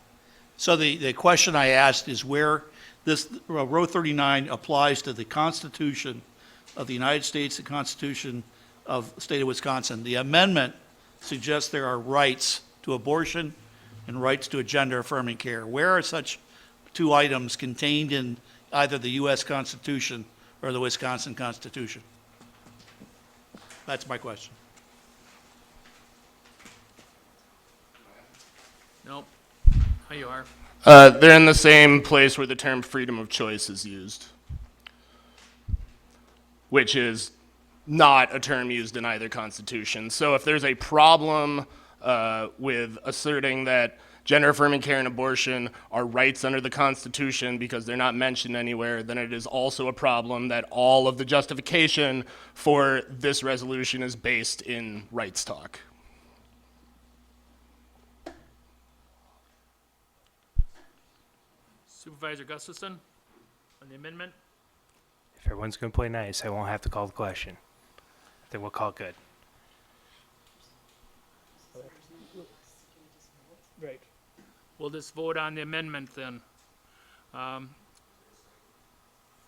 So the question I asked is where this Row 39 applies to the Constitution of the United States, the Constitution of the state of Wisconsin. The amendment suggests there are rights to abortion and rights to a gender-affirming care. Where are such two items contained in either the U.S. Constitution or the Wisconsin Constitution? That's my question. Nope. How you are? They're in the same place where the term freedom of choice is used, which is not a term used in either constitution. So if there's a problem with asserting that gender affirming care and abortion are rights under the Constitution because they're not mentioned anywhere, then it is also a problem that all of the justification for this resolution is based in rights talk. Supervisor Gustafson on the amendment? If everyone's going to play nice, I won't have to call the question. Then we'll call it good. Right. We'll just vote on the amendment then.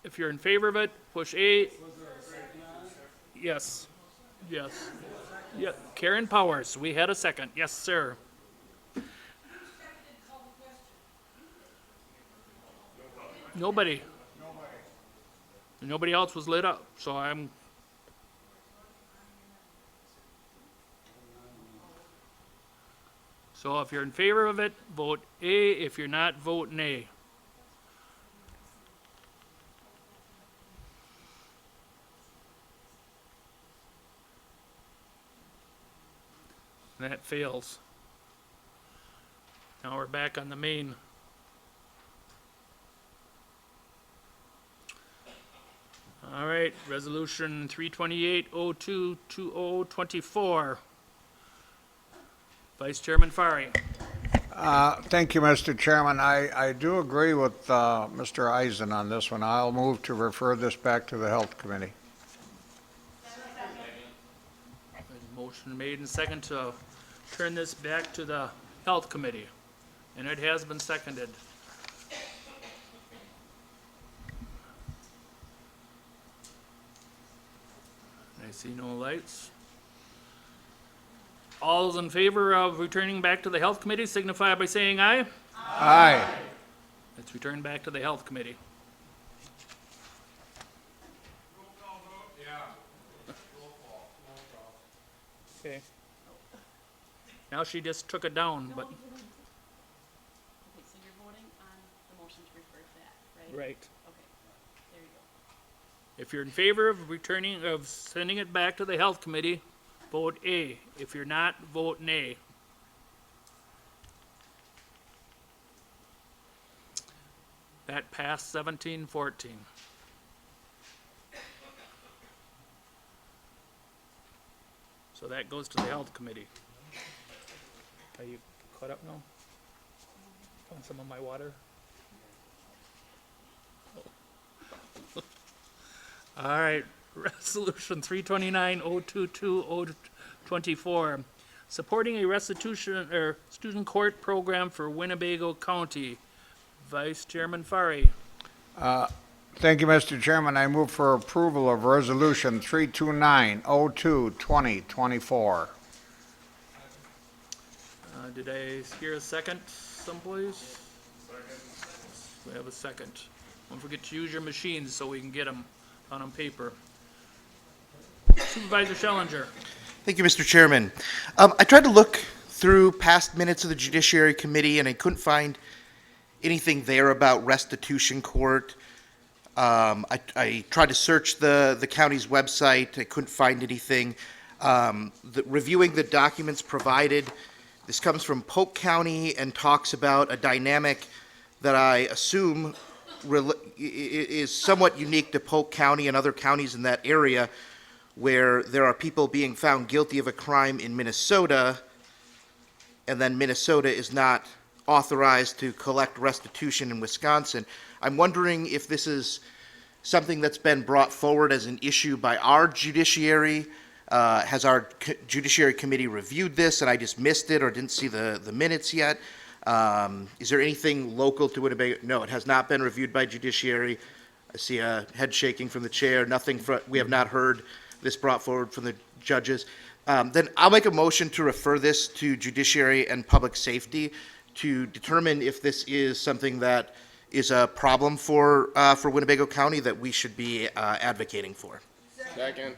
If you're in favor of it, push A. Yes. Yes. Yeah. Karen Powers, we had a second. Yes, sir. Nobody. Nobody else was lit up, so I'm. So if you're in favor of it, vote A. If you're not, vote nay. That fails. Now we're back on the main. All right, resolution 328-02-2024. Vice Chairman Fari. Thank you, Mr. Chairman. I do agree with Mr. Eisen on this one. I'll move to refer this back to the Health Committee. Motion made and second to turn this back to the Health Committee, and it has been seconded. I see no lights. All those in favor of returning back to the Health Committee signify by saying aye. Aye. Let's return back to the Health Committee. Okay. Now she just took it down, but. Okay, so you're voting on the motion to refer it back, right? Right. Okay, there you go. If you're in favor of sending it back to the Health Committee, vote A. If you're not, vote nay. That passed 17-14. So that goes to the Health Committee. Are you caught up now? Want some of my water? All right, resolution 329-022-024, supporting a restitution or student court program for Winnebago County. Vice Chairman Fari. Thank you, Mr. Chairman. I move for approval of Resolution 329-02-2024. Did I hear a second someplace? Second. We have a second. Don't forget to use your machines so we can get them on paper. Supervisor Schellinger. Thank you, Mr. Chairman. I tried to look through past minutes of the Judiciary Committee, and I couldn't find anything there about restitution court. I tried to search the county's website. I couldn't find anything. Reviewing the documents provided, this comes from Polk County and talks about a dynamic that I assume is somewhat unique to Polk County and other counties in that area, where there are people being found guilty of a crime in Minnesota, and then Minnesota is not authorized to collect restitution in Wisconsin. I'm wondering if this is something that's been brought forward as an issue by our judiciary. Has our Judiciary Committee reviewed this and I just missed it or didn't see the minutes yet? Is there anything local to Winnebago? No, it has not been reviewed by Judiciary. I see a head shaking from the chair. Nothing, we have not heard this brought forward from the judges. Then I'll make a motion to refer this to Judiciary and Public Safety to determine if this is something that is a problem for Winnebago County that we should be advocating for. Second.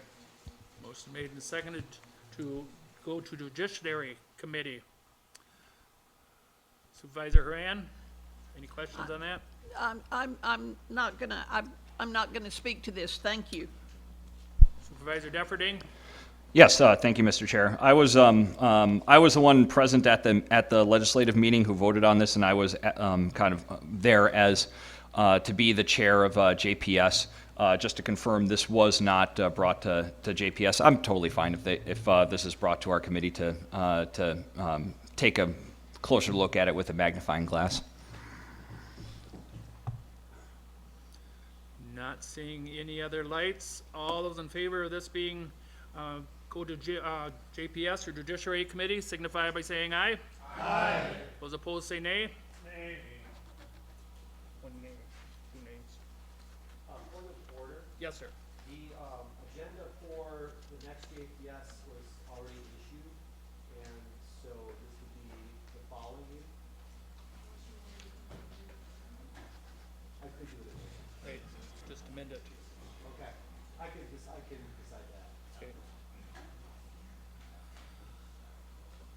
Motion made and seconded to go to Judiciary Committee. Supervisor Haran, any questions on that? I'm not gonna speak to this, thank you. Supervisor Defferding? Yes, thank you, Mr. Chair. I was the one present at the legislative meeting who voted on this, and I was kind of there as to be the chair of JPS. Just to confirm, this was not brought to JPS. I'm totally fine if this is brought to our committee to take a closer look at it with a magnifying glass. Not seeing any other lights. All those in favor of this being go to JPS or Judiciary Committee signify by saying aye. Aye. Those opposed say nay. Nay. One nay. Two nays. Point of order. Yes, sir. The agenda for the next JPS was already issued, and so this would be the following week. I could do it. Right, just amend it. Okay, I can decide that. Okay.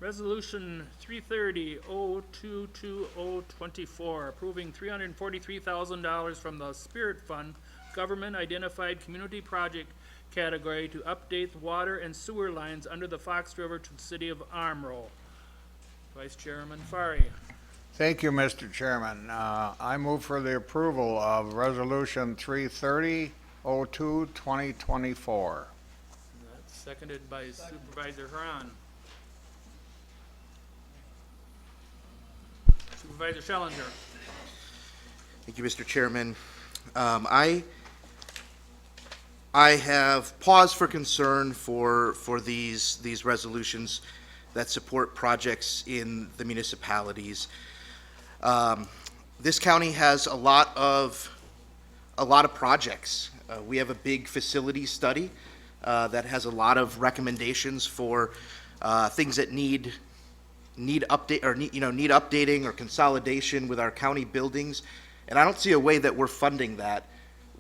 Resolution 330-022-024, approving $343,000 from the Spirit Fund Government Identified Community Project category to update the water and sewer lines under the Fox River to the city of Amro. Vice Chairman Fari. Thank you, Mr. Chairman. I move for the approval of Resolution 330-02-2024. That's seconded by Supervisor Hran. Supervisor Schellinger. Thank you, Mr. Chairman. I have pause for concern for these resolutions that support projects in the municipalities. This county has a lot of projects. We have a big facility study that has a lot of recommendations for things that need updating or consolidation with our county buildings. And I don't see a way that we're funding that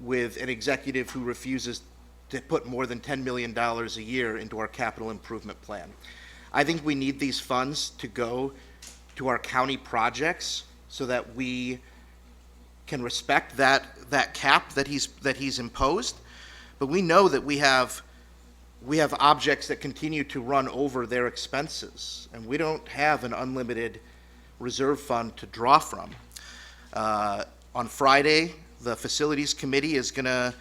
with an executive who refuses to put more than $10 million a year into our capital improvement plan. I think we need these funds to go to our county projects so that we can respect that cap that he's imposed. But we know that we have objects that continue to run over their expenses, and we don't have an unlimited reserve fund to draw from. On Friday, the Facilities Committee is gonna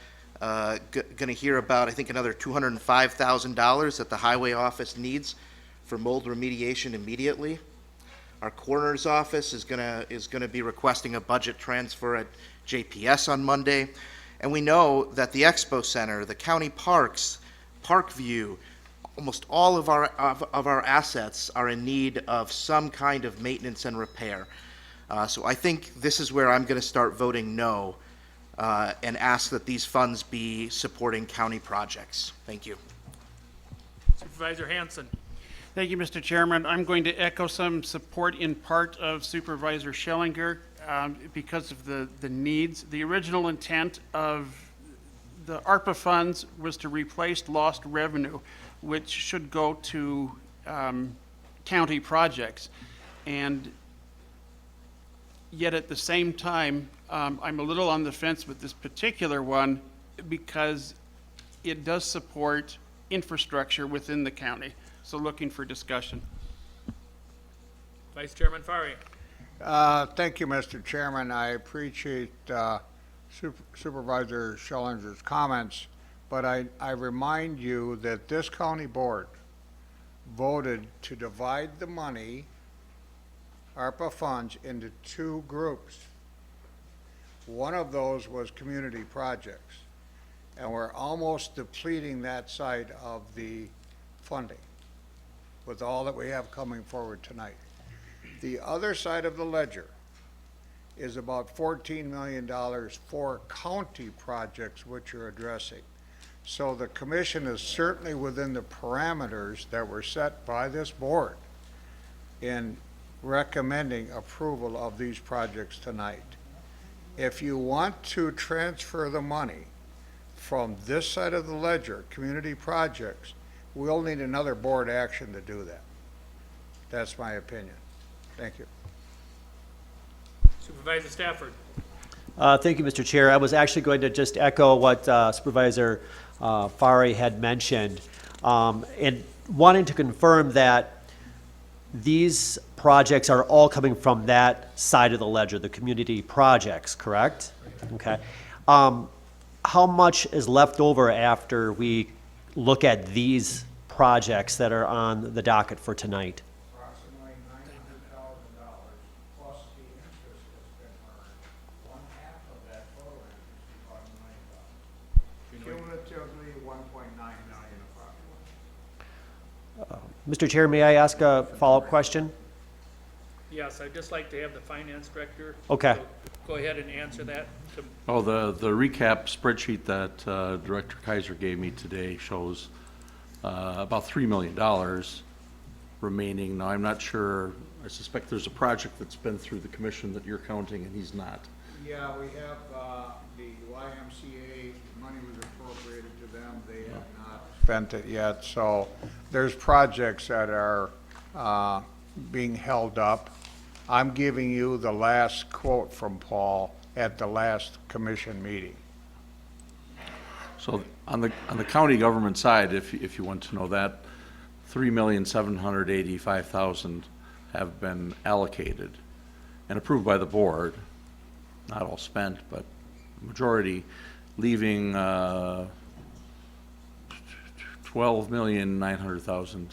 hear about, I think, another $205,000 that the Highway Office needs for mold remediation immediately. Our Coroner's Office is gonna be requesting a budget transfer at JPS on Monday, and we know that the Expo Center, the county parks, Parkview, almost all of our assets are in need of some kind of maintenance and repair. So I think this is where I'm going to start voting no and ask that these funds be supporting county projects. Thank you. Supervisor Hansen. Thank you, Mr. Chairman. I'm going to echo some support in part of Supervisor Schellinger because of the needs. The original intent of the ARPA funds was to replace lost revenue, which should go to county projects. And yet at the same time, I'm a little on the fence with this particular one because it does support infrastructure within the county. So looking for discussion. Vice Chairman Fari. Thank you, Mr. Chairman. I appreciate Supervisor Schellinger's comments, but I remind you that this county board voted to divide the money, ARPA funds, into two groups. One of those was community projects, and we're almost depleting that side of the funding with all that we have coming forward tonight. The other side of the ledger is about $14 million for county projects which you're addressing. So the commission is certainly within the parameters that were set by this board in recommending approval of these projects tonight. If you want to transfer the money from this side of the ledger, community projects, we'll need another board action to do that. That's my opinion. Thank you. Supervisor Stafford. Thank you, Mr. Chair. I was actually going to just echo what Supervisor Fari had mentioned. And wanting to confirm that these projects are all coming from that side of the ledger, the community projects, correct? Okay. How much is left over after we look at these projects that are on the docket for tonight? Approximately $900,000 plus the interest that's been earned. One half of that total interest is about $1 million. Cumulatively, $1.9 million approximately. Mr. Chair, may I ask a follow-up question? Yes, I'd just like to have the finance director. Okay. Go ahead and answer that. Oh, the recap spreadsheet that Director Kaiser gave me today shows about $3 million remaining. Now, I'm not sure, I suspect there's a project that's been through the commission that you're counting and he's not. Yeah, we have the YMCA, money was appropriated to them, they have not spent it yet, so there's projects that are being held up. I'm giving you the last quote from Paul at the last commission meeting. So on the county government side, if you want to know that, $3,785,000 have been allocated and approved by the board. Not all spent, but majority, leaving $12,900,000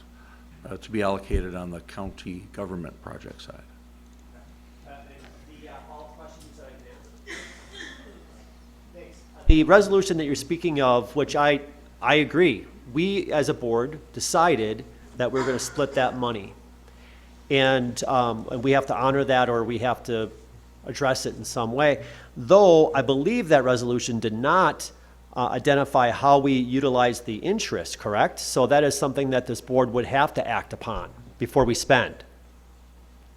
to be allocated on the county government project side. The resolution that you're speaking of, which I agree, we as a board decided that we're going to split that money. And we have to honor that, or we have to address it in some way. Though I believe that resolution did not identify how we utilize the interest, correct? So that is something that this board would have to act upon before we spend.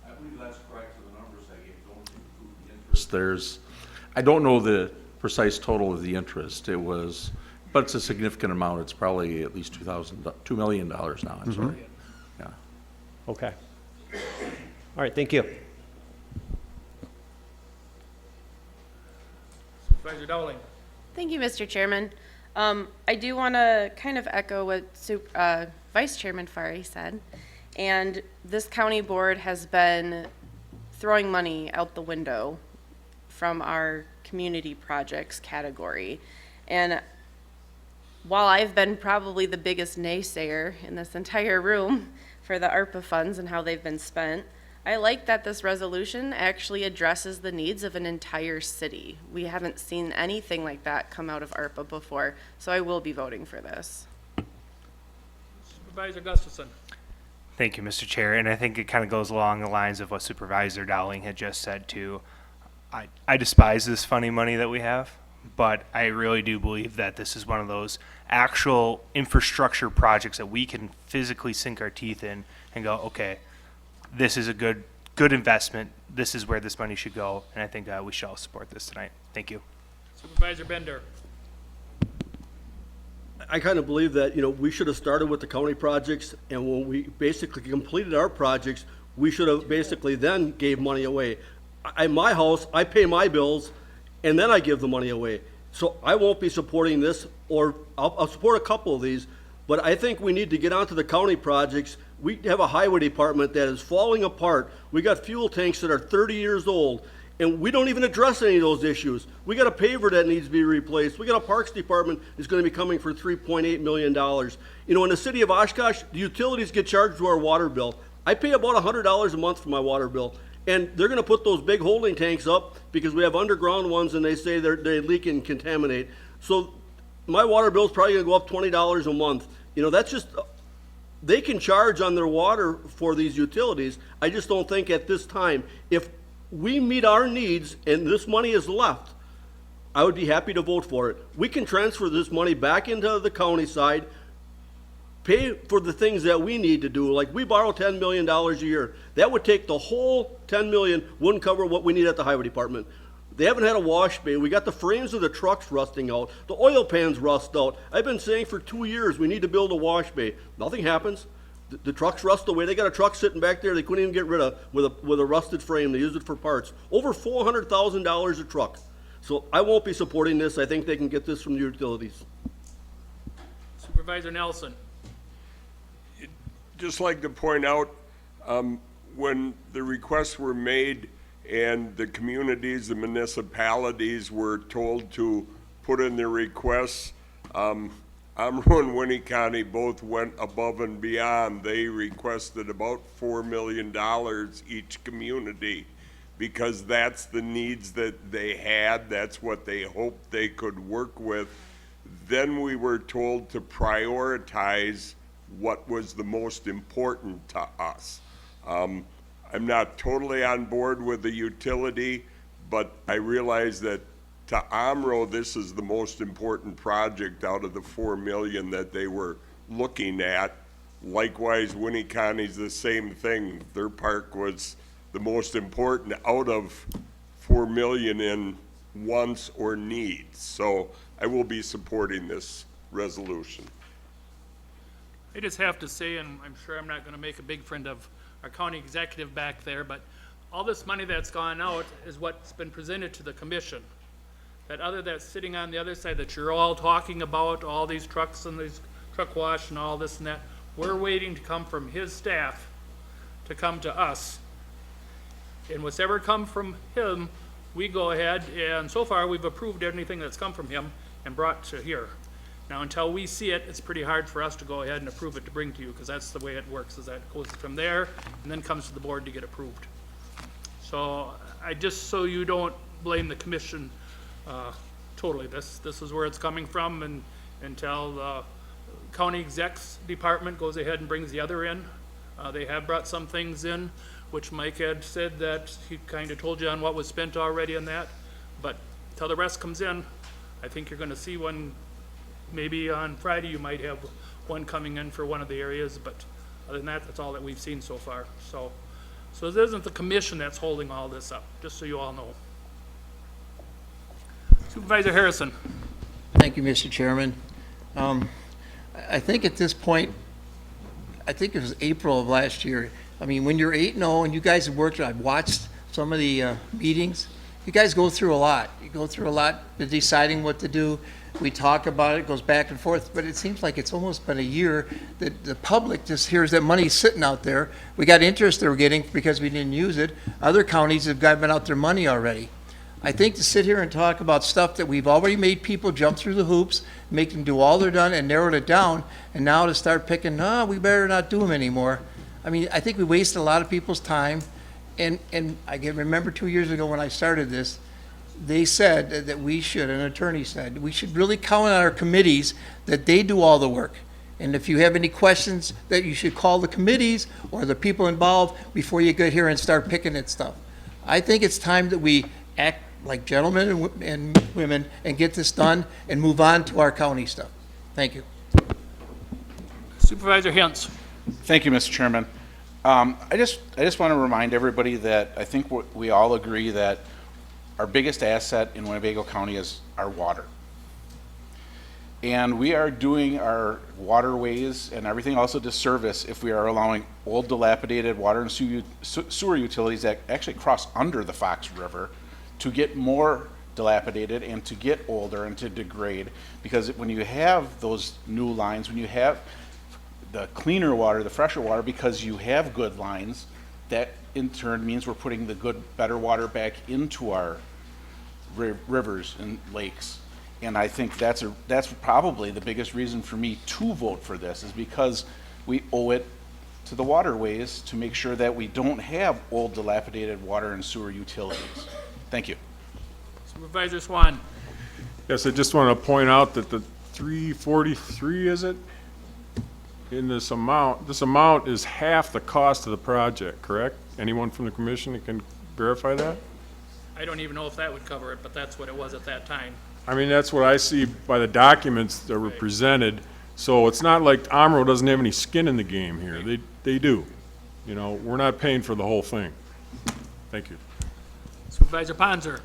I believe that's correct. The numbers I gave don't include the interest. I don't know the precise total of the interest. It was, but it's a significant amount. It's probably at least $2 million now. I'm sorry. Yeah. Okay. All right, thank you. Supervisor Dowling. Thank you, Mr. Chairman. I do want to kind of echo what Vice Chairman Fari said. And this county board has been throwing money out the window from our community projects category. And while I've been probably the biggest naysayer in this entire room for the ARPA funds and how they've been spent, I like that this resolution actually addresses the needs of an entire city. We haven't seen anything like that come out of ARPA before, so I will be voting for this. Supervisor Gustafson. Thank you, Mr. Chair. And I think it kind of goes along the lines of what Supervisor Dowling had just said too. I despise this funny money that we have, but I really do believe that this is one of those actual infrastructure projects that we can physically sink our teeth in and go, okay, this is a good investment. This is where this money should go, and I think we should all support this tonight. Thank you. Supervisor Bender. I kind of believe that, we should have started with the county projects, and when we basically completed our projects, we should have basically then gave money away. In my house, I pay my bills, and then I give the money away. So I won't be supporting this, or I'll support a couple of these, but I think we need to get onto the county projects. We have a highway department that is falling apart. We got fuel tanks that are 30 years old, and we don't even address any of those issues. We got a paver that needs to be replaced. We got a parks department that's going to be coming for $3.8 million. In the city of Oshkosh, the utilities get charged to our water bill. I pay about $100 a month for my water bill. And they're going to put those big holding tanks up because we have underground ones and they say they leak and contaminate. So my water bill is probably going to go up $20 a month. That's just, they can charge on their water for these utilities. I just don't think at this time, if we meet our needs and this money is left, I would be happy to vote for it. We can transfer this money back into the county side, pay for the things that we need to do. Like we borrow $10 million a year. That would take the whole $10 million, wouldn't cover what we need at the highway department. They haven't had a wash bay. We got the frames of the trucks rusting out. The oil pans rust out. I've been saying for 2 years we need to build a wash bay. Nothing happens. The trucks rust away. They got a truck sitting back there they couldn't even get rid of with a rusted frame. They use it for parts. Over $400,000 a truck. So I won't be supporting this. I think they can get this from the utilities. Supervisor Nelson. just like to point out, when the requests were made and the communities, the municipalities were told to put in their requests, Amro and Winnie County both went above and beyond. They requested about $4 million each community because that's the needs that they had. That's what they hoped they could work with. Then we were told to prioritize what was the most important to us. I'm not totally on board with the utility, but I realize that to Amro, this is the most important project out of the 4 million that they were looking at. Likewise, Winnie County's the same thing. Their park was the most important out of 4 million in wants or needs. So I will be supporting this resolution. I just have to say, and I'm sure I'm not going to make a big friend of our county executive back there, but all this money that's gone out is what's been presented to the commission. That other that's sitting on the other side that you're all talking about, all these trucks and these truck wash and all this and that, we're waiting to come from his staff to come to us. And what's ever come from him, we go ahead, and so far we've approved anything that's come from him and brought to here. Now, until we see it, it's pretty hard for us to go ahead and approve it to bring to you, because that's the way it works, is that it goes from there and then comes to the board to get approved. So I just, so you don't blame the commission totally. This is where it's coming from, and until the county execs department goes ahead and brings the other in. They have brought some things in, which Mike had said that he kind of told you on what was spent already on that. But till the rest comes in, I think you're going to see one. Maybe on Friday you might have one coming in for one of the areas, but other than that, that's all that we've seen so far. So it isn't the commission that's holding all this up, just so you all know. Supervisor Harrison. Thank you, Mr. Chairman. I think at this point, I think it was April of last year. I mean, when you're 8-0 and you guys have worked, I've watched some of the meetings. You guys go through a lot. You go through a lot deciding what to do. We talk about it, goes back and forth, but it seems like it's almost been a year that the public just hears that money's sitting out there. We got interest they were getting because we didn't use it. Other counties have given out their money already. I think to sit here and talk about stuff that we've already made people jump through the hoops, make them do all they're done and narrowed it down, and now to start picking, no, we better not do them anymore. I mean, I think we wasted a lot of people's time, and I can remember 2 years ago when I started this, they said that we should, an attorney said, we should really count on our committees that they do all the work. And if you have any questions, that you should call the committees or the people involved before you get here and start picking at stuff. I think it's time that we act like gentlemen and women and get this done and move on to our county stuff. Thank you. Supervisor Hintz. Thank you, Mr. Chairman. I just want to remind everybody that I think we all agree that our biggest asset in Winnebago County is our water. And we are doing our waterways and everything else a disservice if we are allowing old dilapidated water and sewer utilities that actually cross under the Fox River to get more dilapidated and to get older and to degrade. Because when you have those new lines, when you have the cleaner water, the fresher water, because you have good lines, that in turn means we're putting the good, better water back into our rivers and lakes. And I think that's probably the biggest reason for me to vote for this, is because we owe it to the waterways to make sure that we don't have old dilapidated water and sewer utilities. Thank you. Supervisor Swan. Yes, I just want to point out that the 343, is it? In this amount is half the cost of the project, correct? Anyone from the commission that can verify that? I don't even know if that would cover it, but that's what it was at that time. I mean, that's what I see by the documents that were presented. So it's not like Amro doesn't have any skin in the game here. They do. You know, we're not paying for the whole thing. Thank you. Supervisor Ponzer.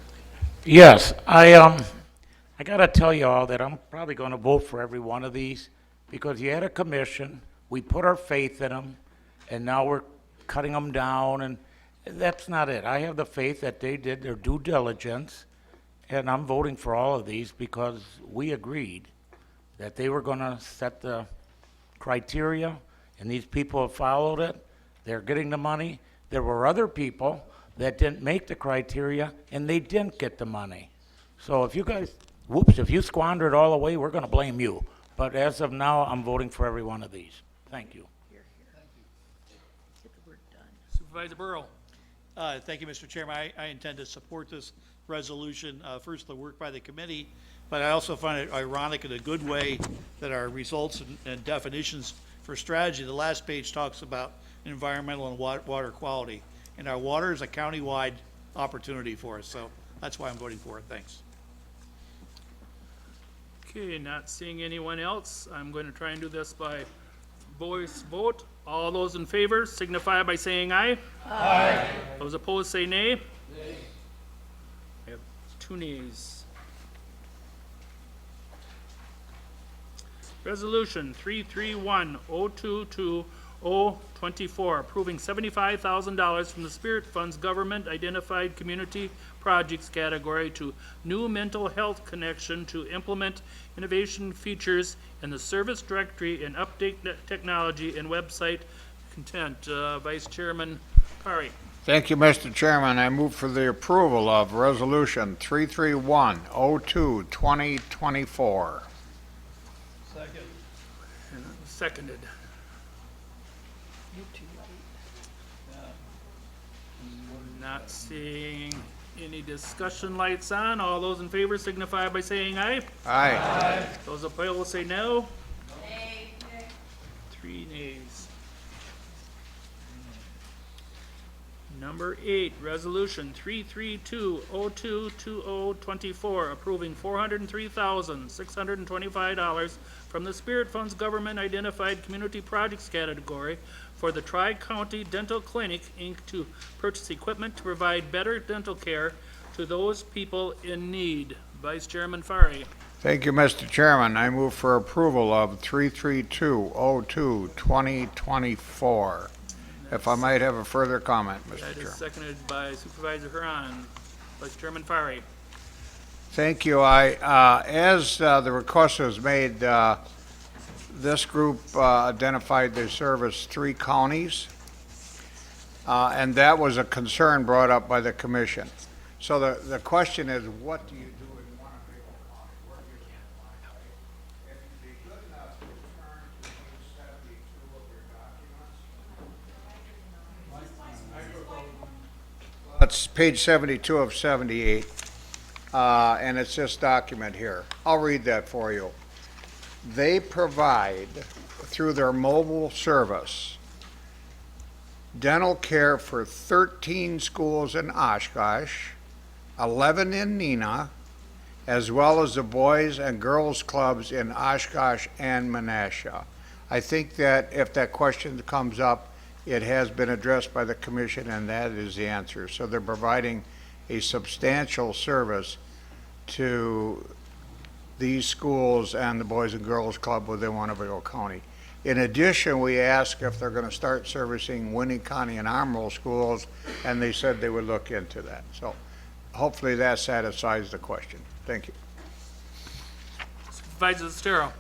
Yes, I got to tell you all that I'm probably going to vote for every one of these, because you had a commission, we put our faith in them, and now we're cutting them down, and that's not it. I have the faith that they did their due diligence, and I'm voting for all of these because we agreed that they were going to set the criteria and these people have followed it. They're getting the money. There were other people that didn't make the criteria, and they didn't get the money. So if you guys, if you squander it all away, we're going to blame you. But as of now, I'm voting for every one of these. Thank you. Supervisor Burrow. Thank you, Mr. Chairman. I intend to support this resolution. First, the work by the committee, but I also find it ironic in a good way that our results and definitions for strategy, the last page talks about environmental and water quality. And our water is a county-wide opportunity for us, so that's why I'm voting for it. Thanks. Okay, not seeing anyone else, I'm going to try and do this by voice vote. All those in favor signify by saying aye. Aye. Those opposed say nay. Nay. I have 2 nays. Resolution 331-022-024, approving $75,000 from the Spirit Fund's Government Identified Community Projects category to New Mental Health Connection to implement innovation features in the service directory and update technology and website content. Vice Chairman Pari. Thank you, Mr. Chairman. I move for the approval of Resolution 331-02-2024. Second. Seconded. Not seeing any discussion lights on. All those in favor signify by saying aye. Aye. Aye. Those opposed will say no. Nay. 3 nays. Number 8, Resolution 332-02-2024, approving $403,625 from the Spirit Fund's Government Identified Community Projects category for the Tri-County Dental Clinic, Inc. to purchase equipment to provide better dental care to those people in need. Vice Chairman Fari. Thank you, Mr. Chairman. I move for approval of 332-02-2024. If I might have a further comment, Mr. That Chairman. is seconded by Supervisor Huron. Vice Chairman Fari. Thank you. As the request was made, this group identified they service 3 counties, and that was a concern brought up by the commission. So the question is, what do you do in Winnebago County? Where do you find out? If you'd be good enough to turn to page 72 of your documents. That's page 72 of 78, and it's this document here. I'll read that for you. They provide, through their mobile service, dental care for 13 schools in Oshkosh, 11 in Neenah, as well as the boys and girls clubs in Oshkosh and Menasha. I think that if that question comes up, it has been addressed by the commission, and that is the answer. So they're providing a substantial service to these schools and the Boys and Girls Club within Winnebago County. In addition, we asked if they're going to start servicing Winnie County and Armorough schools, and they said they would look into that. So hopefully that satisfies the question. Thank you. Supervisor Estero.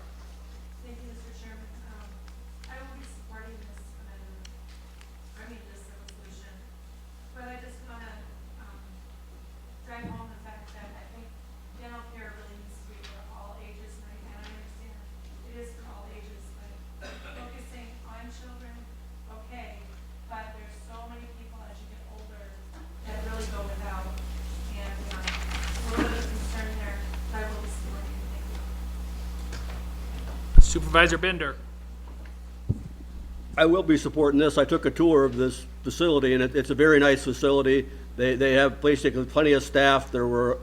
Thank you, Mr. Chairman. I will be supporting this amendment, this resolution, but I just want to drive home the fact that I think dental care really needs to be for all ages, and I understand it is for all ages, but focusing on children, okay, but there's so many people as you get older that really go without, and a little bit of concern there, but I will be supporting it. Thank you. Supervisor Bender. I will be supporting this. I took a tour of this facility, and it's a very nice facility. They have basically plenty of staff. There were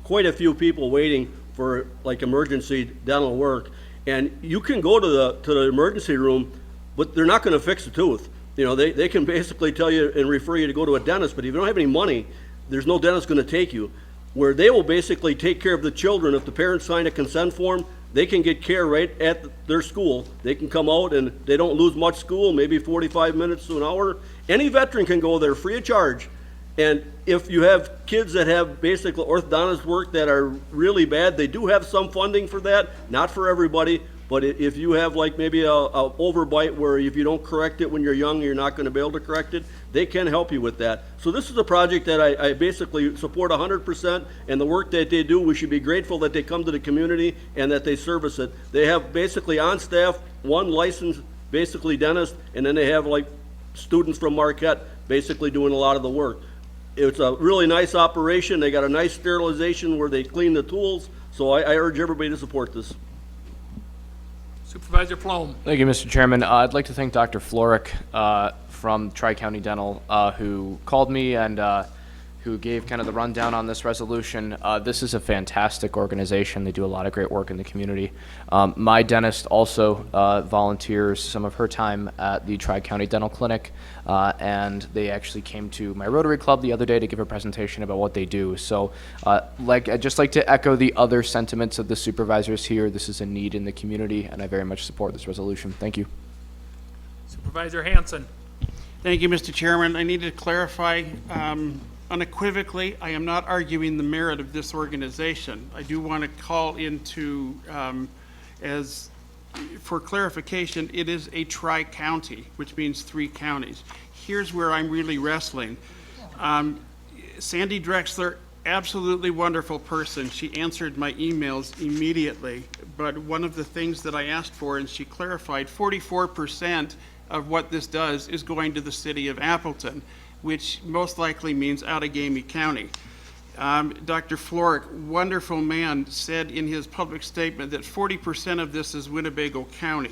quite a few people waiting for like emergency dental work, and you can go to the emergency room, but they're not going to fix the tooth. You know, they can basically tell you and refer you to go to a dentist, but if you don't have any money, there's no dentist going to take you. Where they will basically take care of the children. If the parents sign a consent form, they can get care right at their school. They can come out and they don't lose much school, maybe 45 minutes to an hour. Any veteran can go there free of charge. And if you have kids that have basically orthodontist work that are really bad, they do have some funding for that, not for everybody, but if you have like maybe a overbite where if you don't correct it when you're young, you're not gonna be able to correct it, they can help you with that. So this is a project that I basically support 100%, and the work that they do, we should be grateful that they come to the community and that they service it. They have basically on staff, one licensed, basically dentist, and then they have like students from Marquette basically doing a lot of the work. It's a really nice operation. They got a nice sterilization where they clean the tools, so I urge everybody to support this. Supervisor Flom. Thank you, Mr. Chairman. I'd like to thank Dr. Floric from Tri-County Dental who called me and who gave kind of the rundown on this resolution. This is a fantastic organization. They do a lot of great work in the community. My dentist also volunteers some of her time at the Tri-County Dental Clinic, and they actually came to my Rotary Club the other day to give a presentation about what they do. So I'd just like to echo the other sentiments of the supervisors here. This is a need in the community, and I very much support this resolution. Thank you. Supervisor Hansen. Thank you, Mr. Chairman. I need to clarify unequivocally, I am not arguing the merit of this organization. I do want to call into, for clarification, it is a tri-county, which means 3 counties. Here's where I'm really wrestling. Sandy Drexler, absolutely wonderful person. She answered my emails immediately, but one of the things that I asked for, and she clarified, 44% of what this does is going to the city of Appleton, which most likely means Outagamie County. Dr. Floric, wonderful man, said in his public statement that 40% of this is Winnebago County.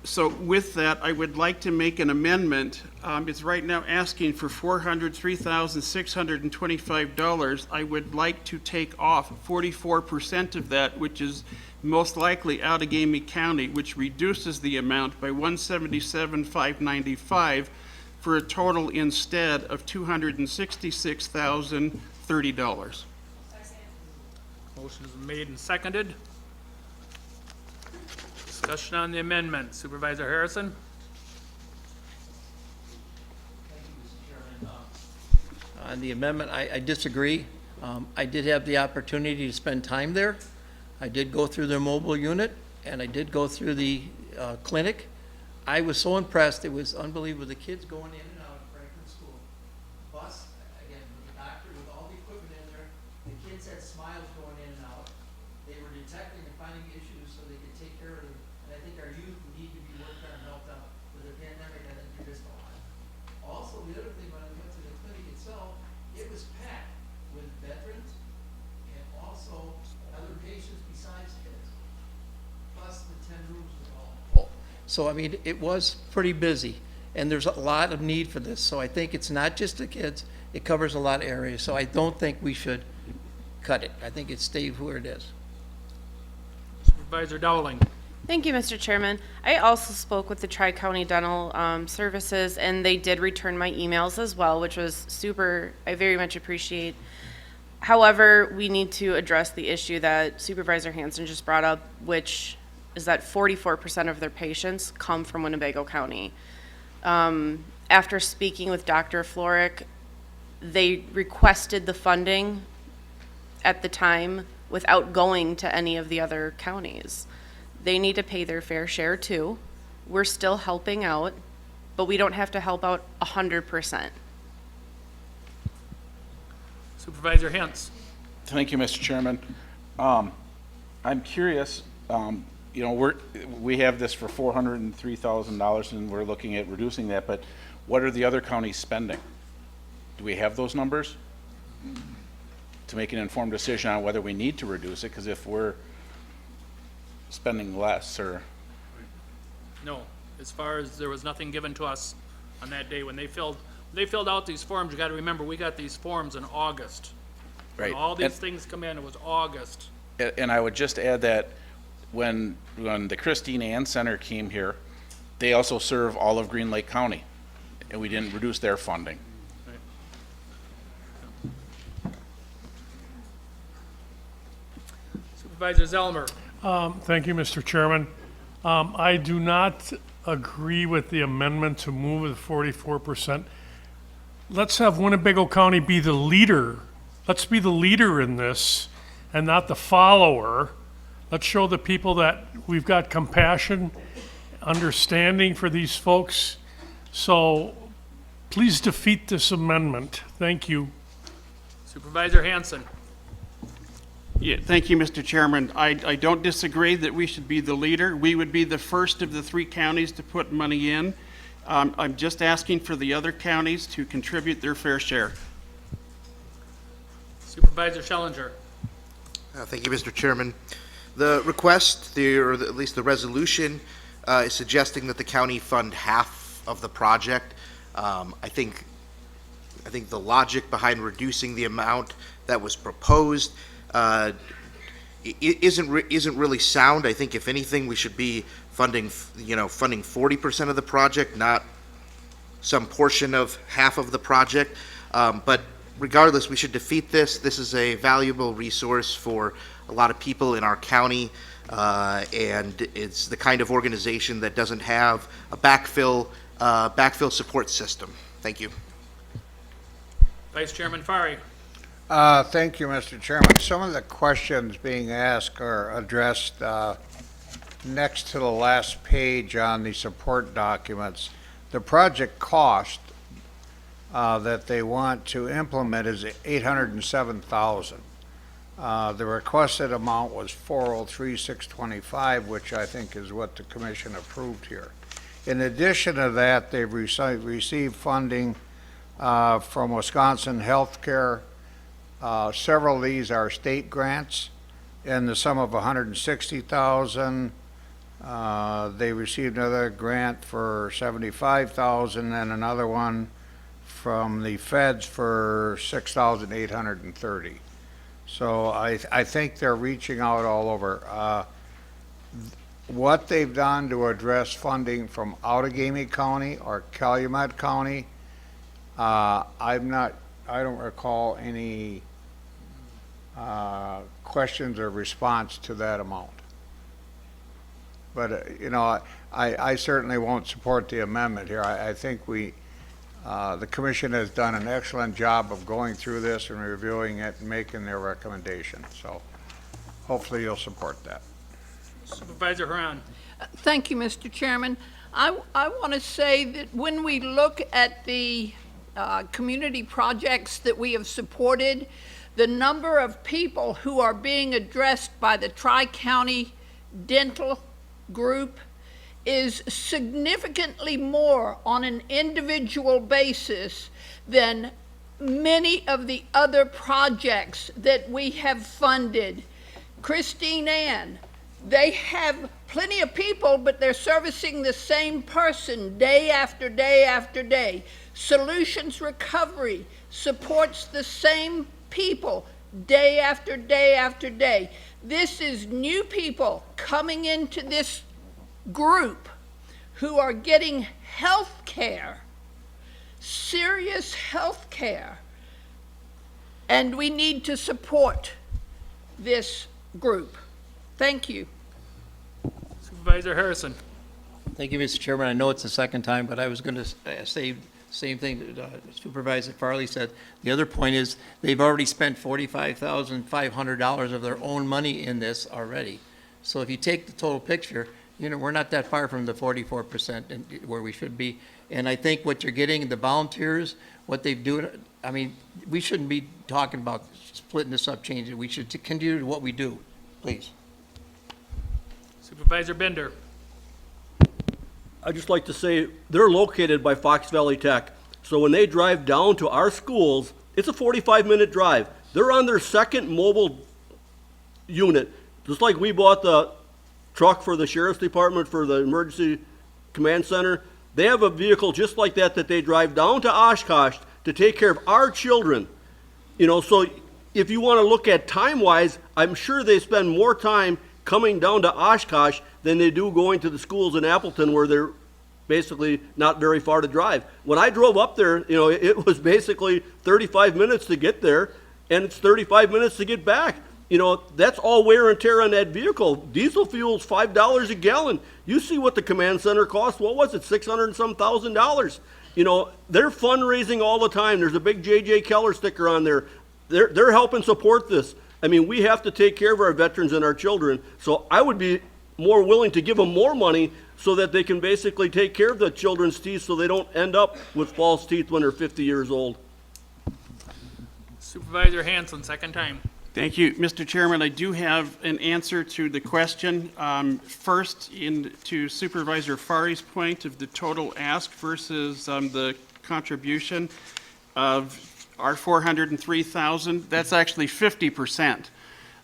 So with that, I would like to make an amendment. It's right now asking for $403,625. I would like to take off 44% of that, which is most likely Outagamie County, which reduces the amount by $177,595 for a total instead of $266,030. Motion is made and seconded. Discussion on the amendment. Supervisor Harrison. On the amendment, I disagree. I did have the opportunity to spend time there. I did go through their mobile unit, and I did go through the clinic. I was so impressed. It was unbelievable. The kids going in and out of Franklin School. Bus, again, with the doctor, with all the equipment in there, the kids had smiles going in and out. They were detecting and finding issues so they could take care of them. And I think our youth need to be worked on and helped out. With the pandemic, I think we missed a lot. Also, the other thing, when I went to the clinic itself, it was packed with veterans and also other patients besides kids. Plus the 10 rooms were all full. So, I mean, it was pretty busy, and there's a lot of need for this. So I think it's not just the kids, it covers a lot of areas. So I don't think we should cut it. I think it stays where it is. Supervisor Dowling. Thank you, Mr. Chairman. I also spoke with the Tri-County Dental Services, and they did return my emails as well, which was super, I very much appreciate. However, we need to address the issue that Supervisor Hansen just brought up, which is that 44% of their patients come from Winnebago County. After speaking with Dr. Floric, they requested the funding at the time without going to any of the other counties. They need to pay their fair share too. We're still helping out, but we don't have to help out 100%. Supervisor Hintz. Thank you, Mr. Chairman. I'm curious, you know, we have this for $403,000 and we're looking at reducing that, but what are the other counties spending? Do we have those numbers to make an informed decision on whether we need to reduce it? Because if we're spending less, or No, as far as there was nothing given to us on that day when they filled out these forms. You got to remember, we got these forms in August. right? When all these things come in, it was August. And I would just add that when the Christine Ann Center came here, they also serve all of Green Lake County, and we didn't reduce their funding. Supervisor Zelmer. Thank you, Mr. Chairman. I do not agree with the amendment to move the 44%. Let's have Winnebago County be the leader. Let's be the leader in this and not the follower. Let's show the people that we've got compassion, understanding for these folks. So please defeat this amendment. Thank you. Supervisor Hansen. Yeah, thank you, Mr. Chairman. I don't disagree that we should be the leader. We would be the first of the 3 counties to put money in. I'm just asking for the other counties to contribute their fair share. Supervisor Schellinger. Thank you, Mr. Chairman. The request, or at least the resolution, is suggesting that the county fund half of the project. I think the logic behind reducing the amount that was proposed isn't really sound. I think if anything, we should be funding 40% of the project, not some portion of half of the project. But regardless, we should defeat this. This is a valuable resource for a lot of people in our county, and it's the kind of organization that doesn't have a backfill support system. Thank you. Vice Chairman Fari. Thank you, Mr. Chairman. Some of the questions being asked are addressed next to the last page on the support documents. The project cost that they want to implement is $807,000. The requested amount was $403,625, which I think is what the commission approved here. In addition to that, they've received funding from Wisconsin Healthcare. Several of these are state grants in the sum of $160,000. They received another grant for $75,000 and another one from the feds for $6,830. So I think they're reaching out all over. What they've done to address funding from Outagamie County or Calumet County, I don't recall any questions or response to that amount. But, I certainly won't support the amendment here. I think the commission has done an excellent job of going through this and reviewing it and making their recommendations. So hopefully you'll support that. Supervisor Haran. Thank you, Mr. Chairman. I want to say that when we look at the community projects that we have supported, the number of people who are being addressed by the Tri-County Dental Group is significantly more on an individual basis than many of the other projects that we have funded. Christine Ann, they have plenty of people, but they're servicing the same person day after day after day. Solutions Recovery supports the same people day after day after day. This is new people coming into this group who are getting health care, serious health care, and we need to support this group. Thank you. Supervisor Harrison. Thank you, Mr. Chairman. I know it's the second time, but I was going to say same thing that Supervisor Farley said. The other point is they've already spent $45,500 of their own money in this already. So if you take the total picture, we're not that far from the 44% where we should be. And I think what you're getting, the volunteers, what they've done, we shouldn't be talking about splitting this up, changing it. We should continue to what we do, please. Supervisor Bender. I'd just like to say, they're located by Fox Valley Tech. So when they drive down to our schools, it's a 45-minute drive. They're on their second mobile unit. Just like we bought the truck for the sheriff's department for the emergency command center, they have a vehicle just like that they drive down to Oshkosh to take care of our children. So if you want to look at time-wise, I'm sure they spend more time coming down to Oshkosh than they do going to the schools in Appleton where they're basically not very far to drive. When I drove up there, it was basically 35 minutes to get there, and it's 35 minutes to get back. That's all wear and tear on that vehicle. Diesel fuel's $5 a gallon. You see what the command center cost. What was it, $600 and some thousand? They're fundraising all the time. There's a big J.J. Keller sticker on there. They're helping support this. I mean, we have to take care of our veterans and our children, so I would be more willing to give them more money so that they can basically take care of the children's teeth so they don't end up with false teeth when they're 50 years old. Supervisor Hansen, second time. Thank you, Mr. Chairman. I do have an answer to the question. First, to Supervisor Fari's point of the total ask versus the contribution of our $403,000, that's actually 50%.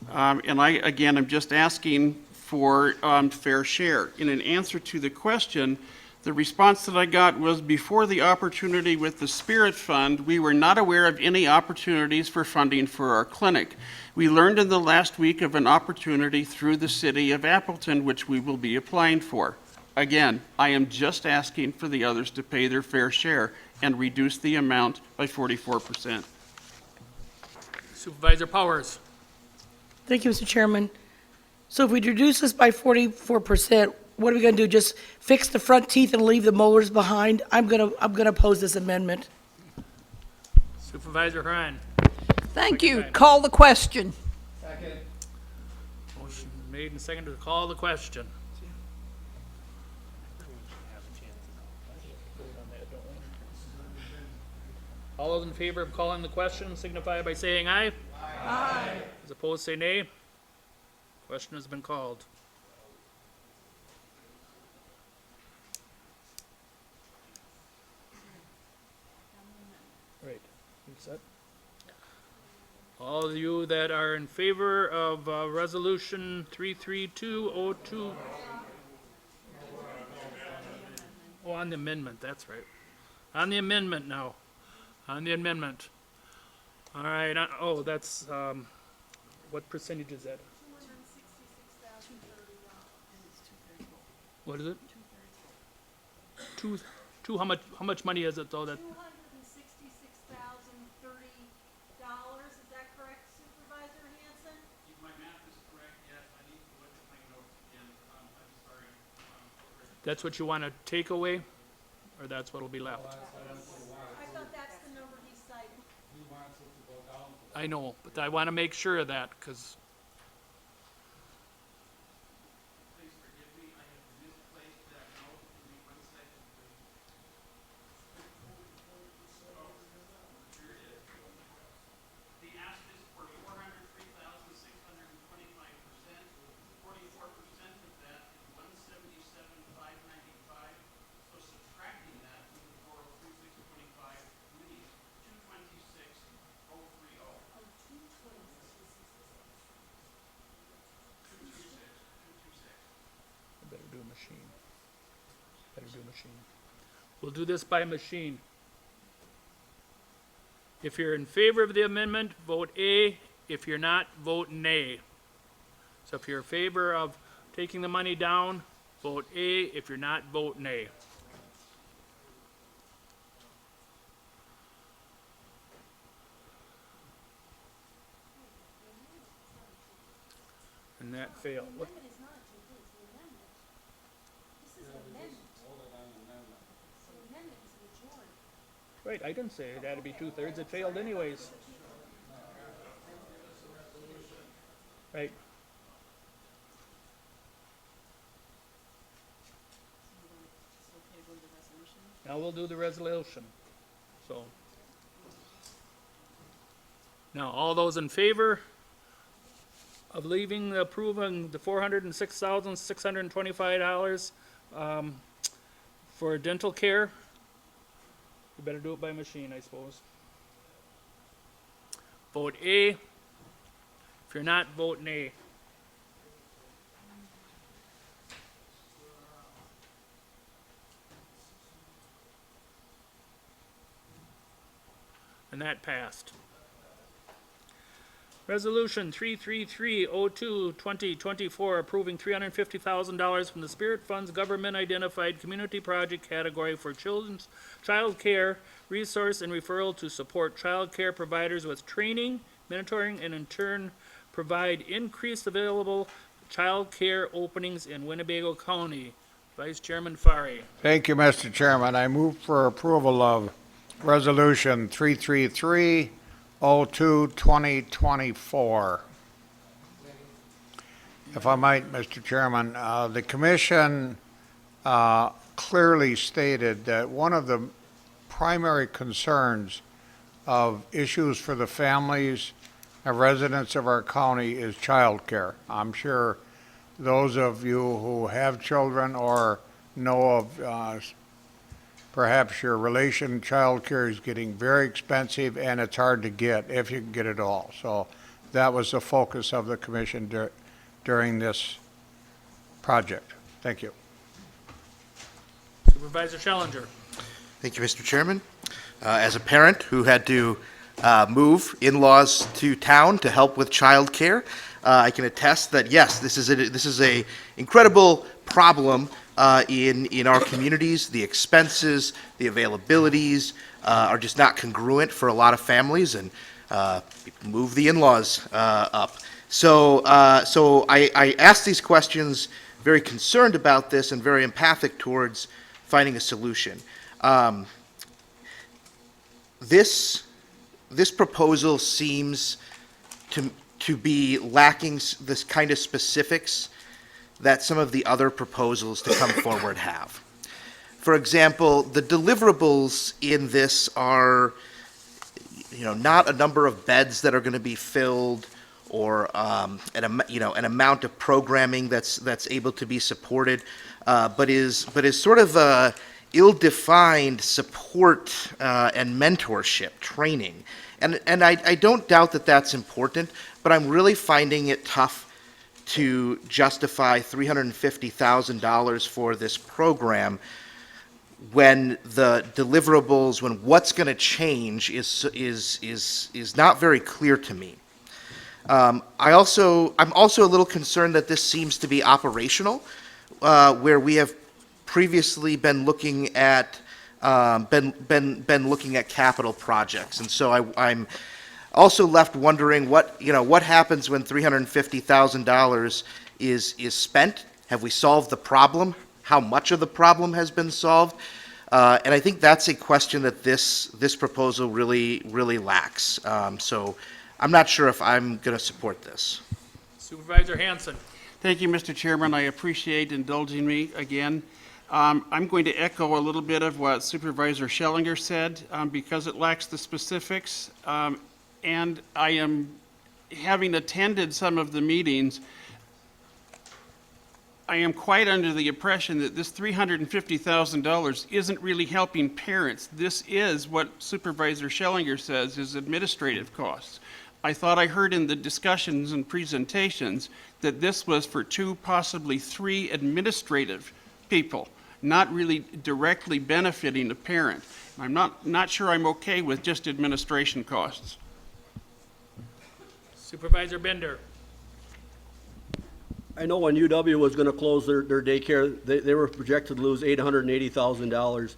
And I'm just asking for fair share. In an answer to the question, the response that I got was before the opportunity with the Spirit Fund, we were not aware of any opportunities for funding for our clinic. We learned in the last week of an opportunity through the city of Appleton, which we will be applying for. Again, I am just asking for the others to pay their fair share and reduce the amount by 44%. Supervisor Powers. Thank you, Mr. Chairman. So if we reduce this by 44%, what are we gonna do? Just fix the front teeth and leave the molars behind? I'm gonna oppose this amendment. Supervisor Hran. Thank you. Call the question. Motion made and seconded to call the question. All those in favor of calling the question signify by saying aye. Aye. As opposed, say nay. Question has been called. Right. You set? All of you that are in favor of Resolution 33202. Oh, on the amendment, that's right. On the amendment now. On the amendment. All right, oh, that's, what percentage is that? What is it? Two, how much money is it though that? $266,030, is that correct, Supervisor Hansen? If my math is correct, yes, I need to look at my notes again. I'm sorry. That's what you want to take away, or that's what'll be left? I thought that's the number he cited. I know, but I want to make sure of that, because Please forgive me, I have misplaced that note. Give me 1 second, please. Oh, here it is. The ask is for 403,625%. 44% of that is 177,595. So subtracting that from the 403,625 leaves 226,030. 226. better do a machine. Better do a machine. We'll do this by machine. If you're in favor of the amendment, vote A. If you're not, vote nay. So if you're in favor of taking the money down, vote A. If you're not, vote nay. And that failed. What? Amendment is not a two-thirds, the amendment. This is an amendment. So amendment is a majority. Right, I didn't say it had to be 2/3. It failed anyways. Right. Now we'll do the resolution. So. Now, all those in favor of leaving, approving the $406,625 for dental care, you better do it by machine, I suppose. Vote A. If you're not, vote nay. And that passed. Resolution 33302-2024 approving $350,000 from the Spirit Fund's government identified community project category for children's child care resource and referral to support child care providers with training, mentoring, and in turn provide increased available child care openings in Winnebago County. Vice Chairman Fari. Thank you, Mr. Chairman. I move for approval of Resolution 33302-2024. If I might, Mr. Chairman, the commission clearly stated that one of the primary concerns of issues for the families and residents of our county is childcare. I'm sure those of you who have children or know of perhaps your relation childcare is getting very expensive and it's hard to get if you can get it all. So that was the focus of the commission during this project. Thank you. Supervisor Schellinger. Thank you, Mr. Chairman. As a parent who had to move in-laws to town to help with childcare, I can attest that yes, this is a incredible problem in our communities. The expenses, the availabilities are just not congruent for a lot of families, and move the in-laws up. So I asked these questions, very concerned about this and very empathic towards finding a solution. This proposal seems to be lacking this kind of specifics that some of the other proposals to come forward have. For example, the deliverables in this are, not a number of beds that are going to be filled, or an amount of programming that's able to be supported, but is sort of a ill-defined support and mentorship training. And I don't doubt that that's important, but I'm really finding it tough to justify $350,000 for this program when the deliverables, when what's going to change is not very clear to me. I'm also a little concerned that this seems to be operational, where we have previously been looking at looking at capital projects, and so I'm also left wondering what happens when $350,000 is spent. Have we solved the problem? How much of the problem has been solved? And I think that's a question that this proposal really lacks. So I'm not sure if I'm going to support this. Supervisor Hansen. Thank you, Mr. Chairman. I appreciate indulging me again. I'm going to echo a little bit of what Supervisor Schellinger said, because it lacks the specifics. And I am, having attended some of the meetings, I am quite under the impression that this $350,000 isn't really helping parents. This is what Supervisor Schellinger says is administrative costs. I thought I heard in the discussions and presentations that this was for 2, possibly 3 administrative people, not really directly benefiting the parent. I'm not sure I'm okay with just administration costs. Supervisor Bender. I know when UW was going to close their daycare, they were projected to lose $880,000.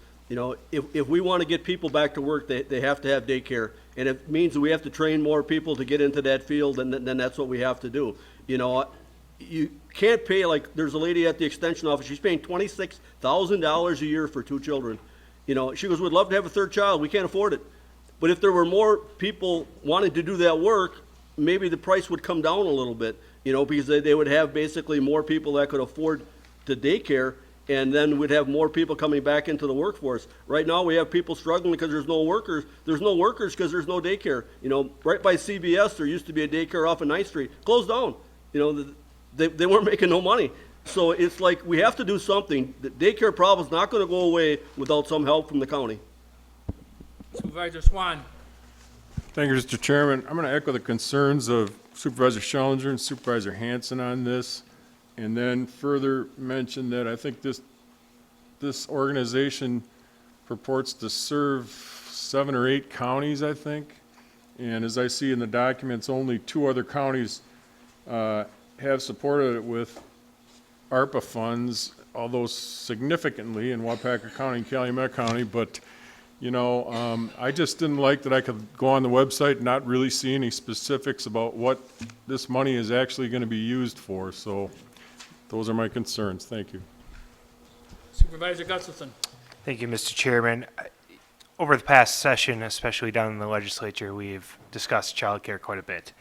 If we want to get people back to work, they have to have daycare. And if it means that we have to train more people to get into that field, then that's what we have to do. You can't pay, like, there's a lady at the extension office, she's paying $26,000 a year for 2 children. She goes, we'd love to have a 3rd child, we can't afford it. But if there were more people wanting to do that work, maybe the price would come down a little bit, because they would have basically more people that could afford the daycare, and then we'd have more people coming back into the workforce. Right now, we have people struggling because there's no workers. There's no workers because there's no daycare. Right by CBS, there used to be a daycare off of 9th Street, closed down. They weren't making no money. So it's like we have to do something. The daycare problem's not going to go away without some help from the county. Supervisor Swan. Thank you, Mr. Chairman. I'm going to echo the concerns of Supervisor Schellinger and Supervisor Hansen on this, and then further mention that I think this organization purports to serve 7 or 8 counties, I think. And as I see in the documents, only 2 other counties have supported it with ARPA funds, although significantly in Waupaca County and Calumet County. But I just didn't like that I could go on the website and not really see any specifics about what this money is actually going to be used for. So those are my concerns. Thank you. Supervisor Gustafson. Thank you, Mr. Chairman. Over the past session, especially down in the legislature, we've discussed childcare quite a bit.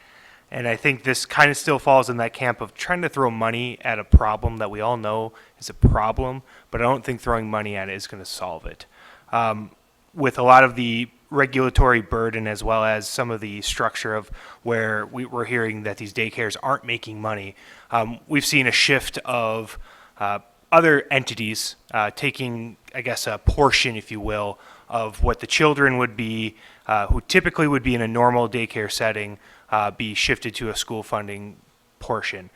And I think this kind of still falls in that camp of trying to throw money at a problem that we all know is a problem, but I don't think throwing money at it is going to solve it. With a lot of the regulatory burden as well as some of the structure of where we're hearing that these daycares aren't making money, we've seen a shift of other entities taking, I guess, a portion, if you will, of what the children would be, who typically would be in a normal daycare setting, be shifted to a school funding portion.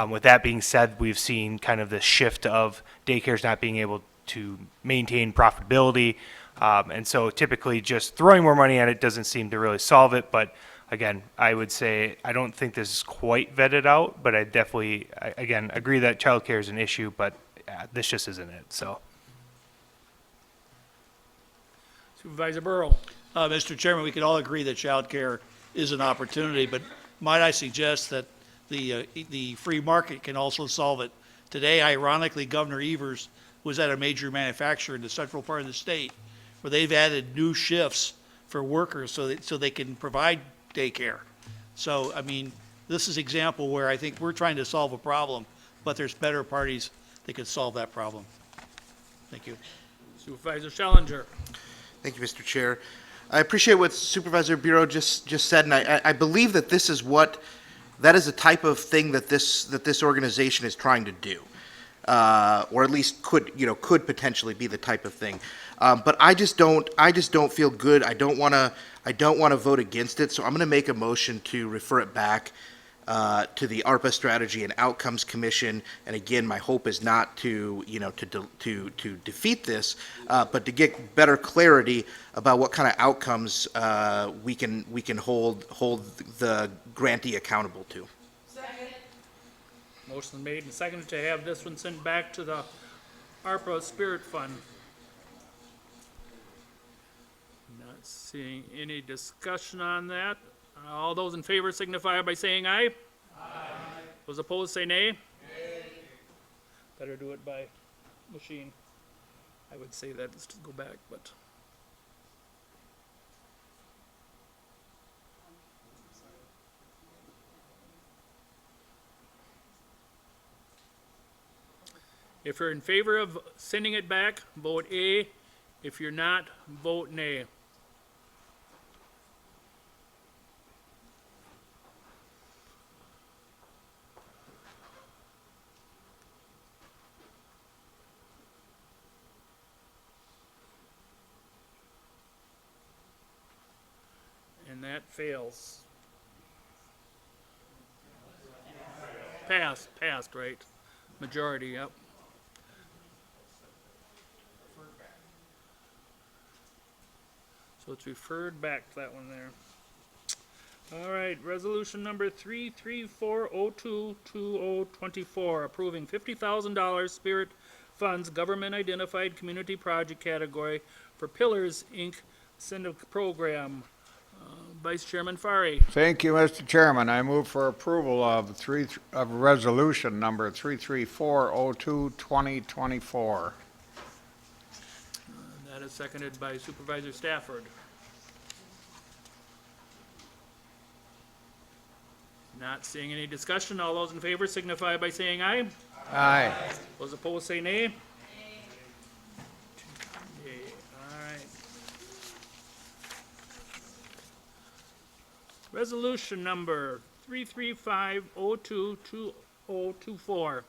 With that being said, we've seen kind of the shift of daycares not being able to maintain profitability. And so typically just throwing more money at it doesn't seem to really solve it. But again, I would say I don't think this is quite vetted out, but I definitely, again, agree that childcare is an issue, but this just isn't it. So. Supervisor Burrow. Mr. Chairman, we can all agree that child care is an opportunity, but might I suggest that the free market can also solve it? Today, ironically, Governor Evers was at a major manufacturer in the central part of the state where they've added new shifts for workers so they can provide daycare. So, I mean, this is an example where I think we're trying to solve a problem, but there's better parties that could solve that problem. Thank you. Supervisor Schellinger. Thank you, Mr. Chair. I appreciate what Supervisor Bureau just said, and I believe that that is the type of thing that this organization is trying to do, or at least could potentially be the type of thing. But I just don't feel good. I don't want to vote against it. So I'm going to make a motion to refer it back to the ARPA Strategy and Outcomes Commission. And again, my hope is not to defeat this, but to get better clarity about what kind of outcomes we can hold the grantee accountable to. Second. Motion made and seconded to have this one sent back to the ARPA Spirit Fund. Not seeing any discussion on that. All those in favor signify by saying aye. Aye. Those opposed say nay. Nay. Better do it by machine. I would say that, let's go back, but. If you're in favor of sending it back, vote A. If you're not, vote nay. And that fails. Passed, right? Majority, yep. So it's referred back to that one there. All right, resolution number 334022024, approving $50,000 Spirit Funds Government Identified Community Project category for Pillars, Inc. incentive program. Vice Chairman Fari. Thank you, Mr. Chairman. I move for approval of resolution number 334022024. That is seconded by Supervisor Stafford. Not seeing any discussion. All those in favor signify by saying aye. Aye. Those opposed say nay. Nay. All right. Resolution number 335022024,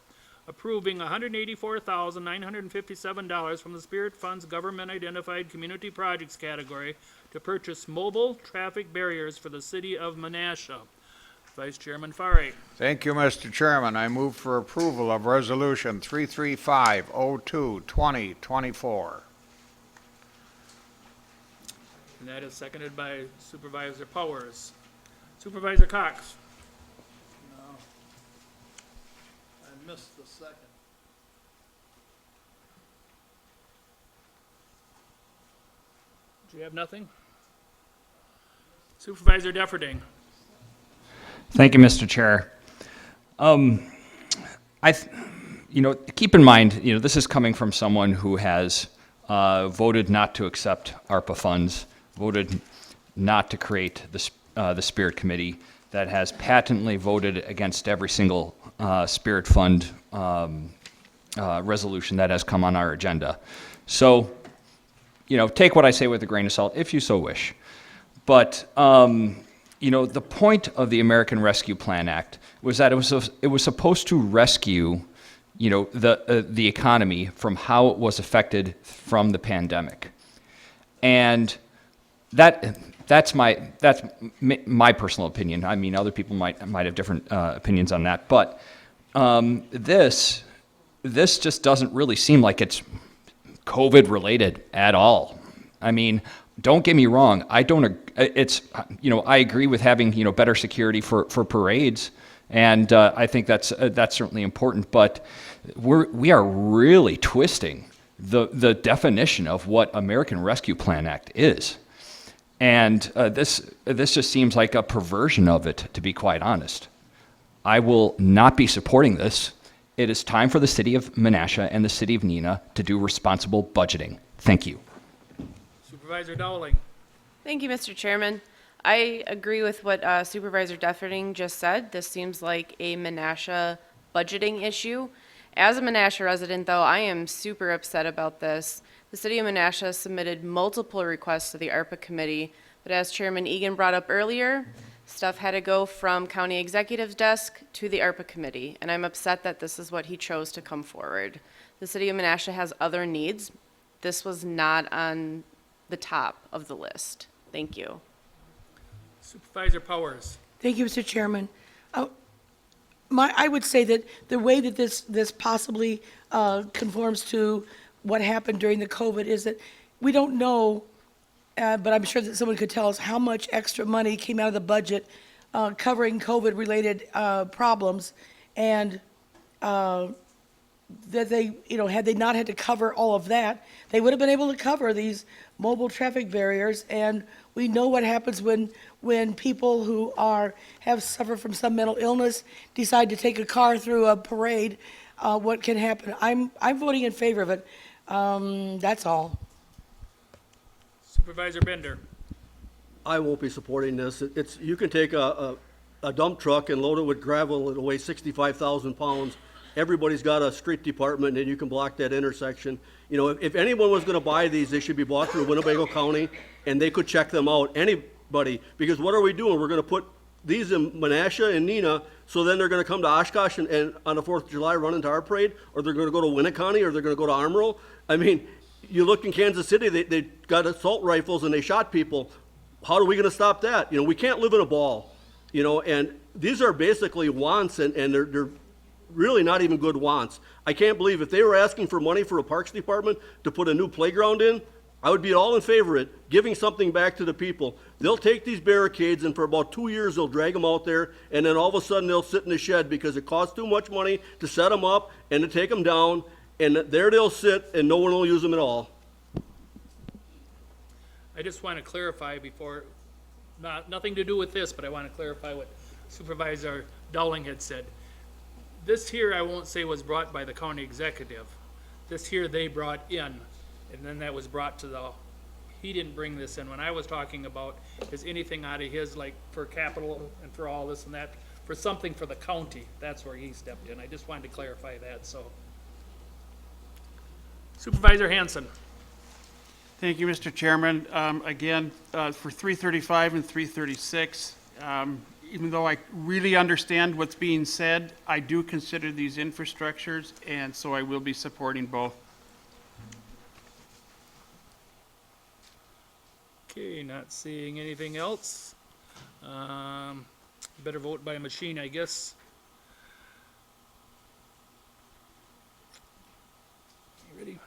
approving $184,957 from the Spirit Funds Government Identified Community Projects category to purchase mobile traffic barriers for the city of Menasha. Vice Chairman Fari. Thank you, Mr. Chairman. I move for approval of resolution 335022024. And that is seconded by Supervisor Powers. Supervisor Cox. No. I missed the second. Do you have nothing? Supervisor Defferding. Thank you, Mr. Chair. Keep in mind, this is coming from someone who has voted not to accept ARPA funds, voted not to create the Spirit Committee. that has patently voted against every single Spirit Fund resolution that has come on our agenda. So, take what I say with a grain of salt, if you so wish. But, the point of the American Rescue Plan Act was that it was supposed to rescue, the economy from how it was affected from the pandemic. And that's my personal opinion. I mean, other people might have different opinions on that. But this just doesn't really seem like it's COVID related at all. I mean, don't get me wrong. I agree with having better security for parades, and I think that's certainly important. But we are really twisting the definition of what American Rescue Plan Act is, and this just seems like a perversion of it, to be quite honest. I will not be supporting this. It is time for the city of Menasha and the city of Neenah to do responsible budgeting. Thank you. Supervisor Dowling. Thank you, Mr. Chairman. I agree with what Supervisor Defferding just said. This seems like a Menasha budgeting issue. As a Menasha resident, though, I am super upset about this. The city of Menasha submitted multiple requests to the ARPA committee, but as Chairman Egan brought up earlier, stuff had to go from county executive's desk to the ARPA committee, and I'm upset that this is what he chose to come forward. The city of Menasha has other needs. This was not on the top of the list. Thank you. Supervisor Powers. Thank you, Mr. Chairman. I would say that the way that this possibly conforms to what happened during the COVID is that we don't know, but I'm sure that someone could tell us how much extra money came out of the budget covering COVID-related problems, and that they, had they not had to cover all of that, they would have been able to cover these mobile traffic barriers. And we know what happens when people who have suffered from some mental illness decide to take a car through a parade. What can happen? I'm voting in favor of it. That's all. Supervisor Bender. I won't be supporting this. You can take a dump truck and load it with gravel. It'll weigh 65,000 pounds. Everybody's got a street department, and you can block that intersection. If anyone was going to buy these, they should be bought through Winnebago County, and they could check them out. Anybody, because what are we doing? We're going to put these in Menasha and Neenah, so then they're going to come to Oshkosh and on the 4th of July run into our parade, or they're going to go to Winneconne, or they're going to go to Amarillo. I mean, you look in Kansas City, they got assault rifles and they shot people. How are we going to stop that? We can't live in a ball, and these are basically wants, and they're really not even good wants. I can't believe if they were asking for money for a parks department to put a new playground in, I would be all in favor of it, giving something back to the people. They'll take these barricades, and for about 2 years, they'll drag them out there, and then all of a sudden, they'll sit in the shed because it costs too much money to set them up and to take them down, and there they'll sit, and no one will use them at all. I just want to clarify before, nothing to do with this, but I want to clarify what Supervisor Dowling had said. This here, I won't say was brought by the county executive. This here they brought in, and then that was brought to he didn't bring this in. When I was talking about is anything out of his, like for capital and for all this and that, for something for the county, that's where he stepped in. I just wanted to clarify that, so. Supervisor Hansen. Thank you, Mr. Chairman. Again, for 335 and 336, even though I really understand what's being said, I do consider these infrastructures, and so I will be supporting both. Okay, not seeing anything else. Better vote by machine, I guess. Ready?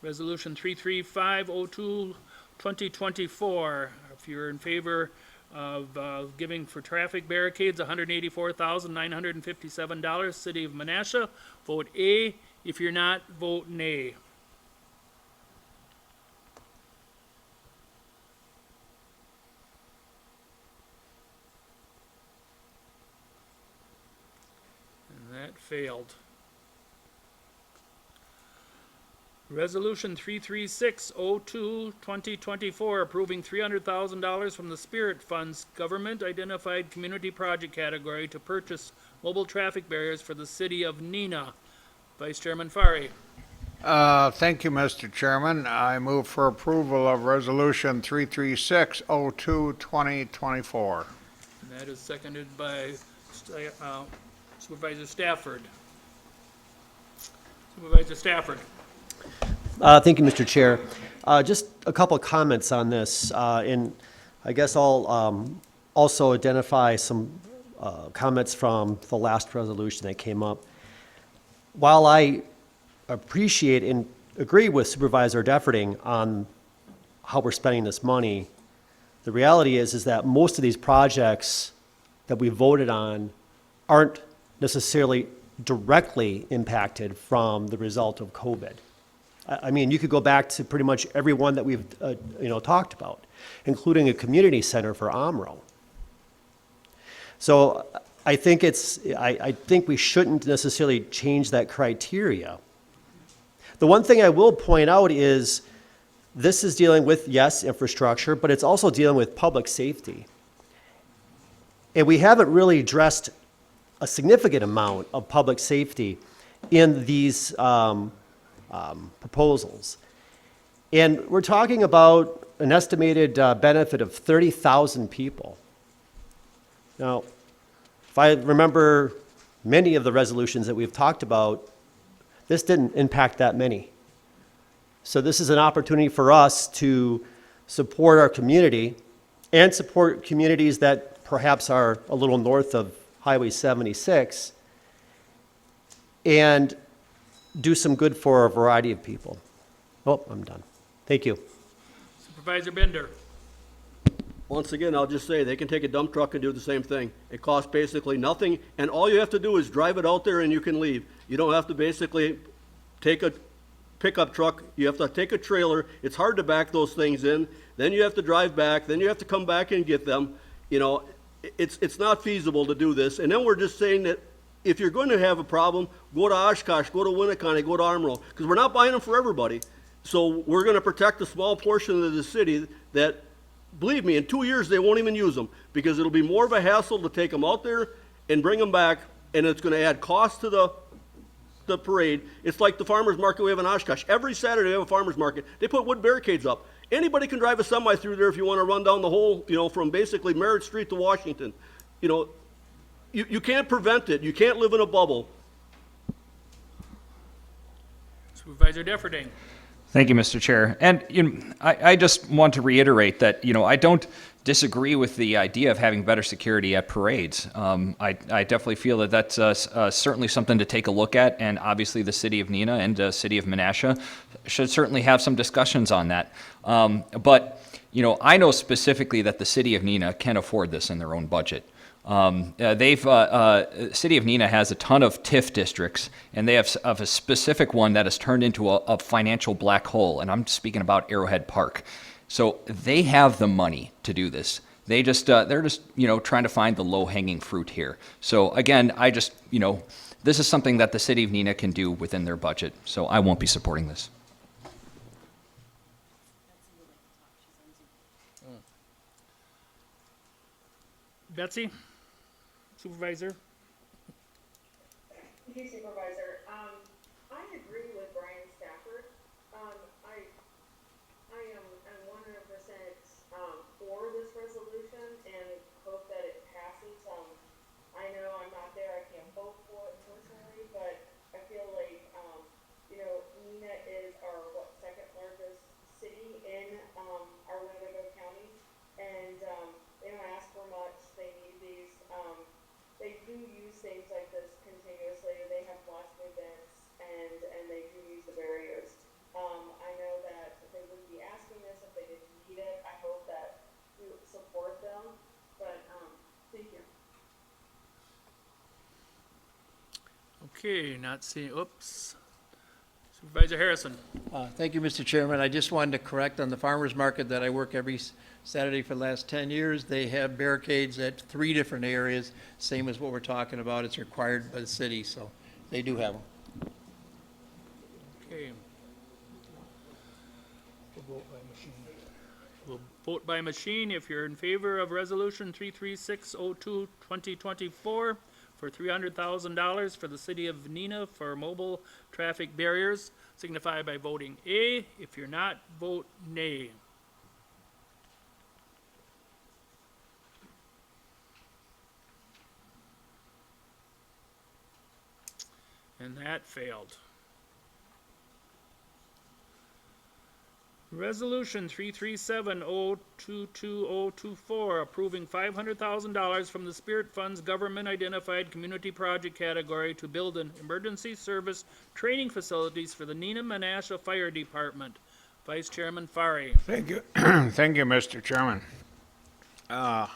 Resolution 33502, 2024. If you're in favor of giving for traffic barricades $184,957, City of Menasha, vote A. If you're not, vote nay. And that failed. Resolution 33602, 2024, approving $300,000 from the Spirit Fund's Government Identified Community Project category to purchase mobile traffic barriers for the city of Neenah. Vice Chairman Fari. Thank you, Mr. Chairman. I move for approval of Resolution 33602, 2024. And that is seconded by Supervisor Stafford. Supervisor Stafford. Thank you, Mr. Chair. Just a couple of comments on this, and I guess I'll also identify some comments from the last resolution that came up. While I appreciate and agree with Supervisor Defferting on how we're spending this money, the reality is that most of these projects that we voted on aren't necessarily directly impacted from the result of COVID. I mean, you could go back to pretty much every one that we've, talked about, including a community center for Omro. So I think I think we shouldn't necessarily change that criteria. The one thing I will point out is this is dealing with, yes, infrastructure, but it's also dealing with public safety. And we haven't really addressed a significant amount of public safety in these proposals. And we're talking about an estimated benefit of 30,000 people. Now, if I remember many of the resolutions that we've talked about, this didn't impact that many. So this is an opportunity for us to support our community and support communities that perhaps are a little north of Highway 76 and do some good for a variety of people. Oh, I'm done. Thank you. Supervisor Bender. Once again, I'll just say, they can take a dump truck and do the same thing. It costs basically nothing, and all you have to do is drive it out there and you can leave. You don't have to basically take a pickup truck, you have to take a trailer. It's hard to back those things in. Then you have to drive back, then you have to come back and get them. It's not feasible to do this. And then we're just saying that if you're going to have a problem, go to Oshkosh, go to Winnebago, go to Armro, because we're not buying them for everybody. So we're going to protect a small portion of the city that, believe me, in 2 years they won't even use them, because it'll be more of a hassle to take them out there and bring them back, and it's going to add cost to the parade. It's like the farmers market we have in Oshkosh. Every Saturday we have a farmers market. They put wood barricades up. Anybody can drive a semi through there if you want to run down the whole, from basically Merritt Street to Washington. You can't prevent it. You can't live in a bubble. Supervisor Defferting. Thank you, Mr. Chair. And I just want to reiterate that I don't disagree with the idea of having better security at parades. I definitely feel that that's certainly something to take a look at, and obviously the city of Neenah and the city of Menasha should certainly have some discussions on that. But I know specifically that the city of Neenah can afford this in their own budget. City of Neenah has a ton of TIF districts, and they have a specific one that has turned into a financial black hole, and I'm speaking about Arrowhead Park. So they have the money to do this. They're just trying to find the low-hanging fruit here. So again, this is something that the city of Neenah can do within their budget. So I won't be supporting this. Betsy? Supervisor? Thank you, Supervisor. I agree with Brian Stafford. I am 100% for this resolution and hope that it passes. I know I'm not there, I can't vote for it personally, but I feel like, Neenah is our, second largest city in our Winnebago County, and they don't ask for much. They need these. They do use things like this continuously. They have lots of events, and they do use the barriers. I know that they would be asking this if they didn't need it. I hope that you support them, but thank you. Okay, not seeing, oops. Supervisor Harrison. Thank you, Mr. Chairman. I just wanted to correct on the farmers market that I work every Saturday for the last 10 years. They have barricades at 3 different areas, same as what we're talking about. It's required by the city, so they do have them. Okay. We'll vote by machine if you're in favor of Resolution 33602, 2024 for $300,000 for the city of Neenah for mobile traffic barriers. Signify by voting A. If you're not, vote nay. And that failed. Resolution 337022024, approving $500,000 from the Spirit Fund's Government Identified Community Project category to build an emergency service training facilities for the Neenah Menasha Fire Department. Vice Chairman Fari. Thank you. Thank you, Mr. Chairman. I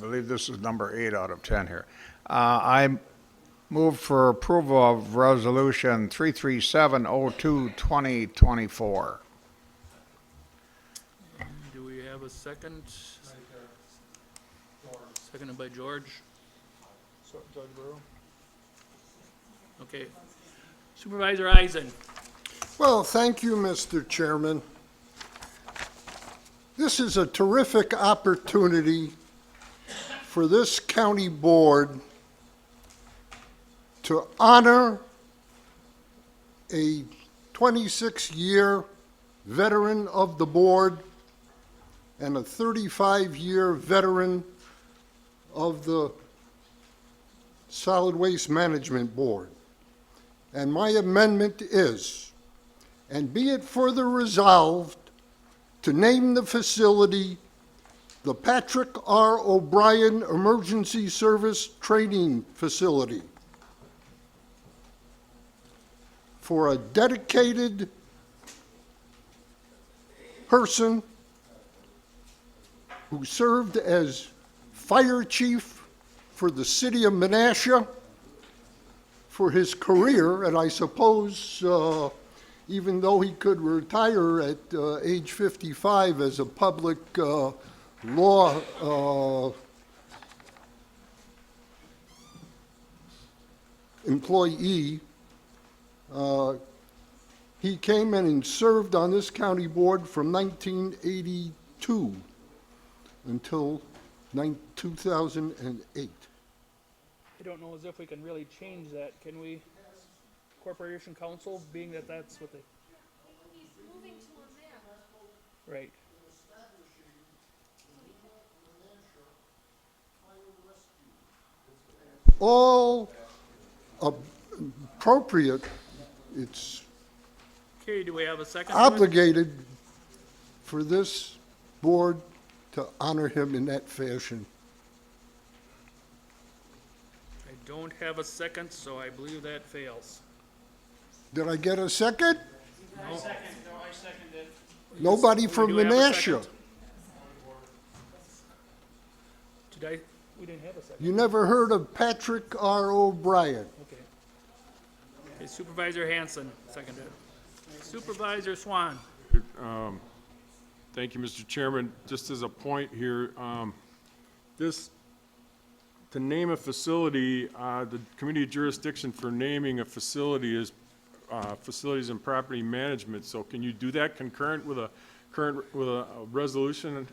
believe this is number 8 out of 10 here. I move for approval of Resolution 33702, 2024. Do we have a second? Seconded by George. George Burrow. Okay. Supervisor Eisen. Well, thank you, Mr. Chairman. This is a terrific opportunity for this county board to honor a 26-year veteran of the board and a 35-year veteran of the Solid Waste Management Board. And my amendment is, and be it further resolved, to name the facility the Patrick R. O'Brien Emergency Service Training Facility for a dedicated person who served as fire chief for the city of Menasha for his career, and I suppose even though he could retire at age 55 as a public law employee, he came in and served on this county board from 1982 until 2008. I don't know as if we can really change that, can we? Corporation Council, being that that's what they... He's moving to a map. Right. All appropriate, it's Okay, do we have a second? obligated for this board to honor him in that fashion. I don't have a second, so I believe that fails. Did I get a second? No. I second it. Nobody from Do we have a Menasha. second? Did I? We didn't have a second. You never heard of Patrick R. O'Brien? Okay. Okay, Supervisor Hansen, seconded. Supervisor Swan. Thank you, Mr. Chairman. Just as a point here, to name a facility, the community jurisdiction for naming a facility is Facilities and Property Management. So can you do that concurrent with a resolution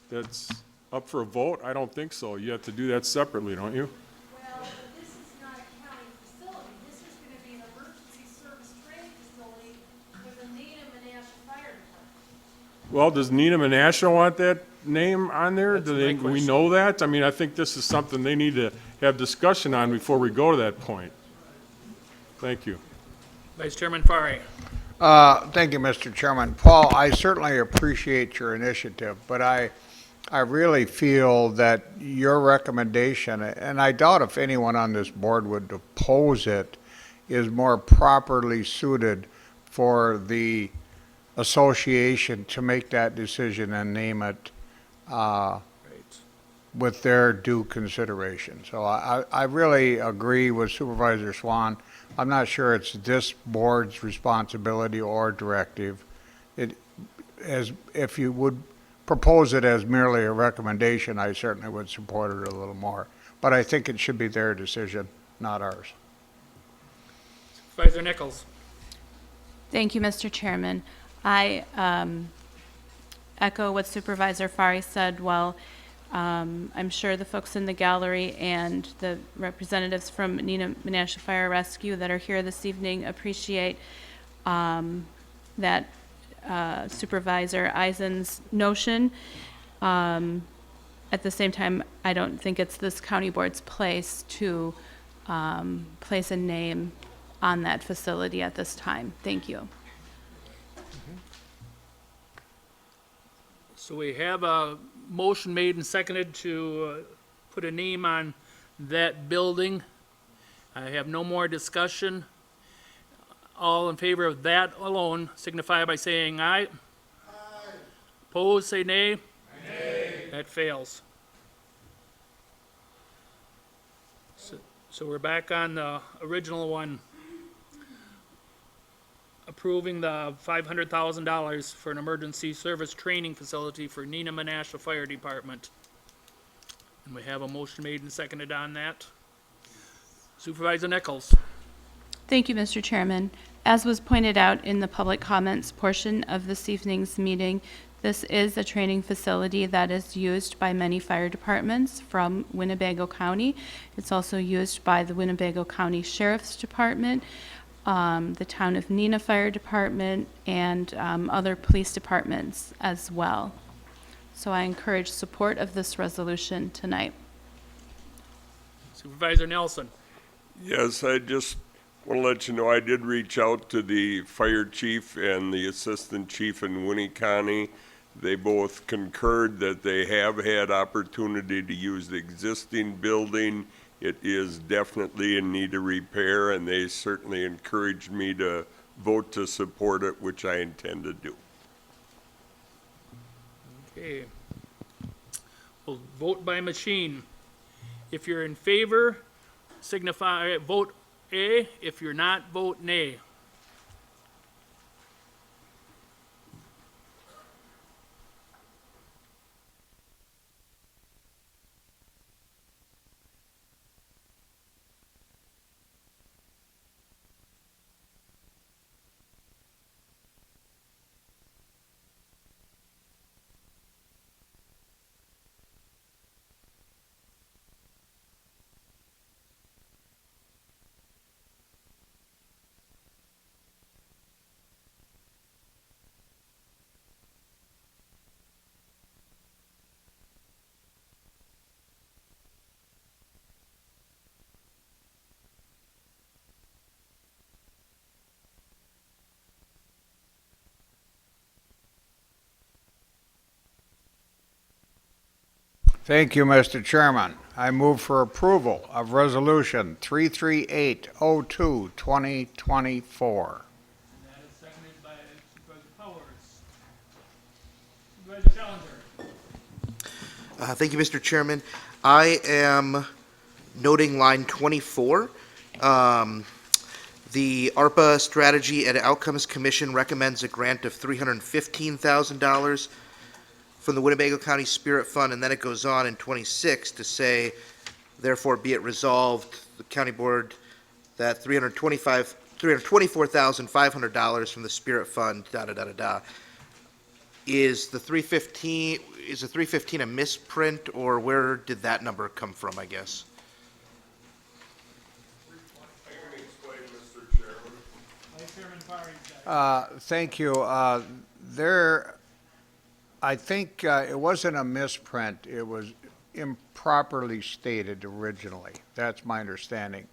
that's up for a vote? I don't think so. You have to do that separately, don't you? Well, but this is not a county facility. This is going to be an emergency service training facility for the Neenah Menasha Fire Department. Well, does Neenah Menasha want that name on there? That's Do my they, we question. know that? I mean, I think this is something they need to have discussion on before we go to that point. Thank you. Vice Chairman Fari. Thank you, Mr. Chairman. Paul, I certainly appreciate your initiative, but I really feel that your recommendation, and I doubt if anyone on this board would oppose it, is more properly suited for the association to make that decision and name it with their due consideration. So I really agree with Supervisor Swan. I'm not sure it's this board's responsibility or directive. If you would propose it as merely a recommendation, I certainly would support it a little more. But I think it should be their decision, not ours. Supervisor Nichols. Thank you, Mr. Chairman. I echo what Supervisor Fari said. Well, I'm sure the folks in the gallery and the representatives from Neenah Menasha Fire Rescue that are here this evening appreciate that Supervisor Eisen's notion. At the same time, I don't think it's this county board's place to place a name on that facility at this time. Thank you. So we have a motion made and seconded to put a name on that building. I have no more discussion. All in favor of that alone signify by saying aye. Aye. Opposed, say nay. Nay. That fails. So we're back on the original one, approving the $500,000 for an emergency service training facility for Neenah Menasha Fire Department. And we have a motion made and seconded on that. Supervisor Nichols. Thank you, Mr. Chairman. As was pointed out in the public comments portion of this evening's meeting, this is a training facility that is used by many fire departments from Winnebago County. It's also used by the Winnebago County Sheriff's Department, the Town of Neenah Fire Department, and other police departments as well. So I encourage support of this resolution tonight. Supervisor Nelson. Yes, I just want to let you know I did reach out to the fire chief and the assistant chief in Winnie County. They both concurred that they have had opportunity to use the existing building. It is definitely in need of repair, and they certainly encouraged me to vote to support it, which I intend to do. Okay. We'll vote by machine. If you're in favor, signify, vote A. If you're not, vote nay. Thank you, Mr. Chairman. I move for approval of Resolution 33802, 2024. That is seconded by Supervisor Powers. Supervisor Challenger. Thank you, Mr. Chairman. I am noting line 24. The ARPA Strategy and Outcomes Commission recommends a grant of $315,000 from the Winnebago County Spirit Fund, and then it goes on in 26 to say, therefore be it resolved, the county board, that $324,500 from the Spirit Fund, Is the 315 a misprint, or where did that number come from, I guess? Thank you. I think it wasn't a misprint. It was improperly stated originally. That's my understanding.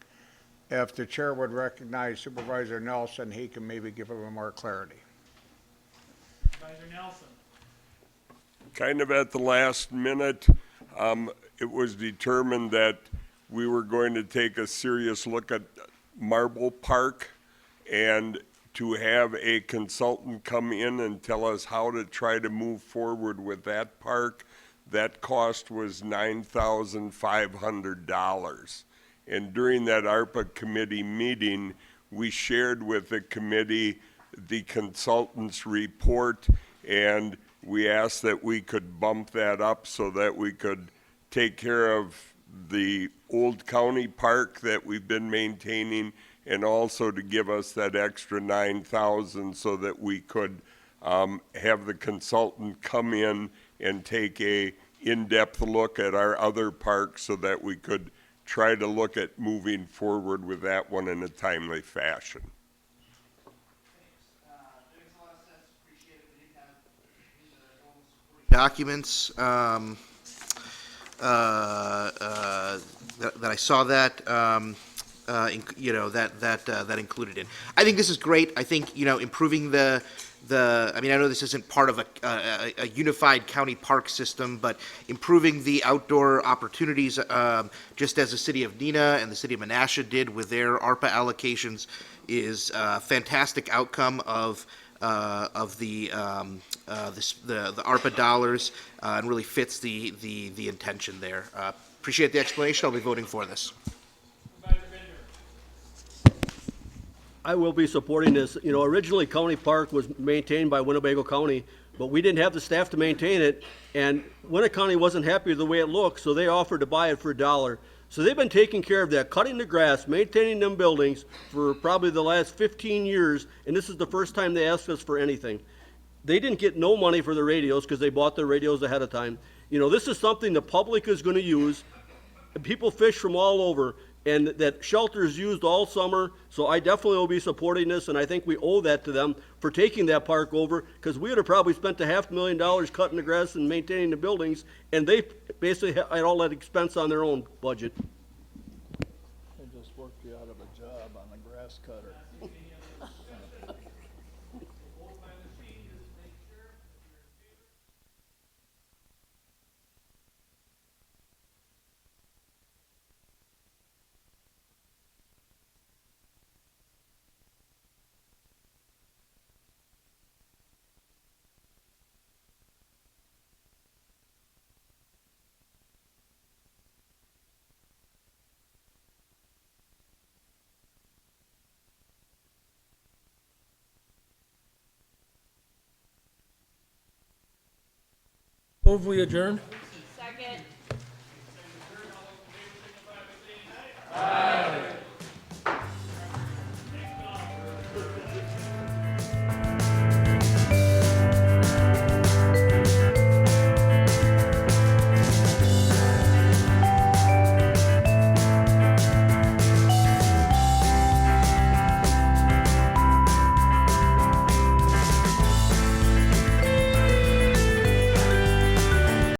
If the chair would recognize Supervisor Nelson, he can maybe give a little more clarity. Supervisor Nelson. Kind of at the last minute, it was determined that we were going to take a serious look at Marble Park, and to have a consultant come in and tell us how to try to move forward with that park. That cost was $9,500. And during that ARPA committee meeting, we shared with the committee the consultant's report, and we asked that we could bump that up so that we could take care of the old county park that we've been maintaining, and also to give us that extra $9,000 so that we could have the consultant come in and take a in-depth look at our other parks so that we could try to look at moving forward with that one in a timely fashion. Documents, that I saw that, that included in. I think this is great. I think, improving I know this isn't part of a unified county park system, but improving the outdoor opportunities, just as the city of Neenah and the city of Menasha did with their ARPA allocations, is a fantastic outcome of the ARPA dollars, and really fits the intention there. Appreciate the explanation. I'll be voting for this. I will be supporting this. Originally County Park was maintained by Winnebago County, but we didn't have the staff to maintain it, and Winnebago County wasn't happy with the way it looked, so they offered to buy it for $1. So they've been taking care of that, cutting the grass, maintaining them buildings for probably the last 15 years, and this is the first time they asked us for anything. They didn't get no money for the radios because they bought their radios ahead of time. This is something the public is going to use. People fish from all over, and that shelter is used all summer, so I definitely will be supporting this, and I think we owe that to them for taking that park over, because we would have probably spent $500,000 cutting the grass and maintaining the buildings, and they basically had all that expense on their own budget. They just worked you out of a job on the grass cutter. Move we adjourn? Second.